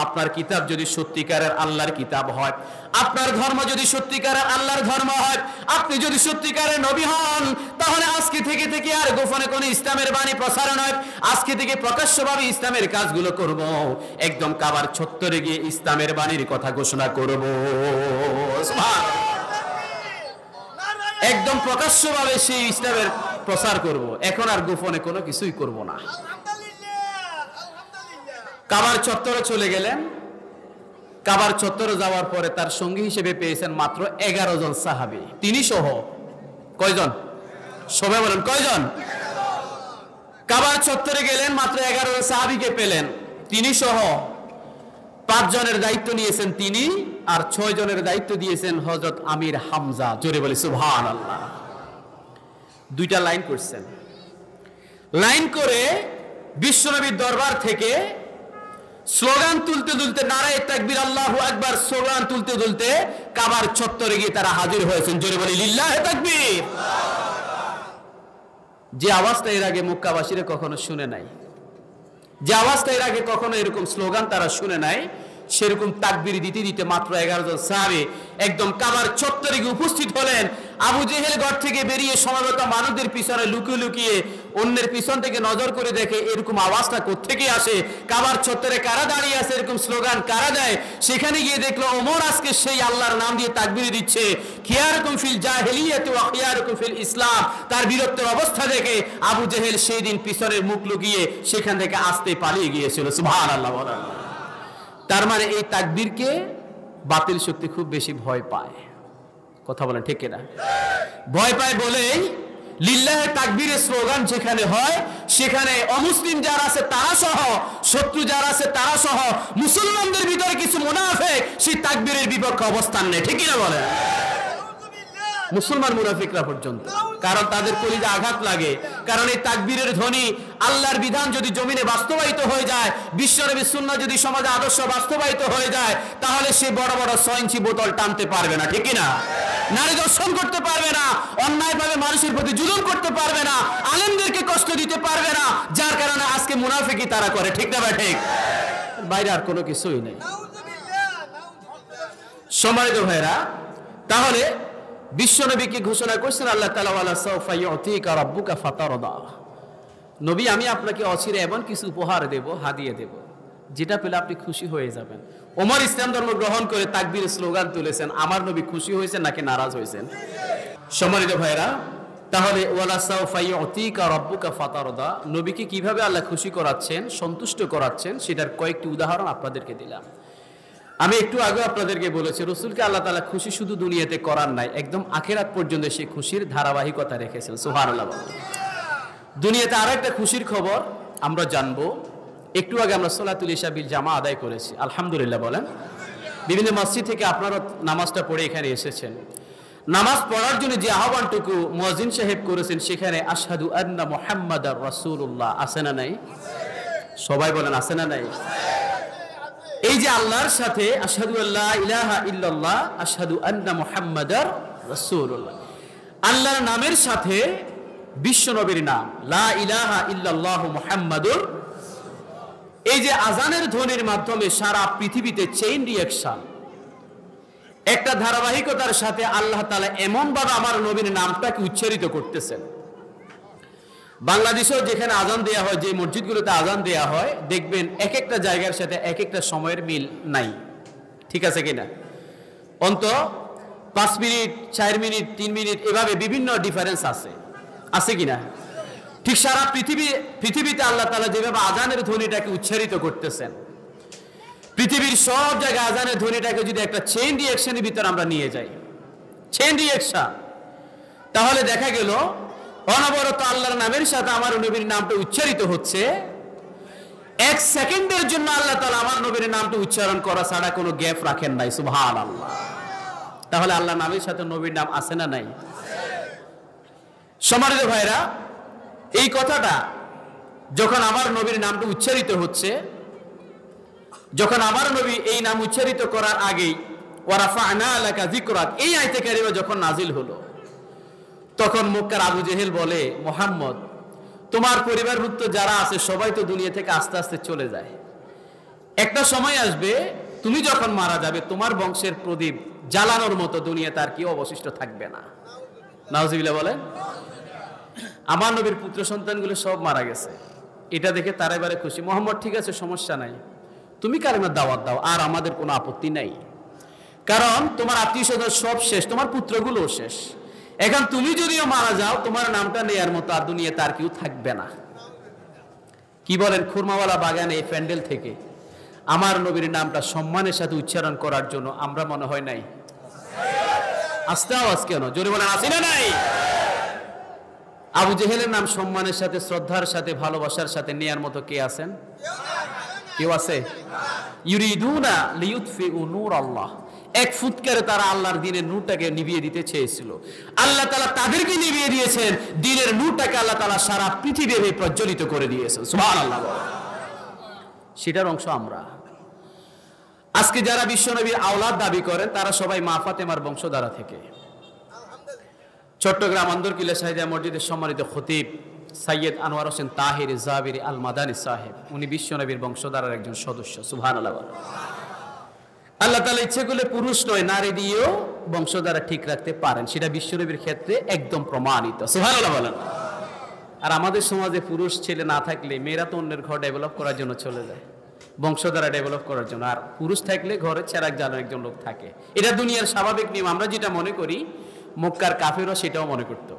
আপনার কিতাব যদি সত্যিকারের আল্লাহর কিতাব হয়, আপনার ধর্ম যদি সত্যিকারের আল্লাহর ধর্ম হয়, আপনি যদি সত্যিকারের নবী হন, তাহলে আজকে থেকে আর গোপনে কোনো ইসলামের বাণী প্রচার নয়, আজকে থেকে প্রকাশ্যভাবে ইসলামের কাজগুলো করব, একদম কাবার চত্বরে গিয়ে ইসলামের বাণীর কথা ঘোষণা করব। সুবহানাল্লাহ। একদম প্রকাশ্যভাবে সেই ইসলামের প্রচার করব, এখন আর গোপনে কোনো কিছুই করব না। কাবার চত্বরে চলে গেলেন। কাবার চত্বরে যাওয়ার পরে তার সঙ্গী হিসেবে পেয়েছেন মাত্র 11 জন সাহাবী, তিনি সহ। কয়জন? সবাই বলেন কয়জন? কাবার চত্বরে গেলেন, মাত্র 11 জন সাহাবীকে পেলেন, তিনি সহ। 5 জনের দায়িত্ব নিয়েছেন তিনি, আর 6 জনের দায়িত্ব দিয়েছেন হযরত আমির হামজা। জোরে বলি সুবহানাল্লাহ। 2টা লাইন করছেন। লাইন করে বিশ্বনবীর দরবার থেকে স্লোগান তুলতে তুলতে, নারায়ে তাকবীর আল্লাহু আকবার স্লোগান তুলতে তুলতে কাবার চত্বরে গিয়ে তারা হাজির হয়েছেন। জোরে বলি লিল্লাহে তাকবীর। যে আওয়াজটা এর আগে মক্কাবাসীরা কখনো শুনে নাই, যে আওয়াজটা এর আগে কখনো এরকম স্লোগান তারা শুনে নাই, সেরকম তাকবীর দিতে দিতে মাত্র 11 জন সাহাবী একদম কাবার চত্বরে গিয়ে উপস্থিত হলেন। আবু জেহেল ঘর থেকে বেরিয়ে সমবেত মানুষদের পিছনে লুকিয়ে লুকিয়ে অন্যের পিছন থেকে নজর করে দেখে এরকম আওয়াজটা কোত্থেকে আসে, কাবার চত্বরে কারা দাঁড়িয়ে আছে, এরকম স্লোগান কারা দেয়। সেখানে গিয়ে দেখলো ওমর আজকে সেই আল্লাহর নাম দিয়ে তাকবীর দিচ্ছে। খিয়ারুকুম ফিল জাহিলিয়াতি ওয়া খিয়ারুকুম ফিল ইসলাম। তার বীরত্বের অবস্থা দেখে আবু জেহেল সেই দিন পিছনের মুখ লুকিয়ে সেখান থেকে আস্তে পালিয়ে গিয়েছিল। সুবহানাল্লাহ বলেন। তার মানে এই তাকবীরকে বাতিল শক্তি খুব বেশি ভয় পায়। কথা বলেন ঠিক কিনা? ভয় পায় বলেই লিল্লাহে তাকবীরের স্লোগান যেখানে হয় সেখানে অমুসলিম যারা আছে তারা সহ, শত্রু যারা আছে তারা সহ, মুসলমানদের ভিতরে কিছু মুনাফিক সেই তাকবীরের বিপক্ষে অবস্থান নেয়। ঠিক কিনা বলেন? মুসলমান মুনাফিকরা পর্যন্ত, কারণ তাদের কলিজা আঘাত লাগে। কারণ এই তাকবীরের ধ্বনি, আল্লাহর বিধান যদি জমিনে বাস্তবায়িত হয়ে যায়, বিশ্বনবীর সুন্নাহ যদি সমাজে আদর্শ বাস্তবায়িত হয়ে যায়, তাহলে সে বড় বড় 6 ইঞ্চি বোতল টানতে পারবে না। ঠিক কিনা? নারী দর্শন করতে পারবে না, অন্যায়ভাবে মানুষের প্রতি জুলুম করতে পারবে না, আলেমদেরকে কষ্ট দিতে পারবে না। যার কারণে আজকে মুনাফিকি তারা করে। ঠিক না ভাই? ঠিক। বাইরে আর কোনো কিছুই নেই। সম্মানিত ভাইরা, তাহলে বিশ্বনবীকে ঘোষণা করছেন আল্লাহ তাআলা, ওয়ালা সাউফা ইউতিকা রাব্বুকা ফাতারদা। নবী, আমি আপনাকে অচিরে এমন কিছু উপহার দেব, হাদিয়া দেব, যেটা পেলে আপনি খুশি হয়ে যাবেন। ওমর ইসলাম ধর্ম গ্রহণ করে তাকবীরের স্লোগান তুলেছেন। আমার নবী খুশি হয়েছেন নাকি নারাজ হয়েছেন? সম্মানিত ভাইরা, তাহলে ওয়ালা সাউফা ইউতিকা রাব্বুকা ফাতারদা, নবীকে কিভাবে আল্লাহ খুশি করাচ্ছেন, সন্তুষ্ট করাচ্ছেন, সেটার কয়েকটি উদাহরণ আপনাদেরকে দিলাম। আমি একটু আগে আপনাদেরকে বলেছি, রসুলকে আল্লাহ তাআলা খুশি শুধু দুনিয়াতে করার নাই, একদম আখিরাত পর্যন্ত সেই খুশির ধারাবাহিকতা রেখেছেন। সুবহানাল্লাহ। দুনিয়াতে আরো একটা খুশির খবর আমরা জানবো। একটু আগে আমরা সালাতুল ইশা বিল জামা আদায় করেছি, আলহামদুলিল্লাহ বলেন। বিভিন্ন মসজিদ থেকে আপনারা নামাজটা পড়ে এখানে এসেছেন। নামাজ পড়ার জন্য যে আহ্বানটুকু মুয়াজ্জিন সাহেব করেছেন, সেখানে আশহাদু আন্না মুহাম্মাদার রাসূলুল্লাহ আছে না নাই? সবাই বলেন আছে না নাই? এই যে আল্লাহর সাথে আশহাদু আল্লা ইলাহা ইল্লাল্লাহ, আশহাদু আন্না মুহাম্মাদার রাসূলুল্লাহ, আল্লাহর নামের সাথে বিশ্ব নবীর নাম লা ইলাহা ইল্লাল্লাহু মুহাম্মাদুর, এই যে আজানের ধ্বনির মাধ্যমে সারা পৃথিবীতে চেইন রিঅ্যাকশন, একটা ধারাবাহিকতার সাথে আল্লাহ তাআলা এমন ভাবে আমার নবীর নামটাকে উচ্চারিত করতেছেন। বাংলাদেশেও যেখানে আজান দেয়া হয়, যে মসজিদগুলোতে আজান দেয়া হয়, দেখবেন এক একটা জায়গার সাথে এক একটা সময়ের মিল নাই। ঠিক আছে কিনা? অন্ত 5 মিনিট, 4 মিনিট, 3 মিনিট, এভাবে বিভিন্ন ডিফারেন্স আছে, আছে কিনা? ঠিক সারা পৃথিবীতে আল্লাহ তাআলা যেভাবে আজানের ধ্বনিটাকে উচ্চারিত করতেছেন, পৃথিবীর সব জায়গায় আজানের ধ্বনিটাকে যদি একটা চেইন রিঅ্যাকশনের ভিতরে আমরা নিয়ে যাই, চেইন রিঅ্যাকশন, তাহলে দেখা গেল অনবরত আল্লাহর নামের সাথে আমার নবীর নামটা উচ্চারিত হচ্ছে। 1 সেকেন্ডের জন্য আল্লাহ তাআলা আমার নবীর নামটা উচ্চারণ করা ছাড়া কোনো গ্যাপ রাখেন নাই। সুবহানাল্লাহ। তাহলে আল্লাহর নামের সাথে নবীর নাম আছে না নাই? সম্মানিত ভাইরা, এই কথাটা যখন আমার নবীর নামটা উচ্চারিত হচ্ছে, যখন আমার নবী এই নাম উচ্চারিত করার আগেই ওয়া রাফা'না লাকা যিকরাক, এই আয়াতে কারিমা যখন নাজিল হলো, তখন মক্কার আবু জেহেল বলে, মুহাম্মদ, তোমার পরিবারভুক্ত যারা আছে সবাই তো দুনিয়া থেকে আস্তে আস্তে চলে যায়, একটা সময় আসবে তুমি যখন মারা যাবে, তোমার বংশের প্রদীপ জ্বালানোর মতো দুনিয়াতে আর কি অবশিষ্ট থাকবে না। নাউজুবিল্লাহ বলেন। আমার নবীর পুত্র সন্তানগুলো সব মারা গেছে, এটা দেখে তারা এবারে খুশি। মুহাম্মদ, ঠিক আছে, সমস্যা নাই, তুমি কালেমার দাওয়াত দাও, আর আমাদের কোনো আপত্তি নাই, কারণ তোমার আত্মীয় স্বজন সব শেষ, তোমার পুত্রগুলো শেষ, এখন তুমি যদিও মারা যাও, তোমার নামটা নেয়ার মতো আর দুনিয়াতে আর কেউ থাকবে না। কি বলেন? খুরমাওয়ালা বাগানে এই প্যান্ডেল থেকে আমার নবীর নামটা সম্মানের সাথে উচ্চারণ করার জন্য আমরা মনে হয় নাই? আস্তে আওয়াজ কেন? জোরে বলেন, আসি না নাই? আবু জেহেলের নাম সম্মানের সাথে, শ্রদ্ধার সাথে, ভালোবাসার সাথে নেয়ার মতো কে আছেন? কেউ আছে? ইউরিদুনা লিইউতফিউ নূর আল্লাহ, এক ফুৎকারে তারা আল্লাহর দ্বীনের নূরটাকে নিভিয়ে দিতে চেয়েছিল। আল্লাহ তাআলা তাদেরকে নিভিয়ে দিয়েছেন, দ্বীনের নূরটাকে আল্লাহ তাআলা সারা পৃথিবীতে প্রজ্বলিত করে দিয়েছেন। সুবহানাল্লাহ। সেটার অংশ আমরা। আজকে যারা বিশ্বনবীর আওলাদ দাবি করেন তারা সবাই মা ফাতেমার বংশধারা থেকে। চট্টগ্রাম আন্দরকিল্লা শাহিদা মসজিদের সম্মানিত খতিব সৈয়দ আনোয়ার হোসেন তাহির জাবিরি আল মাদানী সাহেব, উনি বিশ্বনবীর বংশধারার একজন সদস্য। সুবহানাল্লাহ। আল্লাহ তাআলা ইচ্ছে করলে পুরুষ নয় নারী দিয়েও বংশধারা ঠিক রাখতে পারেন, সেটা বিশ্বনবীর ক্ষেত্রে একদম প্রমাণিত। সুবহানাল্লাহ বলেন। আর আমাদের সমাজে পুরুষ ছেলে না থাকলে মেয়েরা তো অন্যের ঘর ডেভেলপ করার জন্য চলে যায়, বংশধারা ডেভেলপ করার জন্য। আর পুরুষ থাকলে ঘরে চেরাক জ্বালানোর একজন লোক থাকে। এটা দুনিয়ার স্বাভাবিক নিয়ম। আমরা যেটা মনে করি মক্কার কাফেরও সেটাও মনে করতো,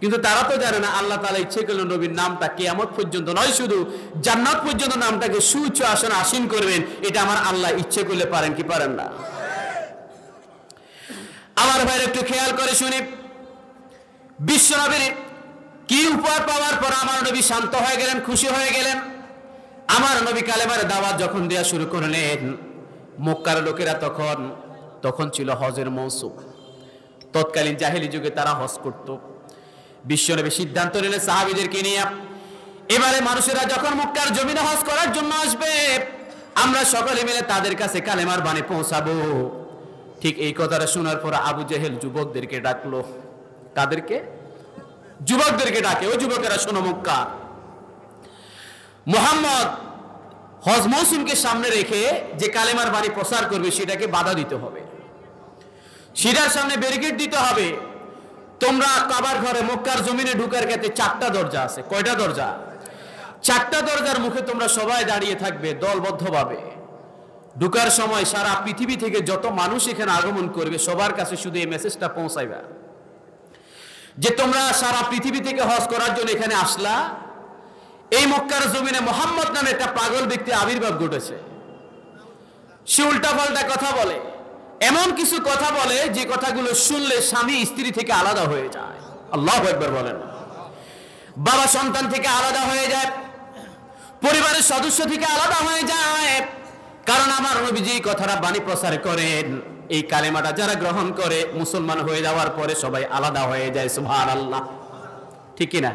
কিন্তু তারা তো জানে না আল্লাহ তাআলা ইচ্ছে করলে নবীর নামটা কিয়ামত পর্যন্ত নয়, শুধু জান্নাত পর্যন্ত নামটাকে সুউচ্চ আসনে আসীন করবেন। এটা আমার আল্লাহ ইচ্ছে করলে পারেন কি পারেন না? আমার ভাইয়ের একটু খেয়াল করে শুনি, বিশ্বনবীর কি উপহার পাওয়ার পর আমার নবী শান্ত হয়ে গেলেন, খুশি হয়ে গেলেন। আমার নবী কালেমার দাওয়াত যখন দেওয়া শুরু করলেন, মক্কার লোকেরা তখন ছিল হজের মৌসুম। তৎকালীন জাহেলি যুগে তারা হজ করত। বিশ্বনবী সিদ্ধান্ত নিলেন সাহাবীদেরকে নিয়ে, এবারে মানুষেরা যখন মক্কার জমিনে হজ করার জন্য আসবে, আমরা সকলে মিলে তাদের কাছে কালেমার বাণী পৌঁছাবো। ঠিক এই কথাটা শোনার পর আবু জেহেল যুবকদেরকে ডাকলো। তাদেরকে? যুবকদেরকে ডাকে, ও যুবকেরা শোনো, মক্কা মুহাম্মদ হজ মৌসুমকে সামনে রেখে যে কালেমার বাণী প্রচার করবে সেটাকে বাধা দিতে হবে, সেটার সামনে ব্যারিকেড দিতে হবে। তোমরা কাবার ঘরে মক্কার জমিনে ঢুকার ক্ষেত্রে 4টা দরজা আছে। কয়টা দরজা? 4টা দরজার মুখে তোমরা সবাই দাঁড়িয়ে থাকবে দলবদ্ধভাবে। ঢুকার সময় সারা পৃথিবী থেকে যত মানুষ এখানে আগমন করবে সবার কাছে শুধু এই মেসেজটা পৌঁছাইবা যে তোমরা সারা পৃথিবী থেকে হজ করার জন্য এখানে আসলা। এই মক্কার জমিনে মুহাম্মদ নামে একটা পাগল ব্যক্তি আবির্ভাব ঘটেছে। সে উল্টাপাল্টা কথা বলে, এমন কিছু কথা বলে যে কথাগুলো শুনলে স্বামী স্ত্রী থেকে আলাদা হয়ে যায়। আল্লাহু আকবার বলেন। বাবা সন্তান থেকে আলাদা হয়ে যায়, পরিবারের সদস্য থেকে আলাদা হয়ে যায়। কারণ আমার নবীজি কথাটা বাণী প্রচার করেন, এই কালেমাটা যারা গ্রহণ করে মুসলমান হয়ে যাওয়ার পরে সবাই আলাদা হয়ে যায়। সুবহানাল্লাহ, ঠিক কিনা?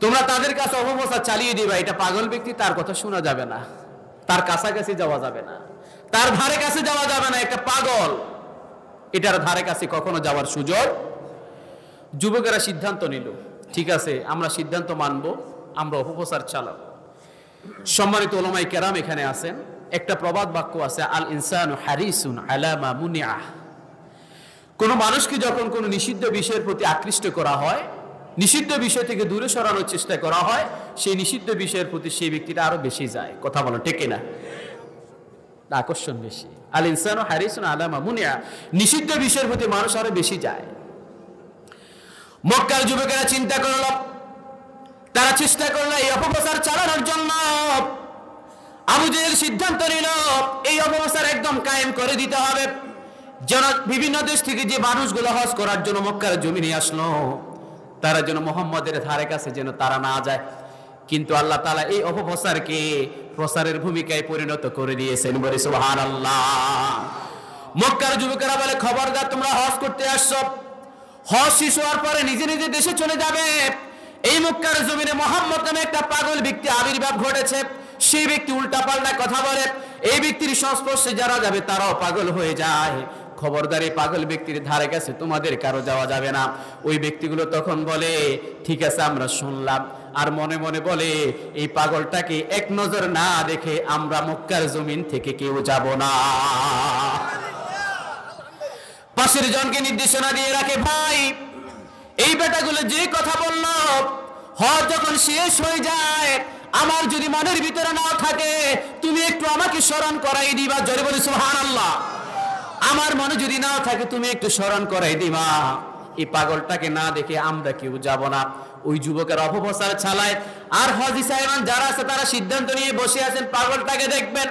তোমরা তাদের কাছে অপপ্রচার চালিয়ে দিবা, এটা পাগল ব্যক্তি, তার কথা শোনা যাবে না, তার কাছাকাছি যাওয়া যাবে না, তার ধারে কাছে যাওয়া যাবে না, একটা পাগল, এটার ধারে কাছে কখনো যাওয়ার সুযোগ। যুবকেরা সিদ্ধান্ত নিল, ঠিক আছে আমরা সিদ্ধান্ত মানবো, আমরা অপপ্রচার চালাবো। সম্মানিত উলামায়ে কেরাম এখানে আছেন। একটা প্রবাদ বাক্য আছে, আল ইনসানু হারিসুন আলা মা মুনিআ। কোন মানুষকে যখন কোন নিষিদ্ধ বিষয়ের প্রতি আকৃষ্ট করা হয়, নিষিদ্ধ বিষয় থেকে দূরে সরানোর চেষ্টা করা হয়, সেই নিষিদ্ধ বিষয়ের প্রতি সেই ব্যক্তিটা আরো বেশি যায়। কথা বলো ঠিক কিনা? আকর্ষণ বেশি। আল ইনসানু হারিসুন আলা মা মুনিআ, নিষিদ্ধ বিষয়ের প্রতি মানুষ আরো বেশি যায়। মক্কার যুবকেরা চিন্তা করল, তারা চেষ্টা করলো এই অপপ্রচার চালানোর জন্য। আবু জেহেল সিদ্ধান্ত নিল এই অপপ্রচার একদম কায়েম করে দিতে হবে, যেন বিভিন্ন দেশ থেকে যে মানুষগুলো হজ করার জন্য মক্কার জমিনে আসলো তারা যেন মুহাম্মদের ধারে কাছে যেন তারা না যায়। কিন্তু আল্লাহ তাআলা এই অপপ্রচারকে প্রচারের ভূমিকায় পরিণত করে দিয়েছেন। বলে সুবহানাল্লাহ। মক্কার যুবকেরা বলে, খবরদার তোমরা হজ করতে আসছো, হজ শেষ হওয়ার পরে নিজে নিজে দেশে চলে যাবে। এই মক্কার জমিনে মুহাম্মদ নামে একটা পাগল ব্যক্তি আবির্ভাব ঘটেছে, সেই ব্যক্তি উল্টাপাল্টা কথা বলে, এই ব্যক্তির সংস্পর্শে যারা যাবে তারাও পাগল হয়ে যায়। খবরদার এই পাগল ব্যক্তির ধারে কাছে তোমাদের কারো যাওয়া যাবে না। ওই ব্যক্তিগুলো তখন বলে, ঠিক আছে আমরা শুনলাম, আর মনে মনে বলে এই পাগলটাকে এক নজর না দেখে আমরা মক্কার জমিন থেকে কেউ যাব না। পাশের জনকে নির্দেশনা দিয়ে রাখে, ভাই এই বেটাগুলো যে কথা বলল, হজ যখন শেষ হয়ে যায় আমার যদি মনের ভিতরে না থাকে তুমি একটু আমাকে স্মরণ করাই দিবা। জোরে বলি সুবহানাল্লাহ। আমার মনে যদি না থাকে তুমি একটু স্মরণ করাই দিবা। এই পাগলটাকে না দেখে আমরা কেউ যাব না। ওই যুবকের অপপ্রচার চালায়, আর হাজী সাহেবান যারা আছে তারা সিদ্ধান্ত নিয়ে বসে আছেন পাগলটাকে দেখবেন।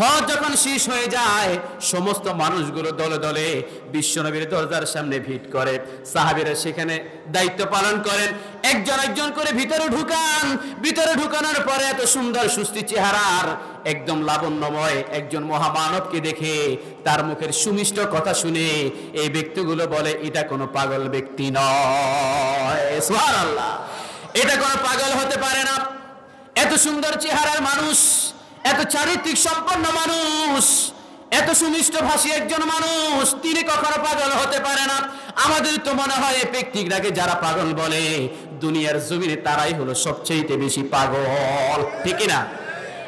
হজ যখন শেষ হয়ে যায় সমস্ত মানুষগুলো দলে দলে বিশ্বনবীর দরজার সামনে ভিড় করে। সাহাবীরা সেখানে দায়িত্ব পালন করেন, একজন একজন করে ভিতরে ঢুকান। ভিতরে ঢুকানোর পরে এত সুন্দর সুস্থি চেহারার একদম লাবণ্যময় একজন মহামানবকে দেখে তার মুখের সুমিষ্ট কথা শুনে এই ব্যক্তিগুলো বলে, এটা কোনো পাগল ব্যক্তি নয়। সুবহানাল্লাহ, এটা কোনো পাগল হতে পারে না। এত সুন্দর চেহারার মানুষ, এত চারিত্রিক সম্পন্ন মানুষ, এত সুমিষ্ট ভাষী একজন মানুষ, তিনি কখনো পাগল হতে পারে না। আমাদের তো মনে হয় এই ব্যক্তিটাকে যারা পাগল বলে দুনিয়ার জমিনে তারাই হলো সবচেয়ে বেশি পাগল, ঠিক না?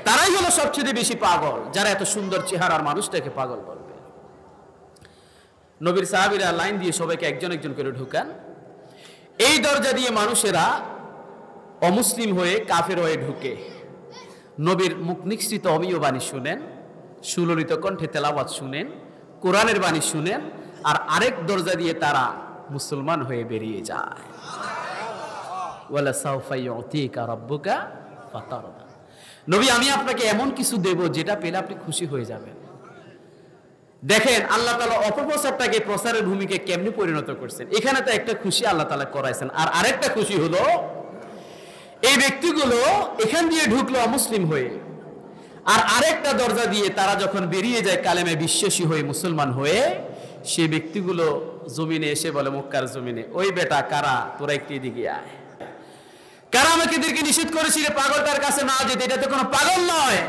তারাই হলো সবচেয়ে বেশি পাগল, যারা এত সুন্দর চেহারার মানুষটাকে পাগল বলবে। নবীর সাহাবীরা লাইন দিয়ে সবাইকে একজন একজন করে ঢুকান। এই দরজা দিয়ে মানুষেরা অমুসলিম হয়ে কাফের হয়ে ঢুকে নবীর মুখ নিঃসৃত অমীয় বাণী শুনেন, সুললিত কণ্ঠে তেলাওয়াত শুনেন, কোরআনের বাণী শুনেন, আর আরেক দরজা দিয়ে তারা মুসলমান হয়ে বেরিয়ে যায়। ওয়ালা সাউফা ইউতিকা রাব্বুকা ফাতারদা। নবী, আমি আপনাকে এমন কিছু দেব যেটা পেলে আপনি খুশি হয়ে যাবেন। দেখেন আল্লাহ তাআলা অপপ্রচারটাকে প্রচারের ভূমিকে কেমনি পরিণত করছেন। এখানে তো একটা খুশি আল্লাহ তাআলা করাইছেন, আর আরেকটা খুশি হলো এই ব্যক্তিগুলো এখান দিয়ে ঢুকলো অমুসলিম হয়ে, আর আরেকটা দরজা দিয়ে তারা যখন বেরিয়ে যায় কালেমে বিশ্বাসী হয়ে মুসলমান হয়ে, সেই ব্যক্তিগুলো জমিনে এসে বলে, মক্কার জমিনে, ওই বেটা কারা, তোরা একটু এদিকে আয়। কারা আমাকে এদেরকে নিষেধ করেছিল পাগলটার কাছে না যেতে? এটা তো কোনো পাগল নয়।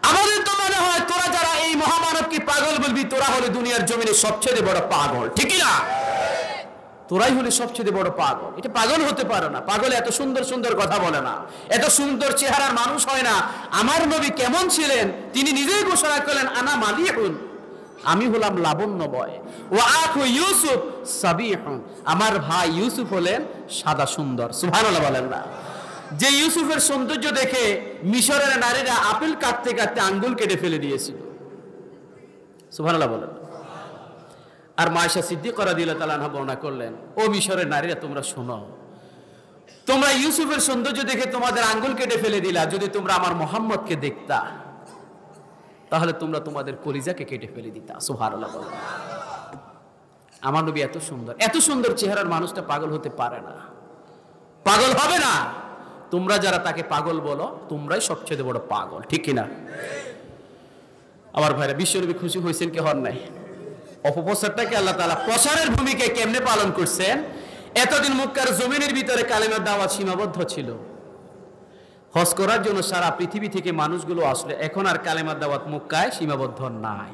আমাদের তো মনে হয় তোরা যারা এই মহামানবকে পাগল বলবি, তোরা হলে দুনিয়ার জমিনে সবচেয়ে বড় পাগল, ঠিক না? তোরাই হলে সবচেয়ে বড় পাগল। এটা পাগল হতে পারে না। পাগল এত সুন্দর সুন্দর কথা বলে না, এত সুন্দর চেহারার মানুষ হয় না। আমার নবী কেমন ছিলেন তিনি নিজেই ঘোষণা করলেন, আনা মালিহুন, আমি হলাম লাবণ্যময়। ওয়া আখু ইউসুফ সাবিহুন, আমার ভাই ইউসুফ হলেন সাদা সুন্দর। সুবহানাল্লাহ বলেন না? যে ইউসুফের সৌন্দর্য দেখে মিশরের নারীরা আপেল কাটতে কাটতে আঙ্গুল কেটে ফেলে দিয়েছিল। সুবহানাল্লাহ বলেন। আর মায়েশা সিদ্দিকা রাদিয়াল্লাহু তাআলা আনহা বর্ণনা করলেন, ও মিশরের নারীরা তোমরা শোনো, তোমরা ইউসুফের সৌন্দর্য দেখে তোমাদের আঙ্গুল কেটে ফেলে দিলা, যদি তোমরা আমার মুহাম্মদকে দেখতা তাহলে তোমরা তোমাদের কলিজাকে কেটে ফেলে দিতা। সুবহানাল্লাহ বলেন। আমার নবী এত সুন্দর, এত সুন্দর চেহারার মানুষটা পাগল হতে পারে না, পাগল হবে না। তোমরা যারা তাকে পাগল বলো তোমরাই সবচেয়ে বড় পাগল, ঠিক কিনা? আমার ভাইরা, বিশ্বনবী খুশি হয়েছেন কি হন নাই? অপপ্রচারটাকে আল্লাহ তাআলা প্রচারের ভূমিকায় কেমনে পালন করছেন। এতদিন মক্কার জমিনের ভিতরে কালেমার দাওয়াত সীমাবদ্ধ ছিল। হজ করার জন্য সারা পৃথিবী থেকে মানুষগুলো আসলে, এখন আর কালেমার দাওয়াত মক্কায় সীমাবদ্ধ নাই।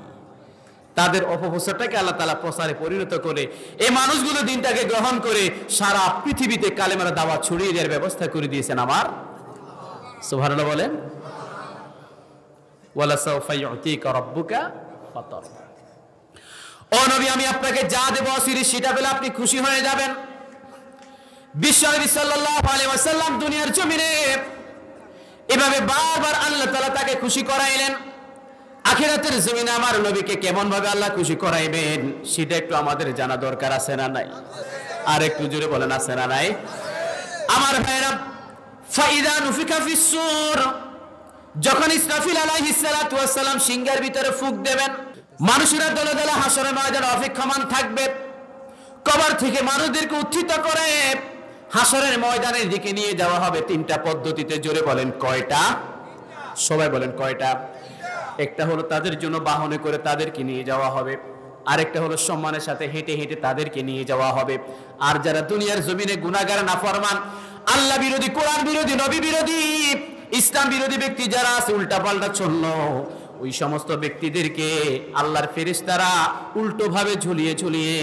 তাদের অপপ্রচারটাকে আল্লাহ তাআলা প্রচারে পরিণত করে এই মানুষগুলো দিনটাকে গ্রহণ করে সারা পৃথিবীতে কালেমার দাওয়াত ছড়িয়ে দেওয়ার ব্যবস্থা করে দিয়েছেন আমার। সুবহানাল্লাহ বলেন। ওয়ালা সাউফা ইউতিকা রাব্বুকা ফাতারদা। ও নবী, আমি আপনাকে যা দেব অচিরে সেটা পেলে আপনি খুশি হয়ে যাবেন। বিশ্বনবী সাল্লাল্লাহু আলাইহি ওয়াসাল্লাম দুনিয়ার জমিনে এভাবে বারবার আল্লাহ তাআলা তাকে খুশি করাইলেন। আখিরাতের জমিনে আমার নবীকে কেমন ভাবে আল্লাহ খুশি করাইবেন সেটা একটু আমাদের জানা দরকার, আছে না নাই? আর একটু জোরে বলেন, আছে না নাই? আমার ভাইরা, ফাইদা নুফিকা ফিস সূর, যখন ইসরাফিল আলাইহিস সালাতু ওয়াস সালাম সিংহের ভিতরে ফুঁক দেবেন, মানুষেরা দলে দলে হাসরের ময়দানে অপেক্ষমান থাকবে। কবর থেকে মানুষদেরকে উত্থিত করে হাসরের ময়দানের দিকে নিয়ে যাওয়া হবে তিনটা পদ্ধতিতে। জোরে বলেন কয়টা? সবাই বলেন কয়টা? একটা হলো তাদের জন্য বাহনে করে তাদেরকে নিয়ে যাওয়া হবে, আরেকটা হলো সম্মানের সাথে হেঁটে হেঁটে তাদেরকে নিয়ে যাওয়া হবে। আর যারা দুনিয়ার জমিনে গুনাহগার, নাফরমান, আল্লাহ বিরোধী, কোরআন বিরোধী, নবী বিরোধী, ইসলাম বিরোধী ব্যক্তি যারা আছে, উল্টা পাল্টা চললো, ওই সমস্ত ব্যক্তিদেরকে আল্লাহর ফেরেশতারা উল্টো ভাবে ঝুলিয়ে ঝুলিয়ে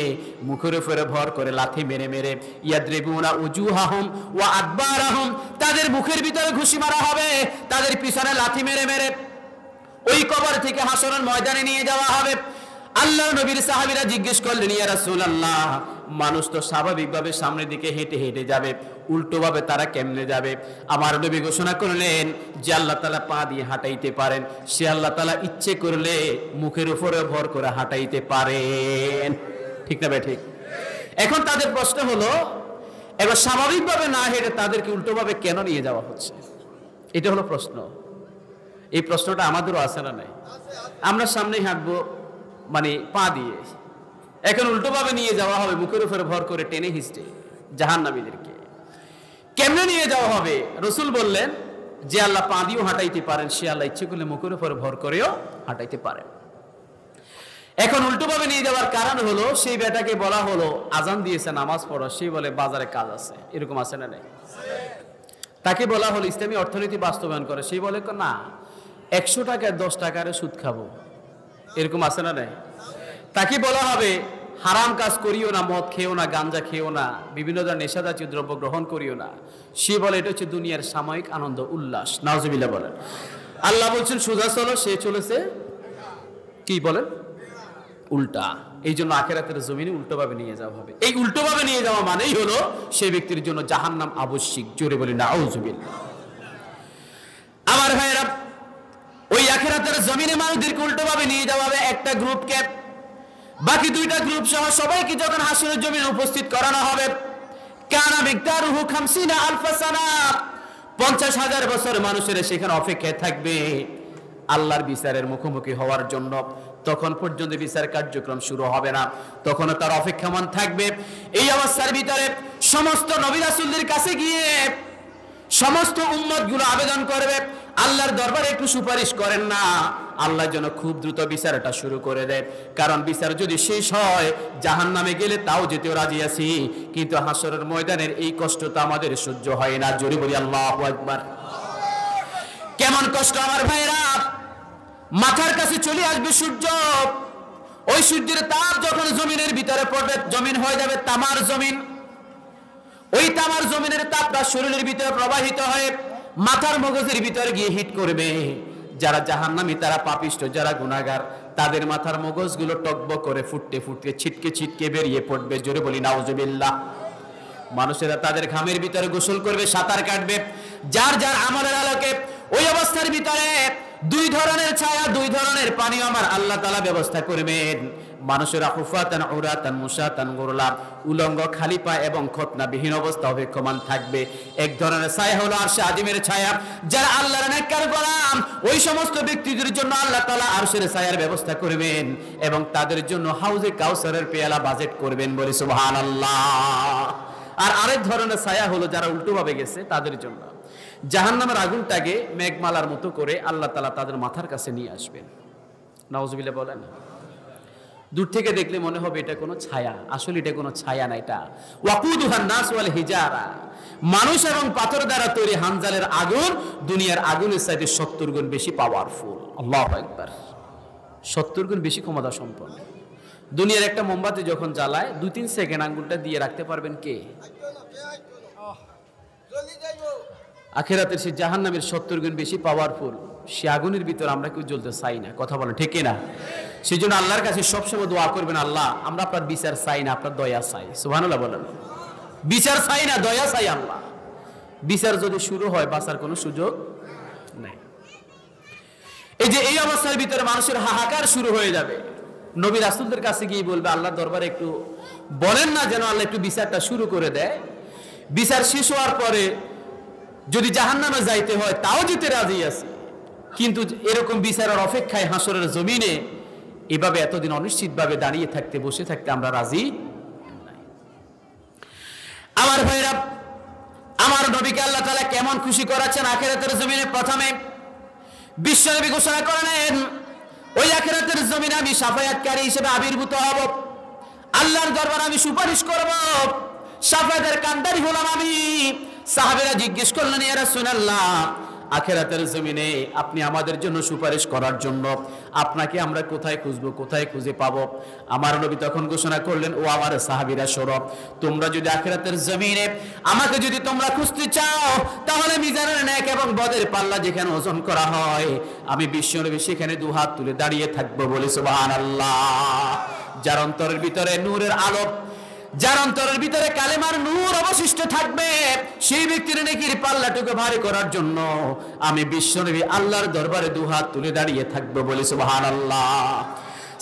মুখের উপরে ভর করে লাথি মেরে মেরে ইয়াদরিবুনা উজুহাহুম ওয়া আদবারাহুম, তাদের মুখের ভিতরে ঘুষি মারা হবে, তাদের পিছনে লাথি মেরে মেরে ওই কবর থেকে হাসরের ময়দানে নিয়ে যাওয়া হবে। আল্লাহর নবীর সাহাবীরা জিজ্ঞেস করলেন, ইয়া রাসূলুল্লাহ, মানুষ তো স্বাভাবিকভাবে সামনের দিকে হেঁটে হেঁটে যাবে, উল্টোভাবে তারা কেমনে যাবে? আমার নবী ঘোষণা করলেন যে আল্লাহ তাআলা পা দিয়ে হাঁটাইতে পারেন, সে আল্লাহ তাআলা ইচ্ছে করলে মুখের উপরে ভর করে হাঁটাইতে পারেন। ঠিক না ভাই? ঠিক। এখন তাদের প্রশ্ন হলো, এবার স্বাভাবিকভাবে না হেঁটে তাদেরকে উল্টোভাবে কেন নিয়ে যাওয়া হচ্ছে? এটা হলো প্রশ্ন। এই প্রশ্নটা আমাদেরও আছে না নাই? আমরা সামনেই হাঁটবো মানে পা দিয়ে, এখন উল্টোভাবে নিয়ে যাওয়া হবে মুখের উপরে ভর করে টেনে হিঁচড়ে জাহান্নামীদেরকে। কেমনে নিয়ে যাওয়া হবে? রাসূল বললেন যে আল্লাহ পা দিয়েও হাঁটাইতে পারেন, সে আল্লাহ ইচ্ছে করলে মুখের উপরে ভর করেও হাঁটাইতে পারেন। এখন উল্টোভাবে নিয়ে যাওয়ার কারণ হলো, সেই বেটাকে বলা হলো আজান দিয়েছে নামাজ পড়ো, সে বলে বাজারে কাজ আছে। এরকম আছে না নাই? তাকে বলা হলো ইসলামী অর্থনীতি বাস্তবায়ন করে, সে বলে না 100 টাকায় 10 টাকার সুদ খাবো, এরকম আছে না নাই? তাকে বলা হবে হারাম কাজ করিও না, মদ খেও না, গাঞ্জা খেও না, বিভিন্ন ধরনের নেশাজাতীয় দ্রব্য গ্রহণ করিও না। সে বলে এটা হচ্ছে দুনিয়ার সাময়িক আনন্দ উল্লাস। নাউজুবিল্লাহ বলেন। আল্লাহ বলছেন সোজা চলো, সে চলেছে কি বলেন উল্টা। এই জন্য আখিরাতের জমিনে উল্টোভাবে নিয়ে যাওয়া হবে। এই উল্টোভাবে নিয়ে যাওয়া মানেই হলো সেই ব্যক্তির জন্য জাহান্নাম আবশ্যিক। জোরে বলি নাউজুবিল্লাহ। আমার ভাইরা, ওই আখিরাতের জমিনে মানুষদেরকে উল্টোভাবে নিয়ে যাওয়া হবে। একটা গ্রুপকে বাকি দুইটা গ্রুপ সহ সবাইকে যখন হাসরের জমিনে উপস্থিত করানো হবে, কানা মিকদারুহু 50,000 সানা, 50,000 বছর মানুষের সেখানে অপেক্ষায় থাকবে আল্লাহর বিচারের মুখোমুখি হওয়ার জন্য। তখন পর্যন্ত বিচার কার্যক্রম শুরু হবে না, তখনও তার অপেক্ষামান থাকবে। এই অবস্থার ভিতরে সমস্ত নবী রাসূলদের কাছে গিয়ে সমস্ত উম্মতগুলো আবেদন করবে, আল্লাহর দরবারে একটু সুপারিশ করেন না, আল্লাহ যেন খুব দ্রুত বিচারটা শুরু করে দেয়। কারণ বিচার যদি শেষ হয় জাহান্নামে গেলে তাও যেতেও রাজি আছি, কিন্তু হাসরের ময়দানের এই কষ্টটা আমাদের সহ্য হয় না। জোরে বলি আল্লাহু আকবার। কেমন কষ্ট আমার ভাইরা! মাথার কাছে চলে আসবে সূর্য, ওই সূর্যের তাপ যখন জমিনের ভিতরে পড়বে, জমিন হয়ে যাবে তামার জমিন। ওই তামার জমিনের তাপটা শরীরের ভিতরে প্রবাহিত হয়ে মাথার মগজের ভিতরে গিয়ে হিট করবে। যারা জাহান্নামী, তারা পাপিষ্ঠ, যারা গুনাহগার, তাদের মাথার মগজগুলো টকবক করে ফুটতে ফুটতে ছিটকে ছিটকে বেরিয়ে পড়বে। জোরে বলি নাউজুবিল্লাহ। মানুষেরা তাদের ঘামের ভিতরে গোসল করবে, সাঁতার কাটবে, যার যার আমলের আলোকে। ওই অবস্থার ভিতরে দুই ধরনের ছায়া, দুই ধরনের পানি আমার আল্লাহ তাআলা ব্যবস্থা করবেন। মানুষেরা হুফাতান উরাতান মুশাতান গুরলা, উলঙ্গ, খালি পা এবং খতনাবিহীন অবস্থা অপেক্ষমান থাকবে। এক ধরনের ছায়া হলো আরশে আজিমের ছায়া। যারা আল্লাহর নেককার গোলাম, ওই সমস্ত ব্যক্তিদের জন্য আল্লাহ তাআলা আরশের ছায়ার ব্যবস্থা করবেন এবং তাদের জন্য হাউজে কাউসারের পেয়ালা বাজেট করবেন। বলি সুবহানাল্লাহ। আর আরেক ধরনের ছায়া হলো যারা উল্টোভাবে গেছে তাদের জন্য জাহান্নামের আগুনটাকে মেঘমালার মতো করে আল্লাহ তাআলা তাদের মাথার কাছে নিয়ে আসবেন। নাউজুবিল্লাহ বলেন। দূর থেকে দেখলে মনে হবে এটা কোনো ছায়া, আসলে এটা কোনো ছায়া না, এটা ওয়াকুদুহান নাস ওয়াল হিজারা, মানুষ এবং পাথর দ্বারা তৈরি হানজালের আগুন দুনিয়ার আগুনের চাইতে 70 গুণ বেশি পাওয়ারফুল। আল্লাহু আকবার। 70 গুণ বেশি ক্ষমতা সম্পন্ন। দুনিয়ার একটা মোমবাতি যখন জ্বালায় 2-3 সেকেন্ড আঙ্গুলটা দিয়ে রাখতে পারবেন কে? আখিরাতের সেই জাহান্নামের 70 গুণ বেশি পাওয়ারফুল সে আগুনের ভিতর আমরা কেউ জ্বলতে চাই না। কথা বলেন ঠিক না? সেই জন্য আল্লাহর কাছে সবসময় দোয়া করবেন, আল্লাহ আমরা আপনার বিচার চাই না, আপনার দয়া চাই। সুবহানাল্লাহ বলেন। বিচার চাই না, দয়া চাই আল্লাহ। বিচার যদি শুরু হয় বাঁচার কোনো সুযোগ নেই। এই যে এই অবস্থার ভিতরে মানুষের হাহাকার শুরু হয়ে যাবে। নবী রাসূলদের কাছে গিয়ে বলবে, আল্লাহর দরবারে একটু বলেন না যেন আল্লাহ একটু বিচারটা শুরু করে দেয়। বিচার শেষ হওয়ার পরে যদি জাহান্নামে যাইতে হয় তাও যেতে রাজি আছি, কিন্তু এরকম বিচারের অপেক্ষায় হাসরের জমিনে এভাবে এতদিন অনিশ্চিতভাবে দাঁড়িয়ে থাকতে, বসে থাকতে আমরা রাজি নাই। আমার ভাইরা, আমার নবীকে আল্লাহ তাআলা কেমন খুশি করাচ্ছেন আখিরাতের জমিনে। প্রথমে বিশ্বনবী ঘোষণা করলেন, ওই আখিরাতের জমিনে আমি শাফায়াতকারী হিসেবে আবির্ভূত হব, আল্লাহর দরবারে আমি সুপারিশ করব, শাফায়াতের কান্ডারি হলাম আমি। সাহাবীরা জিজ্ঞেস করলেন, ইয়া রাসূলুল্লাহ, আখিরাতের জমিনে আপনি আমাদের জন্য সুপারিশ করার জন্য আপনাকে আমরা কোথায় খুঁজবো, কোথায় খুঁজে পাবো? আমার নবী তখন ঘোষণা করলেন, ও আমার সাহাবীরা শোনো, তোমরা যদি আখিরাতের জমিনে আমাকে যদি তোমরা খুঁজতে চাও, তাহলে মিজানের নেক এবং বদের পাল্লা যেখানে ওজন করা হয়, আমি বিশ্বনবী সেখানে দুহাত তুলে দাঁড়িয়ে থাকবো। বলে সুবহানাল্লাহ। যার অন্তরের ভিতরে নূরের আলো, যার অন্তরের ভিতরে কালেমার নূর অবশিষ্ট থাকবে, সেই ব্যক্তির নেকির পাল্লাটুকু ভারী করার জন্য আমি বিশ্বনবী আল্লাহর দরবারে দুহাত তুলে দাঁড়িয়ে থাকবো। বলে সুবহানাল্লাহ।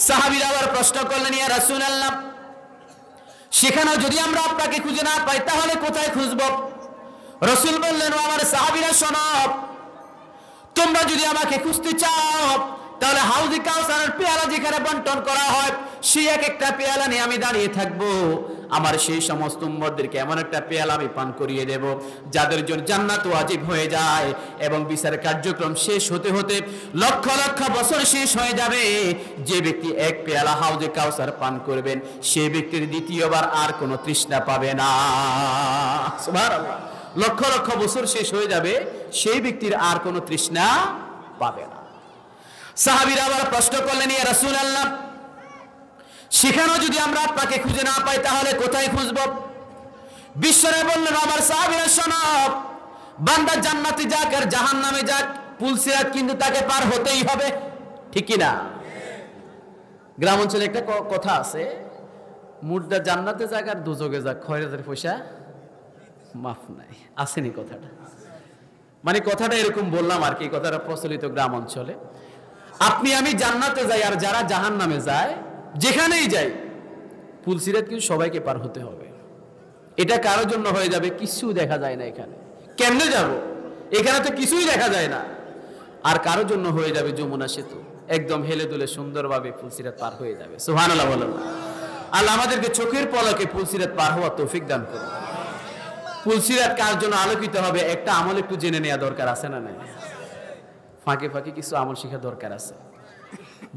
সাহাবীরা আবার প্রশ্ন করলেন, ইয়া রাসূলুল্লাহ, সেখানেও যদি আমরা আপনাকে খুঁজে না পাই তাহলে কোথায় খুঁজব? রাসূল বললেন, ও আমার সাহাবীরা শোনো, তোমরা যদি আমাকে খুঁজতে চাও তাহলে হাউজে কাউসারের পেয়ালা যেখানে বন্টন করা হয়, সেই এক একটা পেয়ালা নিয়ে আমি দাঁড়িয়ে থাকবো। আমার সেই সমস্ত উম্মতদেরকে এমন একটা পেয়ালা আমি পান করিয়ে দেব যাদের জন্য জান্নাত ওয়াজিব হয়ে যায়, এবং বিচার কার্যক্রম শেষ হতে হতে লক্ষ লক্ষ বছর শেষ হয়ে যাবে। যে ব্যক্তি এক পেয়ালা হাউজে কাউসার পান করবেন, সেই ব্যক্তির দ্বিতীয়বার আর কোনো তৃষ্ণা পাবে না। সুবহানাল্লাহ। লক্ষ লক্ষ বছর শেষ হয়ে যাবে, সেই ব্যক্তির আর কোনো তৃষ্ণা পাবে না। সাহাবীরা আবার প্রশ্ন করলেন, ইয়া রাসূলুল্লাহ, সেখানেও যদি আমরা আপনাকে খুঁজে না পাই তাহলে কোথায় খুঁজব? বিশ্বনবী বললেন, আমার সাহাবীরা শোনো, বান্দা জান্নাতে যাক আর জাহান্নামে যাক, পুল সিরাত কিন্তু তাকে পার হতেই হবে, ঠিক কি না? গ্রাম অঞ্চলে একটা কথা আছে, মুর্দা জান্নাতে যাক আর দুজকে যাক, খয়রাতের পয়সা মাফ নাই, আসেনি কথাটা? মানে কথাটা এরকম বললাম আর কি, কথাটা প্রচলিত গ্রাম অঞ্চলে। আপনি আমি জান্নাতে যাই আর যারা জাহান্নামে যায়, যেখানেই যাই, পুল সিরাত কিন্তু সবাইকে পার হতে হবে। এটা কারোর জন্য হয়ে যাবে, কিছু দেখা যায় না এখানে, কেমনে যাব? এখানে তো কিছুই দেখা যায় না। আর কারোর জন্য হয়ে যাবে যমুনা সেতু, একদম হেলে দুলে সুন্দরভাবে পুল সিরাত পার হয়ে যাবে। সুবহানাল্লাহ বলেন। আল্লাহ আমাদেরকে চোখের পলকে পুল সিরাত পার হওয়ার তৌফিক দান করুন। পুল সিরাত কার জন্য আলোকিত হবে, একটা আমল একটু জেনে নেওয়া দরকার আছে না নাই? ফাঁকে ফাঁকে কিছু আমল শেখা দরকার আছে।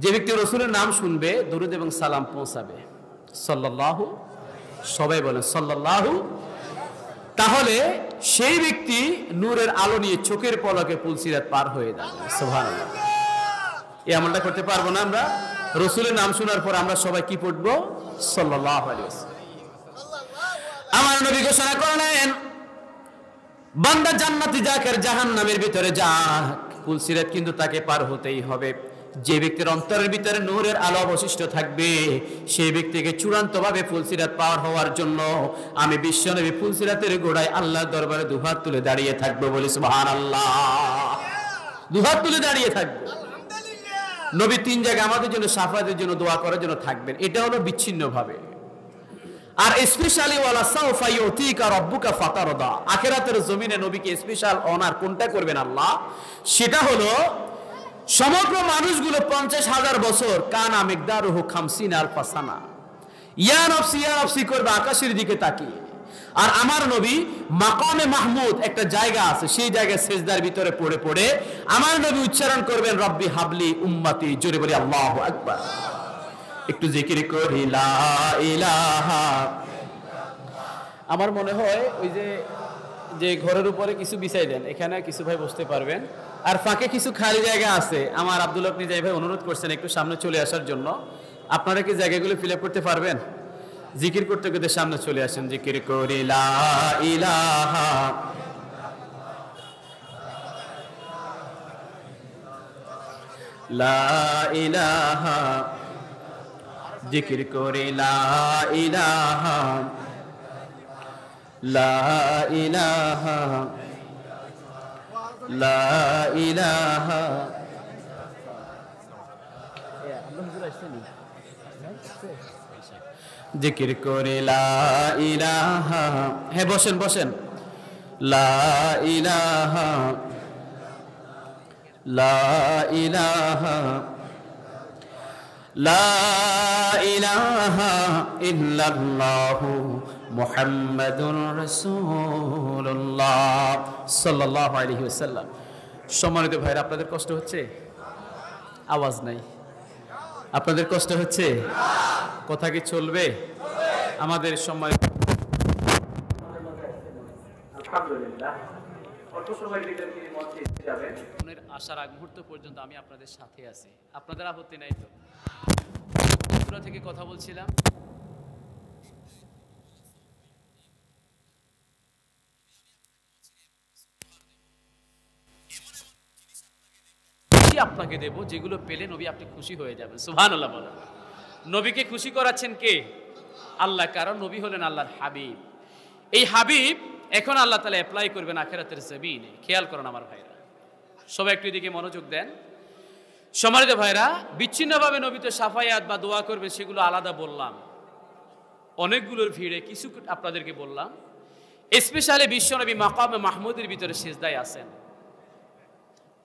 যে ব্যক্তি রাসূলের নাম শুনবে, দরুদ এবং সালাম পৌঁছাবে, সাল্লাল্লাহু, সবাই বলেন সাল্লাল্লাহু, তাহলে সেই ব্যক্তি নূরের আলো নিয়ে চোখের পলকে পুল সিরাত পার হয়ে যাবে। সুবহানাল্লাহ। এই আমলটা করতে পারবো না আমরা? রাসূলের নাম শোনার পর আমরা সবাই কি পড়বো? সাল্লাল্লাহু আলাইহি ওয়াসাল্লাম। আমার নবী ঘোষণা করলেন, বান্দা জান্নাতে যাক আর জাহান্নামের ভিতরে যাক, পুল সিরাত কিন্তু তাকে পার হতেই হবে। যে ব্যক্তির অন্তরের ভিতরে নূরের আলো অবশিষ্ট থাকবে, সেই ব্যক্তিকে চূড়ান্তভাবে পুল সিরাত পার হওয়ার জন্য আমি বিশ্বনবী পুল সিরাতের গোড়ায় আল্লাহর দরবারে দুহাত তুলে দাঁড়িয়ে থাকবো, বলি সুবহানাল্লাহ। দুহাত তুলে দাঁড়িয়ে থাকবো। নবী 3 জায়গায় আমাদের জন্য শাফায়াতের জন্য দোয়া করার জন্য থাকবেন, এটা হলো বিচ্ছিন্ন ভাবে। আর স্পেশালি ওয়ালা সাউফা ইউতিকা রাব্বুকা ফাতারদা, আখিরাতের জমিনে নবীকে স্পেশাল অনার কোনটা করবেন আল্লাহ, সেটা হলো সমগ্র মানুষগুলো 50,000 বছর, কানা মিকদারুহু 50 আলফা সানা, ইয়া নফসি করবে আকাশের দিকে তাকিয়ে। আর আমার নবী মাকামে মাহমুদ একটা জায়গা আছে, সেই জায়গায় সেজদার ভিতরে পড়ে পড়ে আমার নবী উচ্চারণ করবেন, রব্বি হাবলি উম্মতি, জোরে বলি আল্লাহু আকবার। একটু জিকির করি লা ইলাহা। আমার মনে হয় ওই যে ঘরের উপরে কিছু বিছাই দেন, এখানে কিছু ভাই বসতে পারবেন, আর ফাঁকে কিছু খালি জায়গা আছে। আমার আব্দুল হক নিজামী ভাই অনুরোধ করছেন একটু সামনে চলে আসার জন্য। আপনারা কি জায়গাগুলো ফিল আপ করতে পারবেন? জিকির করতে করতে সামনে চলে আসেন। জিকির করি লা ইলাহা, লা ইলাহা, জিকির করি লা ইলাহা, লা ইলাহা, লা ইলাহা। জিকির করে লা ইলাহা, হ্যাঁ বসেন বসেন, লা ইলাহা, লা ইলাহা, লা ইলাহা ইল্লাল্লাহু মুহাম্মাদুর রাসূলুল্লাহ সাল্লাল্লাহু আলাইহি ওয়াসাল্লাম। সম্মানিত ভাইরা, আপনাদের কষ্ট হচ্ছে? আওয়াজ নাই। আপনাদের কষ্ট হচ্ছে? কথা কি চলবে? আমাদের সম্মানিত আলহামদুলিল্লাহ, অল্প সময়ের ভিতরে তিনি মঞ্চে যাবেন। মনের আশার আগ মুহূর্ত পর্যন্ত আমি আপনাদের সাথে আছি। আপনাদের আপত্তি নাই তো? পুরো থেকে কথা বলছিলাম। আপনাকে দেব যেগুলো পেলে নবী আপনি খুশি হয়ে যাবেন। সুবহানাল্লাহ বলেন। নবীকে খুশি করাচ্ছেন কে? আল্লাহ, কারণ নবী হলেন আল্লাহর হাবিব। এই হাবিব এখন আল্লাহ তাআলা অ্যাপ্লাই করবেন আখিরাতের জমিনে। খেয়াল করেন আমার ভাইরা, সবাই একটু দিকে মনোযোগ দেন। সম্মানিত ভাইরা, বিচ্ছিন্নভাবে নবী তো শাফায়াত বা দোয়া করবে, সেগুলো আলাদা বললাম। অনেকগুলোর ভিড়ে কিছু আপনাদেরকে বললাম। স্পেশালি বিশ্বনবী মাকামে মাহমুদের ভিতরে সিজদায় আছেন।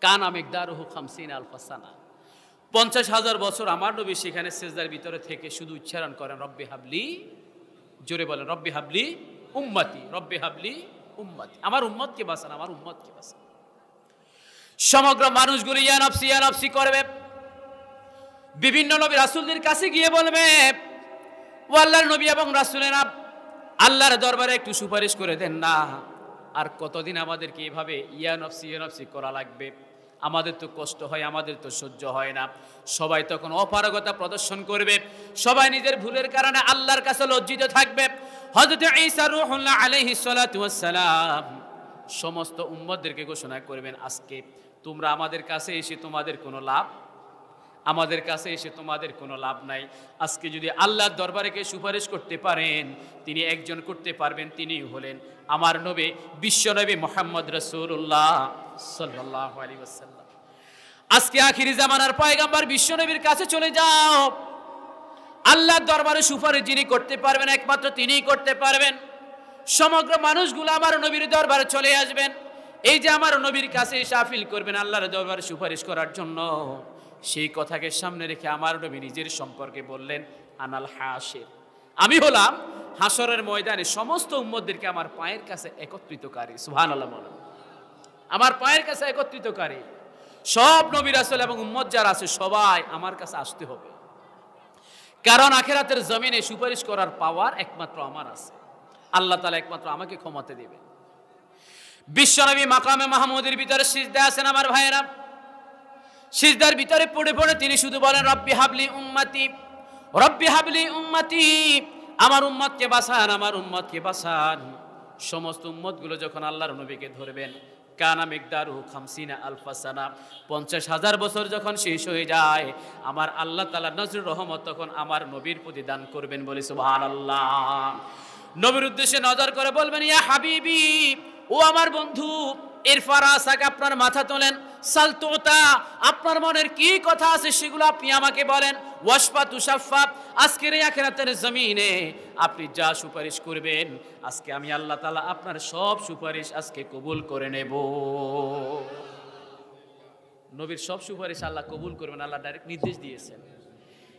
কানা মিকদারুহু 50 আলফা সানা, 50,000 বছর আমার নবী সেখানে সিজদার ভিতরে থেকে শুধু উচ্চারণ করেন, রব্বি হাবলি, জোরে বলেন রব্বি হাবলি উম্মতি, রব্বি হাবলি উম্মতি, আমার উম্মতকে বাঁচান, আমার উম্মতকে বাঁচান। সমগ্র মানুষগুলো ইয়া নফসি করবে। বিভিন্ন নবী রাসূলদের কাছে গিয়ে বলবে, ও আল্লাহর নবী এবং রাসূলেরা, আল্লাহর দরবারে একটু সুপারিশ করে দেন না। আর কতদিন আমাদেরকে এভাবে ইয়া নফসি করা লাগবে? আমাদের তো কষ্ট হয়, আমাদের তো সহ্য হয় না। সবাই তখন অপারগতা প্রদর্শন করবে, সবাই নিজের ভুলের কারণে আল্লাহর কাছে লজ্জিত থাকবে। হযরত ঈসা রূহুল্লাহ আলাইহিস সালাতু ওয়াস সালাম সমস্ত উম্মতদেরকে ঘোষণা করবেন, আজকে তোমরা আমাদের কাছে এসে তোমাদের কোনো লাভ, আমাদের কাছে এসে তোমাদের কোনো লাভ নাই। আজকে যদি আল্লাহর দরবারে কে সুপারিশ করতে পারেন, তিনি একজন করতে পারবেন, তিনি হলেন আমার নবী, বিশ্বনবী মুহাম্মদ রাসূলুল্লাহ সাল্লাল্লাহু আলাইহি ওয়াসাল্লাম। আজকে আখিরি জামানার পয়গম্বর বিশ্বনবীর কাছে চলে যাও, আল্লাহর দরবারে সুপারিশ যিনি করতে পারবেন একমাত্র তিনিই করতে পারবেন। সমগ্র মানুষগুলো আমার নবীর দরবারে চলে আসবেন, এই যে আমার নবীর কাছে এসে আপিল করবেন আল্লাহর দরবারে সুপারিশ করার জন্য। সেই কথাকে সামনে রেখে আমার নবী নিজের সম্পর্কে বললেন, আনাল হাসির, আমি হলাম হাসরের ময়দানে সমস্ত উম্মতদেরকে আমার পায়ের কাছে একত্রিতকারী। সুবহানাল্লাহ বলেন, আমার পায়ের কাছে একত্রিতকারী। সব নবী রাসূল এবং উম্মত যারা আছে সবাই আমার কাছে আসতে হবে, কারণ আখিরাতের জমিনে সুপারিশ করার পাওয়ার একমাত্র আমার আছে। আল্লাহ তাআলা একমাত্র আমাকে ক্ষমতা দিবেন। বিশ্বনবী মাকামে মাহমুদের ভিতরে সিজদা আছেন আমার ভাইয়েরা, সিজদার ভিতরে পড়ে পড়ে তিনি শুধু বলেন, রব্বি হাবলি উম্মতি, রব্বি হাবলি উম্মতি, আমার উম্মতকে বাঁচান, আমার উম্মতকে বাঁচান। সমস্ত উম্মতগুলো যখন আল্লাহর নবীকে ধরবেন, কানা মিকদারু 50 আলফা সানা, 50,000 বছর যখন শেষ হয়ে যায়, আমার আল্লাহ তাআলা নজরুর রহমত তখন আমার নবীর প্রতি দান করবেন। বলি সুবহানাল্লাহ। নবীর উদ্দেশ্যে নজর করে বলবেন, ইয়া হাবিবি, ও আমার বন্ধু, ইরফা রাসাক, আপনার মাথা তোলেন, সালতুতা, আপনার মনের কি কথা আছে সেগুলো আপনি আমাকে বলেন, ওয়াশফা তুশাফা, আজকের এই আখিরাতের জমিনে আপনি যা সুপারিশ করবেন আজকে আমি আল্লাহ তাআলা আপনার সব সুপারিশ আজকে কবুল করে নেব। নবীর সব সুপারিশ আল্লাহ কবুল করবেন, আল্লাহ ডাইরেক্ট নির্দেশ দিয়েছেন।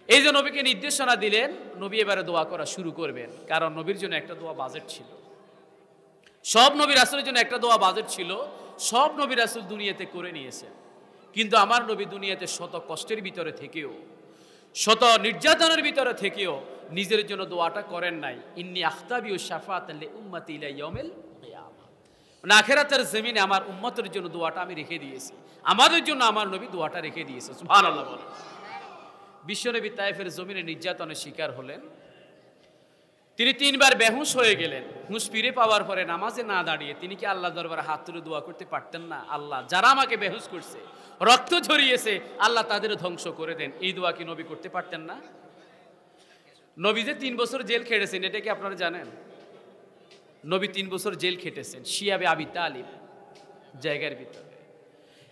এই যে নবীকে নির্দেশনা দিলেন, নবী এবারে দোয়া করা শুরু করবেন, কারণ নবীর জন্য একটা দোয়া বাজেট ছিল। সব নবী রাসূলের জন্য একটা দোয়া বাজেট ছিল, সব নবী রাসূল দুনিয়াতে করে নিয়েছেন। কিন্তু আমার নবী দুনিয়াতে শত কষ্টের ভিতরে থেকেও, শত নির্যাতনের ভিতরে থেকেও নিজের জন্য দোয়াটা করেন নাই। ইন্নী আখতাবিউ শাফাআতান লি উম্মতি ইলা ইয়াউমিল কিয়ামা, মানে আখিরাতের জমিনে আমার উম্মতের জন্য দোয়াটা আমি রেখে দিয়েছি, আমাদের জন্য আমার নবী দোয়াটা রেখে দিয়েছে। সুবহানাল্লাহ বলেন। বিশ্বনবী তায়েফের জমিনে নির্যাতনের শিকার হলেন, তিনি 3 বার বেহুশ হয়ে গেলেন। হুঁশ ফিরে পাওয়ার পরে নামাজে না দাঁড়িয়ে তিনি কি আল্লাহ দরবারে হাত তুলে দোয়া করতে পারতেন না, আল্লাহ যারা আমাকে বেহুশ করছে, রক্ত ঝরিয়েছে, আল্লাহ তাদের ধ্বংস করে দেন, এই দোয়া কি নবী করতে পারতেন না? নবী যে 3 বছর জেল খেটেছেন এটা কি আপনারা জানেন? নবী 3 বছর জেল খেটেছেন শিয়াবে আবি তালিব জায়গার ভিতরে।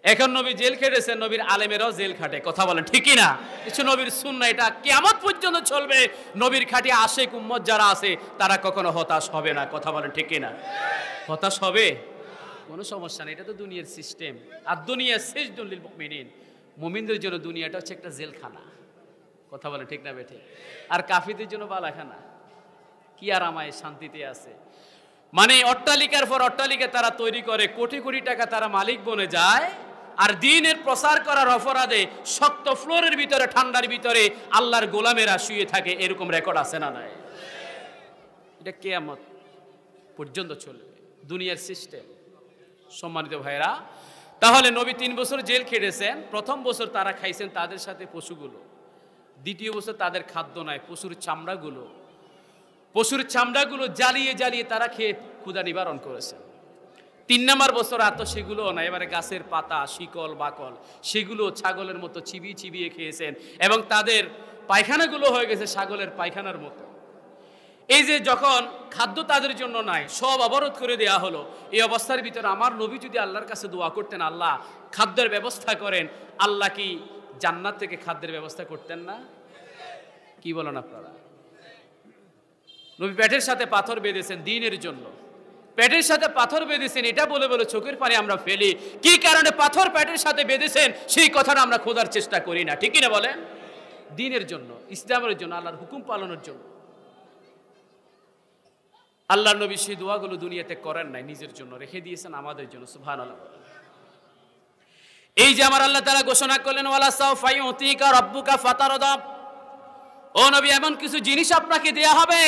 এখন নবী জেল খেটেছেন, নবীর আলেমেরাও জেল খাটে, কথা বলেন ঠিক কি না? কিছু নবীর সুন্নাহ, এটা কিয়ামত পর্যন্ত চলবে। নবীর খাঁটি আশিক উম্মত যারা আছে তারা কখনো হতাশ হবে না, কথা বলেন ঠিক কি না? হতাশ হবে কোনো সমস্যা নেই, এটা তো দুনিয়ার সিস্টেম। আর দুনিয়া সিজদুল লিল মুমিনিন, মুমিনদের জন্য দুনিয়াটা হচ্ছে একটা জেলখানা, কথা বলেন ঠিক না বেঠিক? আর কাফিরদের জন্য বালাখানা, কি আর আমায় শান্তিতে আছে। মানে অট্টালিকার পর অট্টালিকা তারা তৈরি করে, কোটি কোটি টাকা তারা মালিক বনে যায়, আর দ্বীনের প্রচার করার অপরাধে শক্ত ফ্লোরের ভিতরে ঠান্ডার ভিতরে আল্লাহর গোলামেরা শুয়ে থাকে। এরকম রেকর্ড আছে না নাই? এটা কিয়ামত পর্যন্ত চলবে, দুনিয়ার সিস্টেম। সম্মানিত ভাইরা, তাহলে নবী 3 বছর জেল খেটেছেন। প্রথম বছর তারা খাইছেন তাদের সাথে পশুগুলো, দ্বিতীয় বছর তাদের খাদ্য নাই, পশুর চামড়াগুলো জ্বালিয়ে জ্বালিয়ে তারা খেয়ে ক্ষুধা নিবারণ করেছেন। 3 নম্বর বছর আর তো সেগুলো না, এবারে গাছের পাতা, শিকল বাকল সেগুলো ছাগলের মতো চিবিয়ে চিবিয়ে খেয়েছেন, এবং তাদের পায়খানাগুলো হয়ে গেছে ছাগলের পায়খানার মতো। এই যে যখন খাদ্য তাদের জন্য নাই, সব অবরোধ করে দেয়া হলো, এই অবস্থার ভিতরে আমার নবী যদি আল্লাহর কাছে দোয়া করতেন, আল্লাহ খাদ্যের ব্যবস্থা করেন, আল্লাহ কি জান্নাত থেকে খাদ্যের ব্যবস্থা করতেন না? কি বলেন আপনারা? নবী পেটের সাথে পাথর বেঁধেছেন দ্বীনের জন্য, পেটের সাথে পাথর বেঁধেছেন, এটা বলে বলে চোখের পানি আমরা ফেলি। কি কারণে পাথর পেটের সাথে বেঁধেছেন সেই কথাটা আমরা খোঁজার চেষ্টা করি না, ঠিক কিনা বলেন? দ্বীনের জন্য, ইসলামের জন্য, আল্লাহর হুকুম পালনের জন্য। আল্লাহর নবী সেই দোয়াগুলো দুনিয়াতে করেন নাই, নিজের জন্য রেখে দিয়েছেন আমাদের জন্য। সুবহানাল্লাহ। এই যে আমার আল্লাহ তাআলা ঘোষণা করলেন, ওয়ালা সাউফা ইউতিকা রাব্বুকা ফাতারদা, ও নবী এমন কিছু জিনিস আপনাকে দেয়া হবে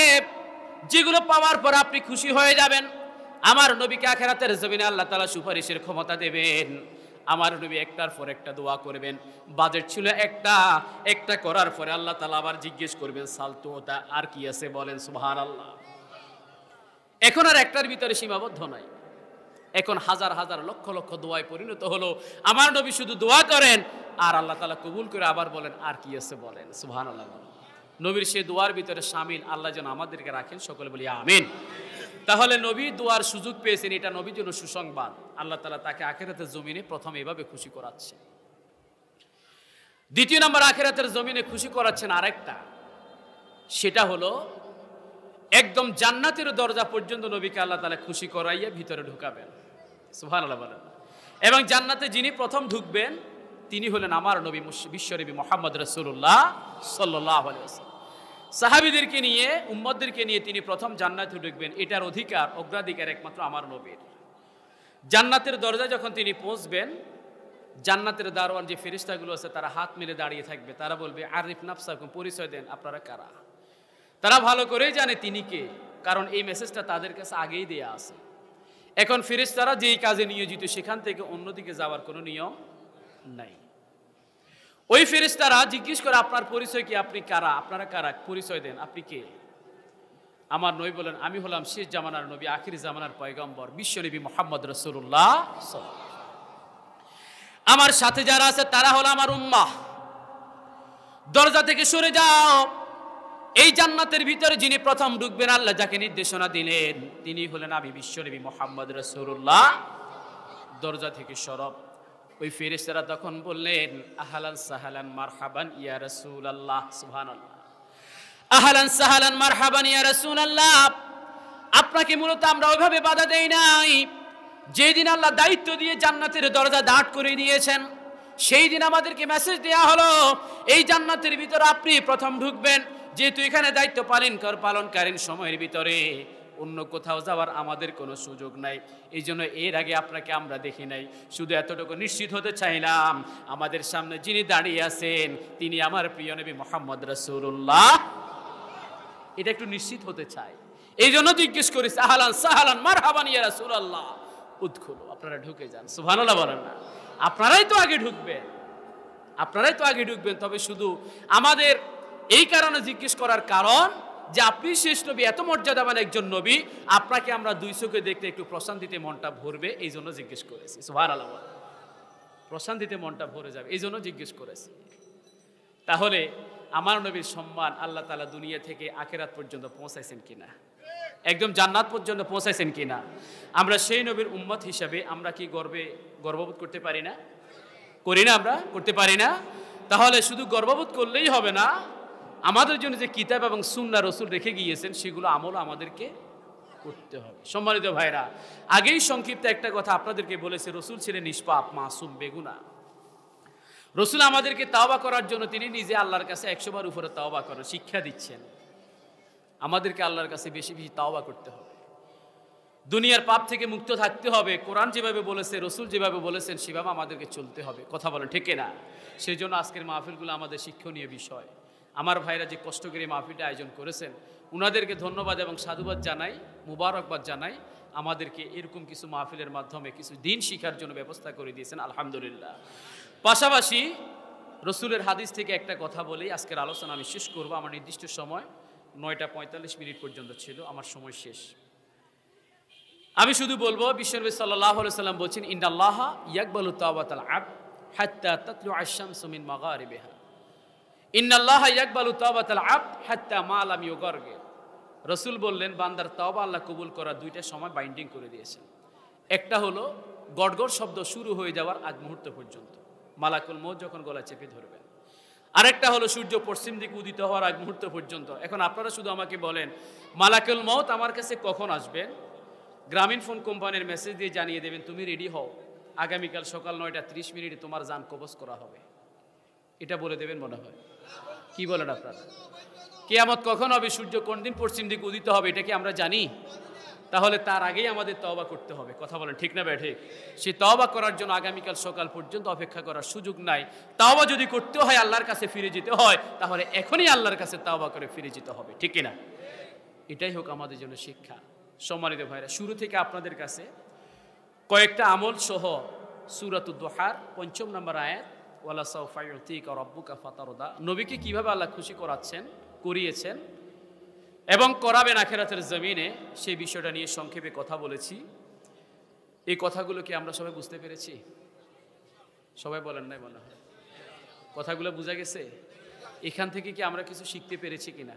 যেগুলো পাওয়ার পর আপনি খুশি হয়ে যাবেন। আমার নবীকে আখিরাতের জমিনে আল্লাহ তাআলা সুপারিশের ক্ষমতা দেবেন। আমার নবী একটার পর একটা দোয়া করবেন। বাজেট ছিল একটা করার পরে আল্লাহ তাআলা আবার জিজ্ঞেস করবেন সালতুতা, আর কি আছে বলেন সুবহানাল্লাহ। এখন আর একটার ভিতরে সীমাবদ্ধ নাই, এখন হাজার হাজার লক্ষ লক্ষ দোয়ায় পরিণত হলো। আমার নবী শুধু দোয়া করেন আর আল্লাহ তাআলা কবুল করে আবার বলেন আর কি আছে বলেন সুবহানাল্লাহ। নবীর সেই দোয়ার ভিতরে শামিল আল্লাহ যেন আমাদেরকে রাখেন, সকলে বলি আমিন। তাহলে নবী দোয়ার সুযোগ পেয়েছেন, এটা নবীর জন্য সুসংবাদ। আল্লাহ তাআলা তাকে আখিরাতের জমিনে প্রথম এভাবে খুশি করাচ্ছে। দ্বিতীয় নম্বর আখিরাতের জমিনে খুশি করাচ্ছেন আরেকটা, সেটা হলো একদম জান্নাতের দরজা পর্যন্ত নবীকে আল্লাহ তাআলা খুশি করাইয়া ভিতরে ঢুকাবেন, সুবহানাল্লাহ বলেন। এবং জান্নাতে যিনি প্রথম ঢুকবেন তিনি হলেন আমার নবী বিশ্বনবী মুহাম্মদ রাসূলুল্লাহ সাল্লাল্লাহু আলাইহি ওয়াসাল্লাম। সাহাবীদেরকে নিয়ে, উম্মতদেরকে নিয়ে তিনি প্রথম জান্নাতে ঢুকবেন, এটার অগ্রাধিকার একমাত্র আমার নবীর। জান্নাতের দরজায় যখন তিনি পৌঁছবেন, জান্নাতের দারোয়ান যে ফেরেশতাগুলো আছে তারা হাত মেলে দাঁড়িয়ে থাকবে, তারা বলবে আরিফ নাফসাকুম, পরিচয় দেন আপনারা কারা। তারা ভালো করেই জানে তিনি কে, কারণ এই মেসেজটা তাদের কাছে আগেই দেয়া আছে। এখন ফেরেশতারা যেই কাজে নিয়োজিত সেখান থেকে অন্যদিকে যাওয়ার কোনো নিয়ম নাই। ওই ফেরেশতারা জিজ্ঞেস করে আপনার পরিচয় কি, আপনি কারা, আপনারা কারা, পরিচয় দেন, আপনি কে। আমার নবী বলেন আমি হলাম শেষ জামানার নবী, আখির জামানার পয়গম্বর বিশ্বনবী মুহাম্মদ রাসূলুল্লাহ। আমার সাথে যারা আছে তারা হলো আমার উম্মাহ, দরজা থেকে সরে যাও। এই জান্নাতের ভিতরে যিনি প্রথম ঢুকবেন, আল্লাহ যাকে নির্দেশনা দিলেন তিনি হলেন আমি বিশ্বনবী মুহাম্মদ রাসূলুল্লাহ। দরজা থেকে সরব। ওই ফেরেশতারা তখন বললেন আহলান সাহালান মারহাবান ইয়া রাসূলুল্লাহ, সুবহানাল্লাহ। আহলান সাহালান মারহাবান ইয়া রাসূলুল্লাহ, আপনাকে মূলত আমরা ওইভাবে বাধা দেই নাই। যেদিন আল্লাহ দায়িত্ব দিয়ে জান্নাতের দরজা দাঁড় করে দিয়েছেন, সেই দিন আমাদেরকে মেসেজ দেয়া হলো এই জান্নাতের ভিতরে আপনি প্রথম ঢুকবেন। যেহেতু এখানে দায়িত্ব পালনকালীন সময়ের ভিতরে অন্য কোথাও যাওয়ার আমাদের কোনো সুযোগ নাই, এই জন্য এর আগে আপনাকে আমরা দেখি নাই। শুধু এতটুকু নিশ্চিত হতে চাইলাম আমাদের সামনে যিনি দাঁড়িয়ে আছেন তিনি আমার প্রিয় নবী মুহাম্মদ রাসূলুল্লাহ। এটা একটু নিশ্চিত হতে চাই, এই জন্য জিজ্ঞেস করেছি আহলান সাহালান মারহাবান ইয়া রাসূলুল্লাহ, উদখুলু, আপনারা ঢুকে যান। সুবহানাল্লাহ বলেন না, আপনারাই তো আগে ঢুকবেন, আপনারাই তো আগে ঢুকবেন। তবে শুধু আমাদের এই কারণে জিজ্ঞেস করার কারণ যে আপনি শেষ নবী, এত মর্যাদাবান একজন নবী, আপনাকে আমরা দুই চোখে দেখতে একটু প্রশান্তিতে মনটা ভরবে, এই জন্য জিজ্ঞেস করেছি। সুবহানাল্লাহ, প্রশান্তিতে মনটা ভরে যাবে এই জন্য জিজ্ঞেস করেছি। তাহলে আমার নবীর সম্মান আল্লাহ তাআলা দুনিয়া থেকে আখিরাত পর্যন্ত পৌঁছাইছেন কিনা, একদম জান্নাত পর্যন্ত পৌঁছাইছেন কিনা, আমরা সেই নবীর উম্মত হিসাবে আমরা কি গর্ববোধ করতে পারি না? করি না? আমরা করতে পারি না? তাহলে শুধু গর্ববোধ করলেই হবে না, আমাদের জন্য যে কিতাব এবং সুন্নাহ রাসূল রেখে গিয়েছেন সেগুলো আমল আমাদেরকে করতে হবে। সম্মানিত ভাইরা, আগেই সংক্ষিপ্ত একটা কথা আপনাদেরকে বলেছে, রাসূল ছিলেন নিষ্পাপ, মাসুম, বেগুনাহ। রাসূল আমাদেরকে তাওবা করার জন্য তিনি নিজে আল্লাহর কাছে 100 বার উপরে তাওবা করার শিক্ষা দিচ্ছেন। আমাদেরকে আল্লাহর কাছে বেশি বেশি তাওবা করতে হবে, দুনিয়ার পাপ থেকে মুক্ত থাকতে হবে। কোরআন যেভাবে বলেছে, রাসূল যেভাবে বলেছেন সেভাবে আমাদেরকে চলতে হবে। কথা বলেন ঠিক না? সেই জন্য আজকের মাহফিলগুলো আমাদের শিক্ষণীয় বিষয়। আমার ভাইরা যে কষ্ট করে মাহফিলটা আয়োজন করেছেন উনাদেরকে ধন্যবাদ এবং সাধুবাদ জানাই, মুবারকবাদ জানাই। আমাদেরকে এরকম কিছু মাহফিলের মাধ্যমে কিছু দিন শিখার জন্য ব্যবস্থা করে দিয়েছেন, আলহামদুলিল্লাহ। পাশাপাশি রাসূলের হাদিস থেকে একটা কথা বলেই আজকের আলোচনা আমি শেষ করব। আমার নির্দিষ্ট সময় 9:45 পর্যন্ত ছিল, আমার সময় শেষ। আমি শুধু বলবো, বিশ্বনবী সাল্লাল্লাহু আলাইহি ওয়াসাল্লাম বলছেন ইন্নাল্লাহা ইয়াকবালু তাওবাতাল আবদ হাত্তা তাতলুআ আশ-শামসু মিন মাগারিবিহা। ইন্নাল্লাহা ইয়াকবালু তাওবাতাল আবদ হাত্তা মা লাম ইউগারগির। রাসূল বললেন বান্দার তাওবা আল্লাহ কবুল করার দুইটা সময় বাইন্ডিং করে দিয়েছেন। একটা হলো গড়গড় শব্দ শুরু হয়ে যাওয়ার আগ মুহূর্ত পর্যন্ত, মালাকুল মউত যখন গলা চেপে ধরবেন। আরেকটা হলো সূর্য পশ্চিম দিকে উদিত হওয়ার আগ মুহূর্ত পর্যন্ত। এখন আপনারা শুধু আমাকে বলেন মালাকুল মউত আমার কাছে কখন আসবেন? গ্রামীণ ফোন কোম্পানির মেসেজ দিয়ে জানিয়ে দেবেন তুমি রেডি হও, আগামীকাল সকাল 9:30 তোমার জান কবজ করা হবে। এটা বলে দেবেন মনে হয়, কি বলেন আপনারা? কিয়ামত কখন হবে, সূর্য কোন দিন পশ্চিম দিকে উদিত হবে, এটা কি আমরা জানি? তাহলে তার আগেই আমাদের তওবা করতে হবে। কথা বলেন ঠিক না ঠিক? সেই তওবা করার জন্য আগামীকাল সকাল পর্যন্ত অপেক্ষা করার সুযোগ নাই। তওবা যদি করতে হয়, আল্লাহর কাছে ফিরে যেতে হয়, তাহলে এখনই আল্লাহর কাছে তওবা করে ফিরে যেতে হবে, ঠিক কিনা? এটাই হোক আমাদের জন্য শিক্ষা। সম্মানিত ভাইরা, শুরু থেকে আপনাদের কাছে কয়েকটা আমল সহ সূরাতুদ দুহার ৫ম নম্বর আয়াত, ওয়ালা সাউফা ইউতিকা রাব্বুকা ফাতারদা। নবীকে কিভাবে আল্লাহ খুশি করিয়েছেন এবং করাবেন আখিরাতের জমিনে, সেই বিষয়টা নিয়ে সংক্ষেপে কথা বলেছি। এই কথাগুলো কি আমরা সবাই বুঝতে পেরেছি? সবাই বলেন নাই মনে হয়? কথাগুলো বোঝা গেছে? এখান থেকে কি আমরা কিছু শিখতে পেরেছি কিনা?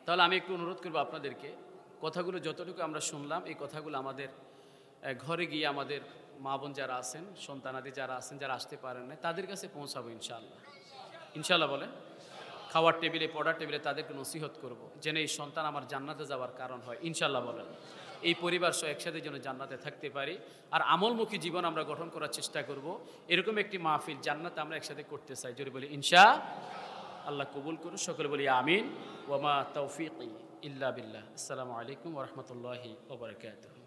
তাহলে আমি একটু অনুরোধ করবো আপনাদেরকে, কথাগুলো যতটুকু আমরা শুনলাম, এই কথাগুলো আমাদের ঘরে গিয়ে আমাদের মা বোন যারা আছেন, সন্তানাদি যারা আছেন, যারা আসতে পারেন না, তাদের কাছে পৌঁছাবো ইনশাআল্লাহ। ইনশাআল্লাহ বলেন। খাওয়ার টেবিলে, পড়ার টেবিলে তাদেরকে নসিহত করব, যেন এই সন্তান আমার জান্নাতে যাওয়ার কারণ হয়। ইনশাআল্লাহ বলেন। এই পরিবার সহ একসাথে যেন জান্নাতে থাকতে পারি, আর আমলমুখী জীবন আমরা গঠন করার চেষ্টা করব। এরকম একটি মাহফিল জান্নাতে আমরা একসাথে করতে চাই। জোরে বলি ইনশা আল্লাহ কবুল করুন। সকলে বলি আমিন। ওয়ামা তৌফিক ইল্লা বিল্লাহ। আসসালামু আলাইকুম ওয়া রাহমাতুল্লাহি ওয়া বারাকাতুহু।